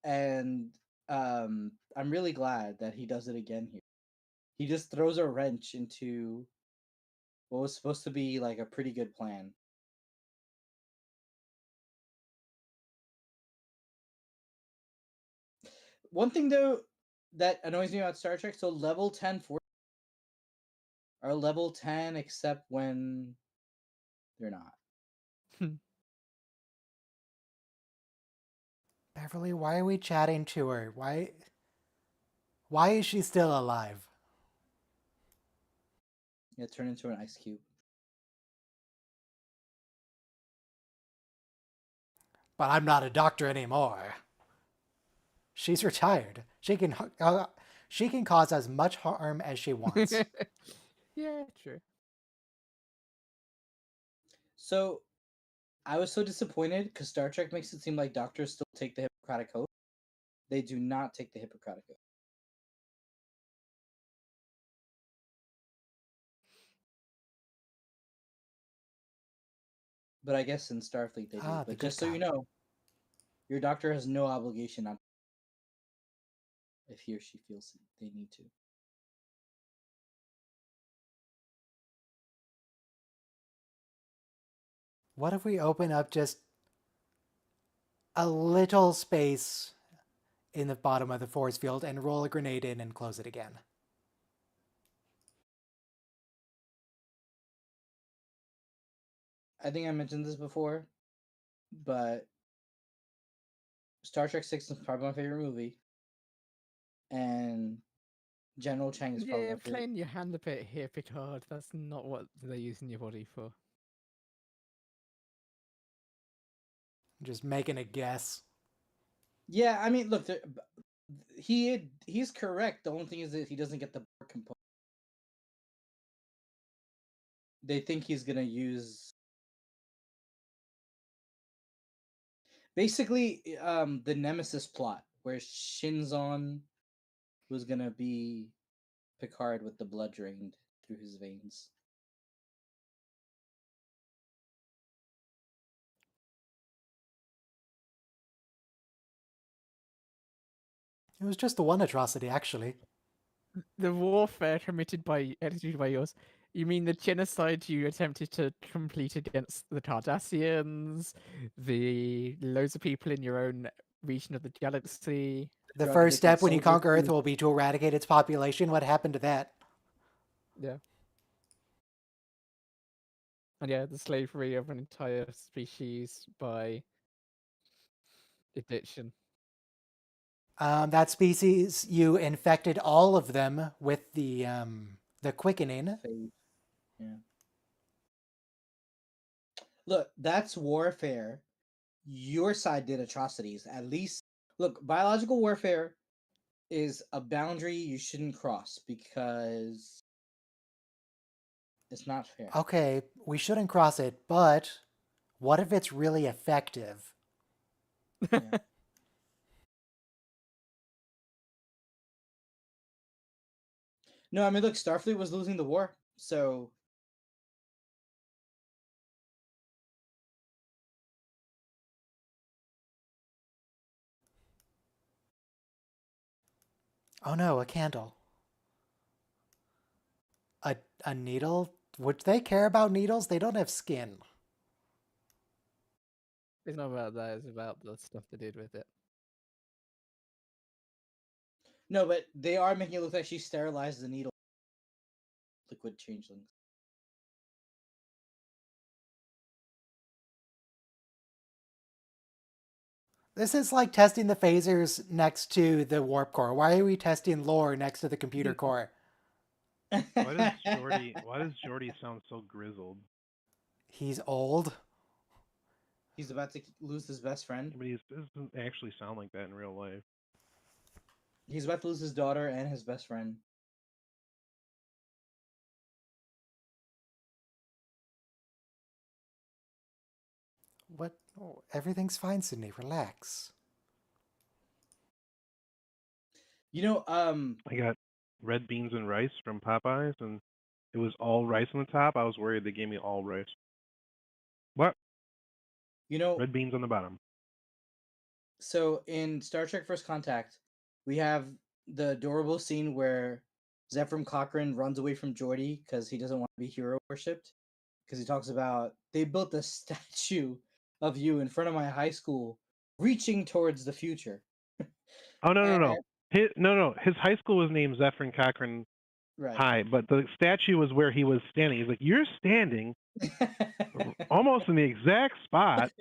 and I'm really glad that he does it again here. He just throws a wrench into what was supposed to be like a pretty good plan. One thing though that annoys me about Star Trek, so level 10 force are level 10 except when they're not. Beverly, why are we chatting to her? Why is she still alive? Yeah, turn into an ice cube. But I'm not a doctor anymore. She's retired. She can cause as much harm as she wants. Yeah, true. So I was so disappointed because Star Trek makes it seem like doctors still take the Hippocratic Oath. They do not take the Hippocratic Oath. But I guess in Starfleet they do. Ah, the But good just so you cop. know, your doctor has no obligation not if he or she feels they need to. What if we open up just a little space in the bottom of the force field and roll a grenade in and close it again? I think I mentioned this before, but Star Trek 6 is probably my favorite movie. And General Chang is probably Yeah, my favorite. playing your hand a bit here, Picard. That's not what they're using your body for. Just making a guess. Yeah, I mean, look, he's correct. The only thing is that he doesn't get the Borg component. they think he's gonna use basically the Nemesis plot where Shinzon was gonna be Picard with the blood drained through his veins. It was just the one atrocity, actually. The warfare committed by executed by yours. You mean the genocide you attempted to complete against the Cardassians, the loads of people in your own region of the galaxy? The Drug first addicted step when you soldiers conquer Earth who- will be to eradicate its population. What happened to that? Yeah. And yeah, the slavery of an entire species by addiction. That species, you infected all of them with the quickening. phage. Yeah. Look, that's warfare. Your side did atrocities. At least, look, biological warfare is a boundary you shouldn't cross because it's not fair. Okay, we shouldn't cross it, but what if it's really effective? Yeah. No, I mean, look, Starfleet was losing the war, so Oh no, a candle. A needle? Would they care about needles? They don't have skin. It's not about that, it's about the stuff they did with it. no, but they are making it look like she sterilized the needle. Liquid changelings. This is like testing the phasers next to the warp core. Why are we testing lore next to the computer core? Why does Jordy sound so grizzled? He's old. He's about to lose his best friend. But he doesn't actually sound like that in real life. He's about to lose his daughter and his best friend. What? Oh, everything's fine, Sydney. Relax. You know, I got red beans and rice from Popeyes, and it was all rice on the top. I was worried they gave me all rice. What? you know, Red beans on the bottom. so in Star Trek First Contact, we have the adorable scene where Zefram Cochrane runs away from Geordi because he doesn't want to be hero worshipped. Because he talks about they built a statue of you in front of my high school, reaching towards the future. Oh no no no. And- His high school was named Zephyrin Cochran Right. High, but the statue was where he was standing. He's like, you're standing almost in the exact spot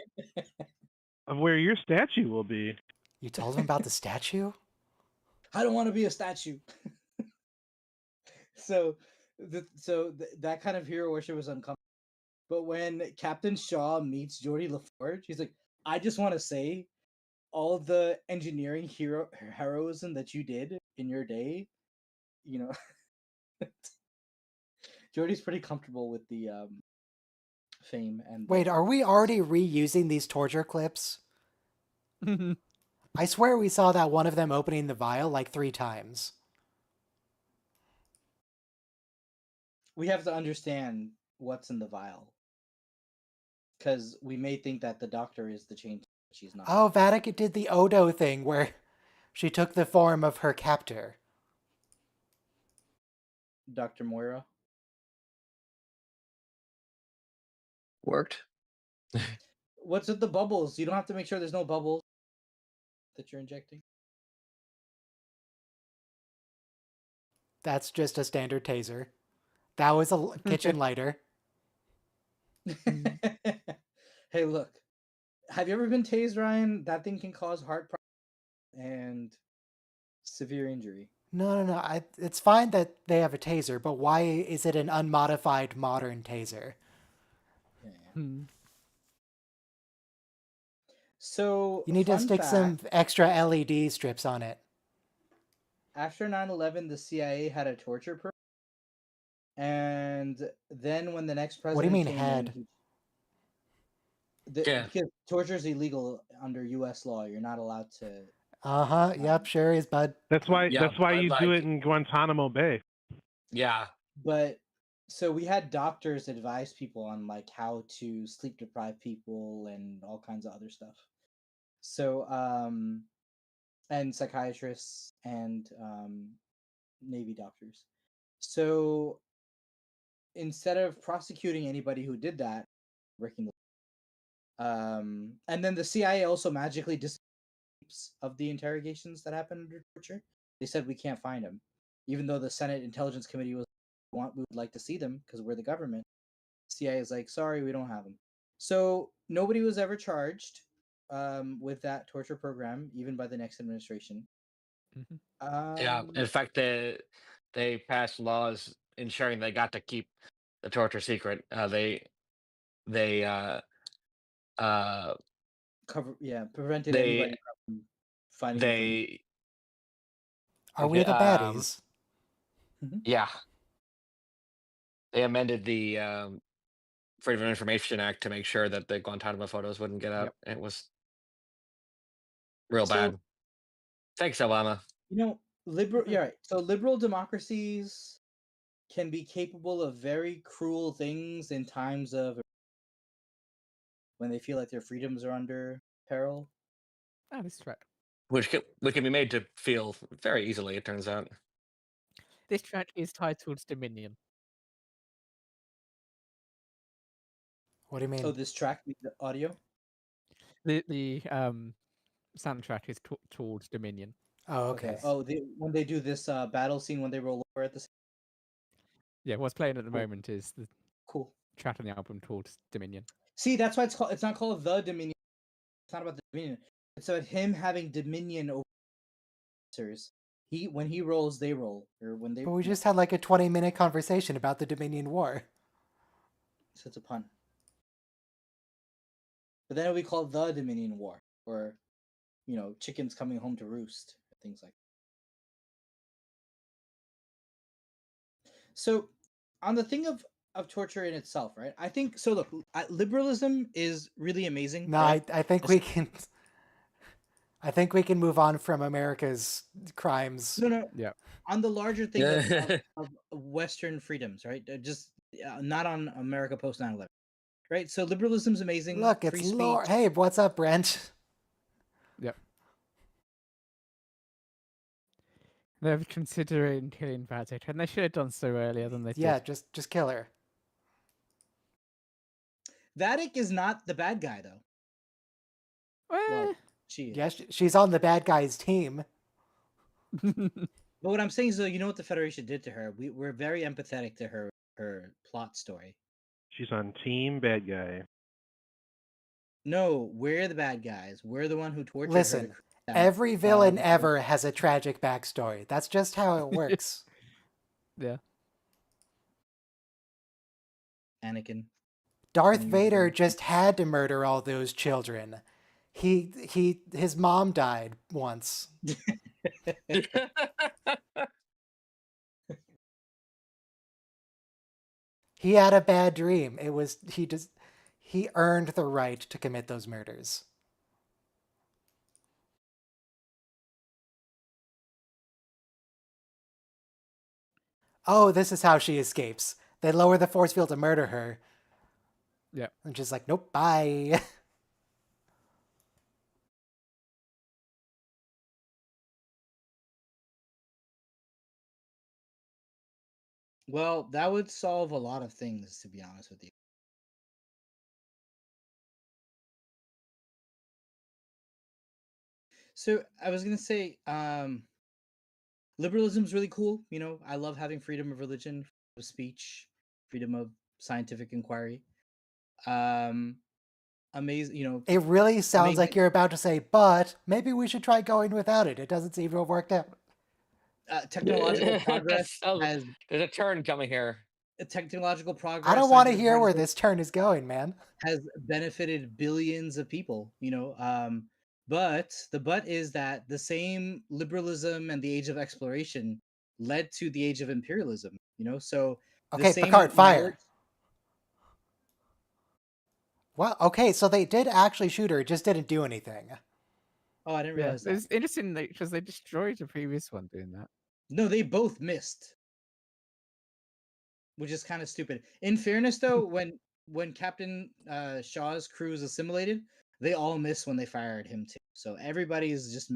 of where your statue will be. You told him about the statue? I don't want to be a statue. so, that kind of hero worship was uncomfortable. But when Captain Shaw meets Geordi LaForge, he's like, I just want to say, all the engineering heroism that you did in your day, you know, Geordi's pretty comfortable with the fame and. Wait, are we already reusing these torture clips? I swear we saw that one of them opening the vial like 3 times. We have to understand what's in the vial. Because we may think that the doctor is the change, but she's not. Oh, Vatican did the Odo thing where she took the form of her captor. Dr. Moira. Worked. What's with the bubbles? You don't have to make sure there's no bubbles that you're injecting. That's just a standard taser. That was a kitchen lighter. Hey, look. Have you ever been tased, Ryan? That thing can cause heart problems and severe injury. No. It's fine that they have a taser, but why is it an unmodified modern taser? Yeah. So You need to fun stick some fact, extra LED strips on it. after 9/11, the CIA had a torture program And then when the next What do you president mean came had? in, Yeah. because torture is illegal under U.S. law. You're not allowed to. Yep, sure is, bud. That's why Yeah, but, you do like- it in Guantanamo Bay. Yeah. But so we had doctors advise people on like how to sleep deprive people and all kinds of other stuff. So and psychiatrists and Navy doctors. So instead of prosecuting anybody who did that, breaking the and then the CIA also magically disappears of the interrogations that happened under torture. They said we can't find them, even though the Senate Intelligence Committee we would like to see them because we're the government. CIA is like, sorry, we don't have them. So nobody was ever charged with that torture program, even by the next administration. Yeah. In fact, they passed laws ensuring they got to keep the torture secret. They prevented they anybody from finding information. they Are we the baddies? yeah, they amended the Freedom of Information Act to make sure that the Guantanamo photos wouldn't get out. It was real So- bad. Thanks, Obama. You know, yeah, right. So liberal democracies can be capable of very cruel things in times of when they feel like their freedoms are under peril. That is true. Which can be made to feel very easily, it turns out. This track is titled Dominion. What do you mean? Oh, this track, the audio? The soundtrack is called Dominion. Oh, okay. Oh, when they do this battle scene when they roll over at the. Yeah, what's playing at the Cool. moment is the Cool track on the album called Dominion. See, that's why it's called. It's not called the Dominion. It's not about the Dominion. It's about him having dominion over officers. When he rolls, they roll, or when they. But we just had like a 20-minute conversation about the Dominion War. So it's a pun. But then it'll be called the Dominion War, or, chickens coming home to roost, things like that. So, on the thing of torture in itself, right? I think so. Look, liberalism is really amazing. No, right? I think we can. I think we can move on from America's crimes. No. Yeah. On the larger thing of Western freedoms, right? Just not on America post 9/11, right? So liberalism's amazing. Look, free it's speech. Lord. Hey, what's up, Brent? Yep. They're considering killing Vatic, and they should have done so earlier than they did. Yeah, just kill her. Vatic is not the bad guy, though. Well, she is. Yeah, she's on the bad guy's team. But what I'm saying is, though, you know what the Federation did to her? We're very empathetic to her plot story. She's on team bad guy. No, we're the bad guys. We're the one who tortured her. Listen, every villain ever has a tragic backstory. That's just how it works. Yeah. Anakin. Darth Vader just had to murder all those children. His mom died once. He had a bad dream. He earned the right to commit those murders. Oh, this is how she escapes. They lower the force field to murder her. Yeah. And she's like, nope, bye. Well, that would solve a lot of things, to be honest with you. So I was gonna say, liberalism's really cool. I love having freedom of religion, freedom of speech, freedom of scientific inquiry. Amazing. It really sounds amazing. like you're about to say, but maybe we should try going without it. It doesn't seem to have worked out. Technological progress has. There's a turn coming here. Technological progress. I don't want to hear where this turn is going, man. Has benefited billions of people, but the but is that the same liberalism and the age of exploration led to the age of imperialism, so Okay, same Picard, fire. network. Well, okay, so they did actually shoot her, it just didn't do anything. Oh, I didn't Yeah, realize that. it's interesting because they destroyed the previous one doing that. No, they both missed, which is kind of stupid. In fairness, though, when Captain Shaw's crew is assimilated, they all miss when they fired him too. So everybody's just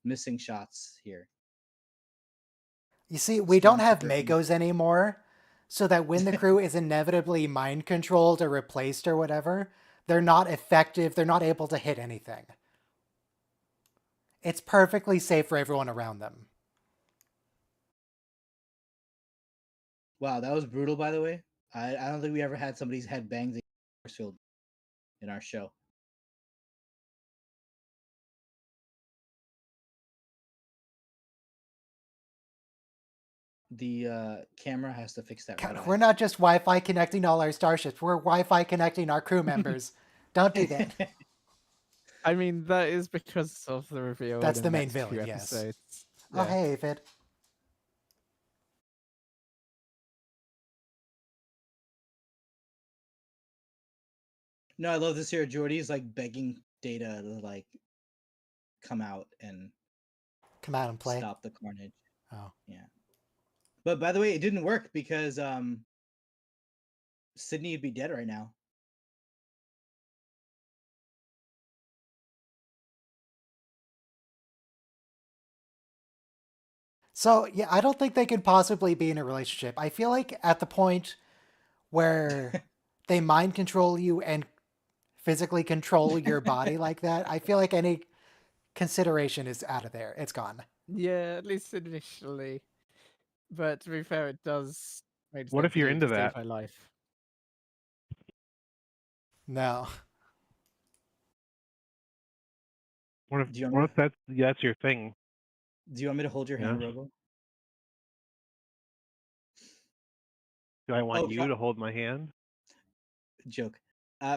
missing shots here. You see, we don't have Stormtrooper. Magos anymore, so that when the crew is inevitably mind controlled or replaced or whatever, they're not effective, they're not able to hit anything. It's perfectly safe for everyone around them. Wow, that was brutal, by the way. I don't think we ever had somebody's head banged in the force field in our show. The camera has to fix that. We're not just Wi-Fi connecting all our starships, we're Wi-Fi connecting our crew members. Don't do that. I mean, that is because of the reveal. That's in the main next few villain, yes. episodes. Oh, hey, Vid. No, I love this here. Geordi's like begging Data to like come out and play. Stop the carnage. Oh. Yeah. But by the way, it didn't work because Sydney would be dead right now. So, yeah, I don't think they could possibly be in a relationship. I feel like at the point where they mind control you and physically control your body like that, I feel like any consideration is out of there. It's gone. Yeah, at least initially. But to be fair, it does. What if you're into that? My life. No. What if that's your thing? Do you want me to hold your hand, Robo? Do I want you to hold my hand? Joke.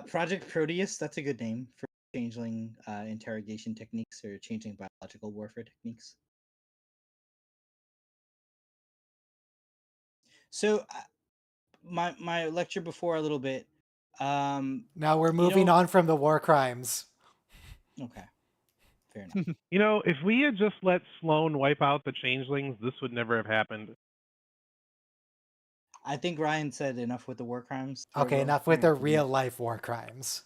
Project Proteus, that's a good name for changeling interrogation techniques or changing biological warfare techniques. So, my lecture before a little bit. Now we're moving on from the war crimes. Okay. Fair enough. You know, if we had just let Sloane wipe out the changelings, this would never have happened. I think Ryan said enough with the war crimes. Okay, enough with the real life war crimes.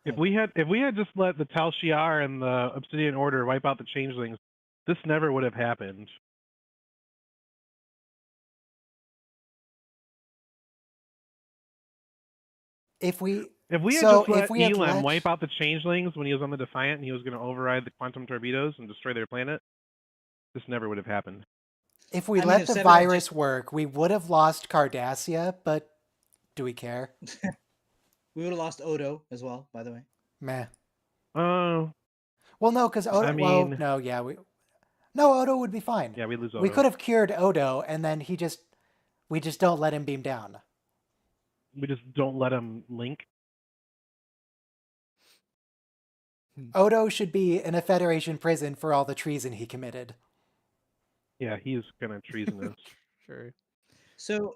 If we had just let the Tal Shiar and the Obsidian Order wipe out the changelings, this never would have happened. If we had just let Elam wipe out the changelings when he was on the Defiant and he was going to override the quantum torpedoes and destroy their planet, this never would have happened. If we let the virus work, we would have lost Cardassia, but do we care? We would have lost Odo as well, by the way. Meh. Oh. Well, no, because Odo. Odo would be fine. Yeah, we lose Odo. We could have cured Odo, and then we just don't let him beam down. We just don't let him link. Odo should be in a Federation prison for all the treason he committed. Yeah, he's kind of treasonous. True. So,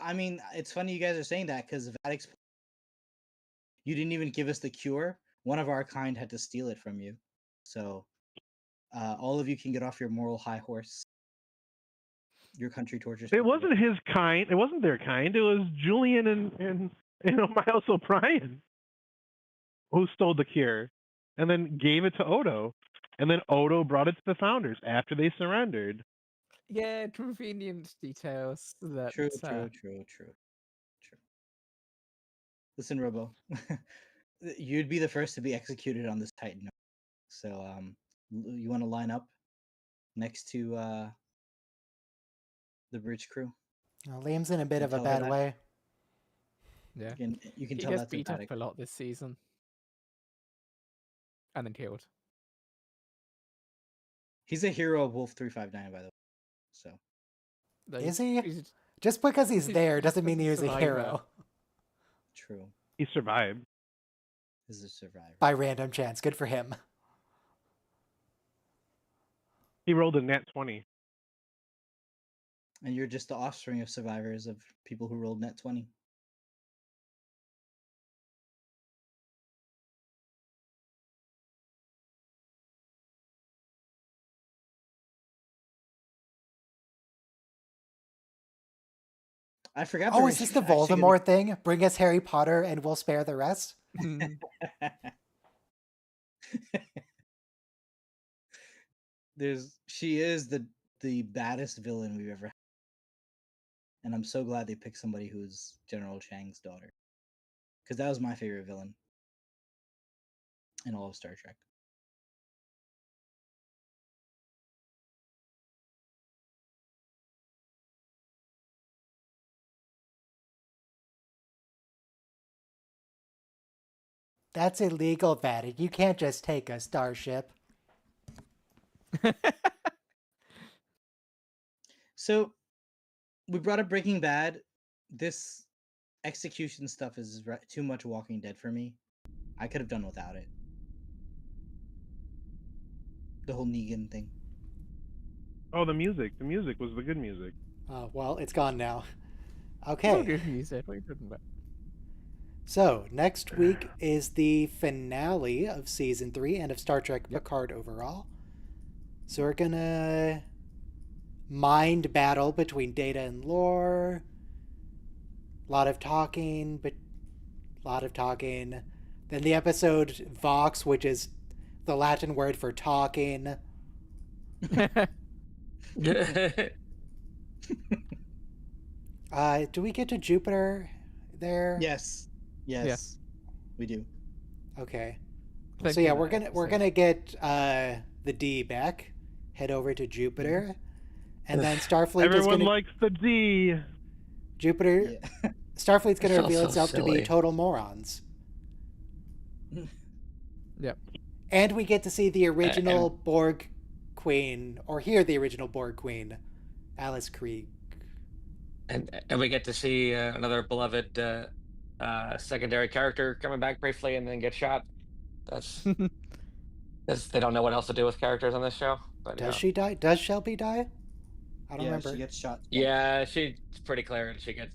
I mean, it's funny you guys are saying that because Vadix, you didn't even give us the cure. One of our kind had to steal it from you. So, all of you can get off your moral high horse. Your country tortures. It wasn't his kind. It wasn't their kind. It was Julian and Miles O'Brien who stole the cure and then gave it to Odo. And then Odo brought it to the Founders after they surrendered. Yeah, convenient details. That, True. Listen, Robo, you'd be the first to be executed on this Titan. So, you want to line up next to the bridge crew? Well, Liam's in a bit of a bad way. Yeah, you can he tell gets that's beat emphatic. up a lot this season, and then killed. He's a hero of Wolf 359, by the way. So, is he? Just because he's there doesn't mean he was a hero. True. He survived. He's a survivor. By random chance. Good for him. He rolled a nat 20. And you're just the offspring of survivors of people who rolled net 20. I forgot. Oh, is this the Voldemort thing? Bring us Harry Potter and we'll spare the rest? She is the baddest villain we've ever had. And I'm so glad they picked somebody who's General Chang's daughter. Because that was my favorite villain in all of Star Trek. That's illegal, Vatic. You can't just take a starship. So, we brought up Breaking Bad. This execution stuff is too much Walking Dead for me. I could have done without it. The whole Negan thing. Oh, the music. The music was the good music. Oh, well, it's gone now. Not Okay. good music. What are you talking about? So, next week is the finale of Season 3 and of Star Trek Picard overall. So we're gonna mind battle between Data and Lore. A lot of talking, but a lot of talking. Then the episode Vox, which is the Latin word for talking. Do we get to Jupiter there? Yes. Yes. We do. Okay. Thank So yeah, you, we're Matt. gonna get the D back, head over to Jupiter, and then Starfleet is Everyone gonna likes the D. Jupiter. Yeah. Starfleet's gonna That's reveal so itself to silly. be total morons, Yep. and we get to see the original Borg Queen, or hear the original Borg Queen, Alice Krieg. and we get to see another beloved secondary character coming back briefly and then get shot. That's because they don't know what else to do with characters on this show. But Does she die? Does Shelby die? I don't Yeah, remember. she gets shot. twice. Yeah, she's pretty clear, and she gets.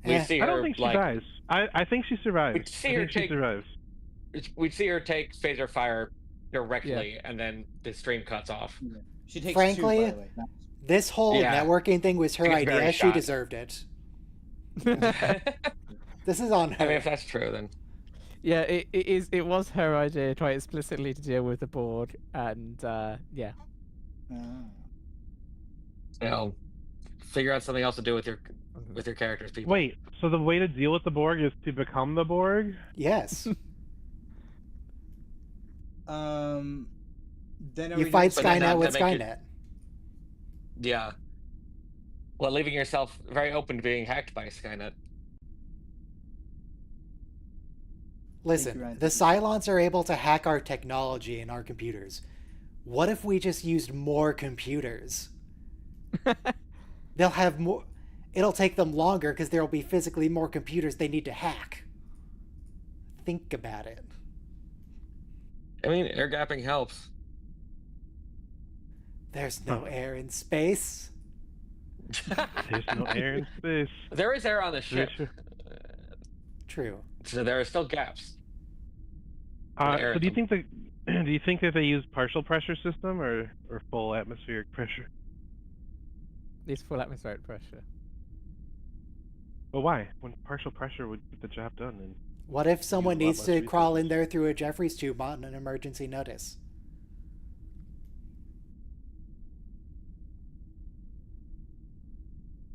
We Eh. see her I don't think she like dies. I think she survives. We'd see I her think she take- survives. we'd see her take phaser fire directly, and then the stream cuts off. Yeah. She takes Frankly, two, by the way. This whole Yeah. networking thing was her She gets very idea. She shot. deserved it. I This is on her. mean, if that's true, then Yeah, it was her idea quite explicitly to deal with the Borg, and yeah. you know, figure out something else to do with your characters, people. Wait, so the way to deal with the Borg is to become the Borg? Yes. Then are You we fight doing- But then Skynet not with to make it- Skynet. Yeah. Well, leaving yourself very open to being hacked by Skynet. Listen, Ryan. the Cylons are able to hack our technology and our computers. What if we just used more computers? They'll have more. It'll take them longer because there will be physically more computers they need to hack. Think about it. I mean, air gapping helps. There's no air in space. There's no air in space. There is air on the Very ship, true. True. so there are still gaps. air So in do you them. think that they use partial pressure system or full atmospheric pressure? It's full atmospheric pressure. Well, why? When partial pressure would get the job done, and What if someone a lot needs less to crawl in resources. there through a Jeffries tube on an emergency notice?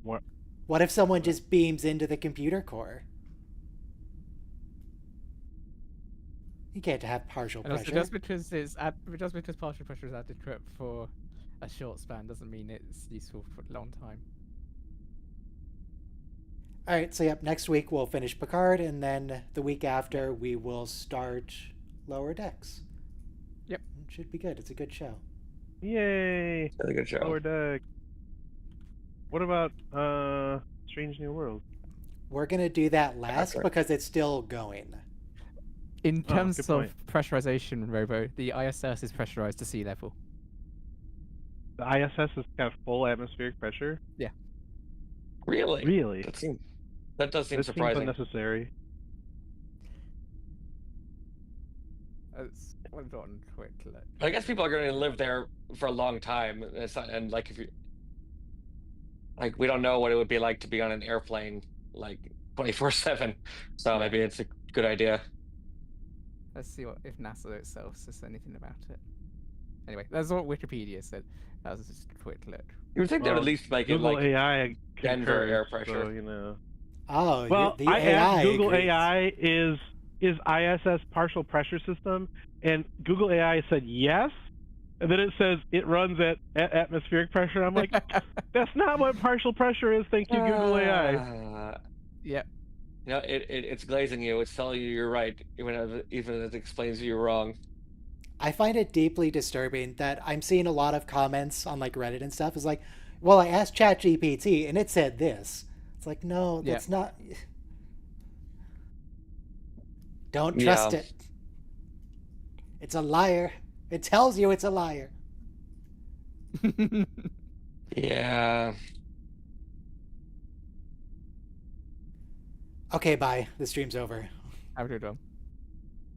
what? What if someone just beams into the computer core? You can't have partial And also, pressure. just because partial pressure is adequate for a short span doesn't mean it's useful for a long time. All right, so yep, next week we'll finish Picard, and then the week after we will start Lower Decks. Yep. It should be good. It's a good show. Yay! Really good show. Lower Deck. What about Strange New World? We're gonna do that last right. because it's still going. In Oh, terms good of point. pressurization, Robo, the ISS is pressurized to sea level. the ISS is kind of full atmospheric pressure? Really? Really? That does seem This seems surprising. unnecessary. It's what I've got on quick look. I guess people are going to live there for a long time. And like if you like, we don't know what it would be like to be on an airplane like 24/7. So maybe it's a good idea. Let's see what if NASA itself says anything about it. Anyway, that's what Wikipedia said. That was just a quick look. You would think they would at least make it Google like AI Denver air concurs, pressure. So, you know. Oh, Well, the I AI asked Google agrees. AI is ISS partial pressure system, and Google AI said yes, and then it says it runs at atmospheric pressure. I'm like, that's not what partial pressure is. Thank you, Google AI. Yep. You know, it's glazing you. It's telling you you're right, even as it explains you're wrong. I find it deeply disturbing that I'm seeing a lot of comments on like Reddit and stuff. Is like, well, I asked ChatGPT and it said this. It's like, no, that's not. Don't trust it. It's a liar. It tells you it's a liar. Yeah. Okay, bye. The stream's over. Have a good one.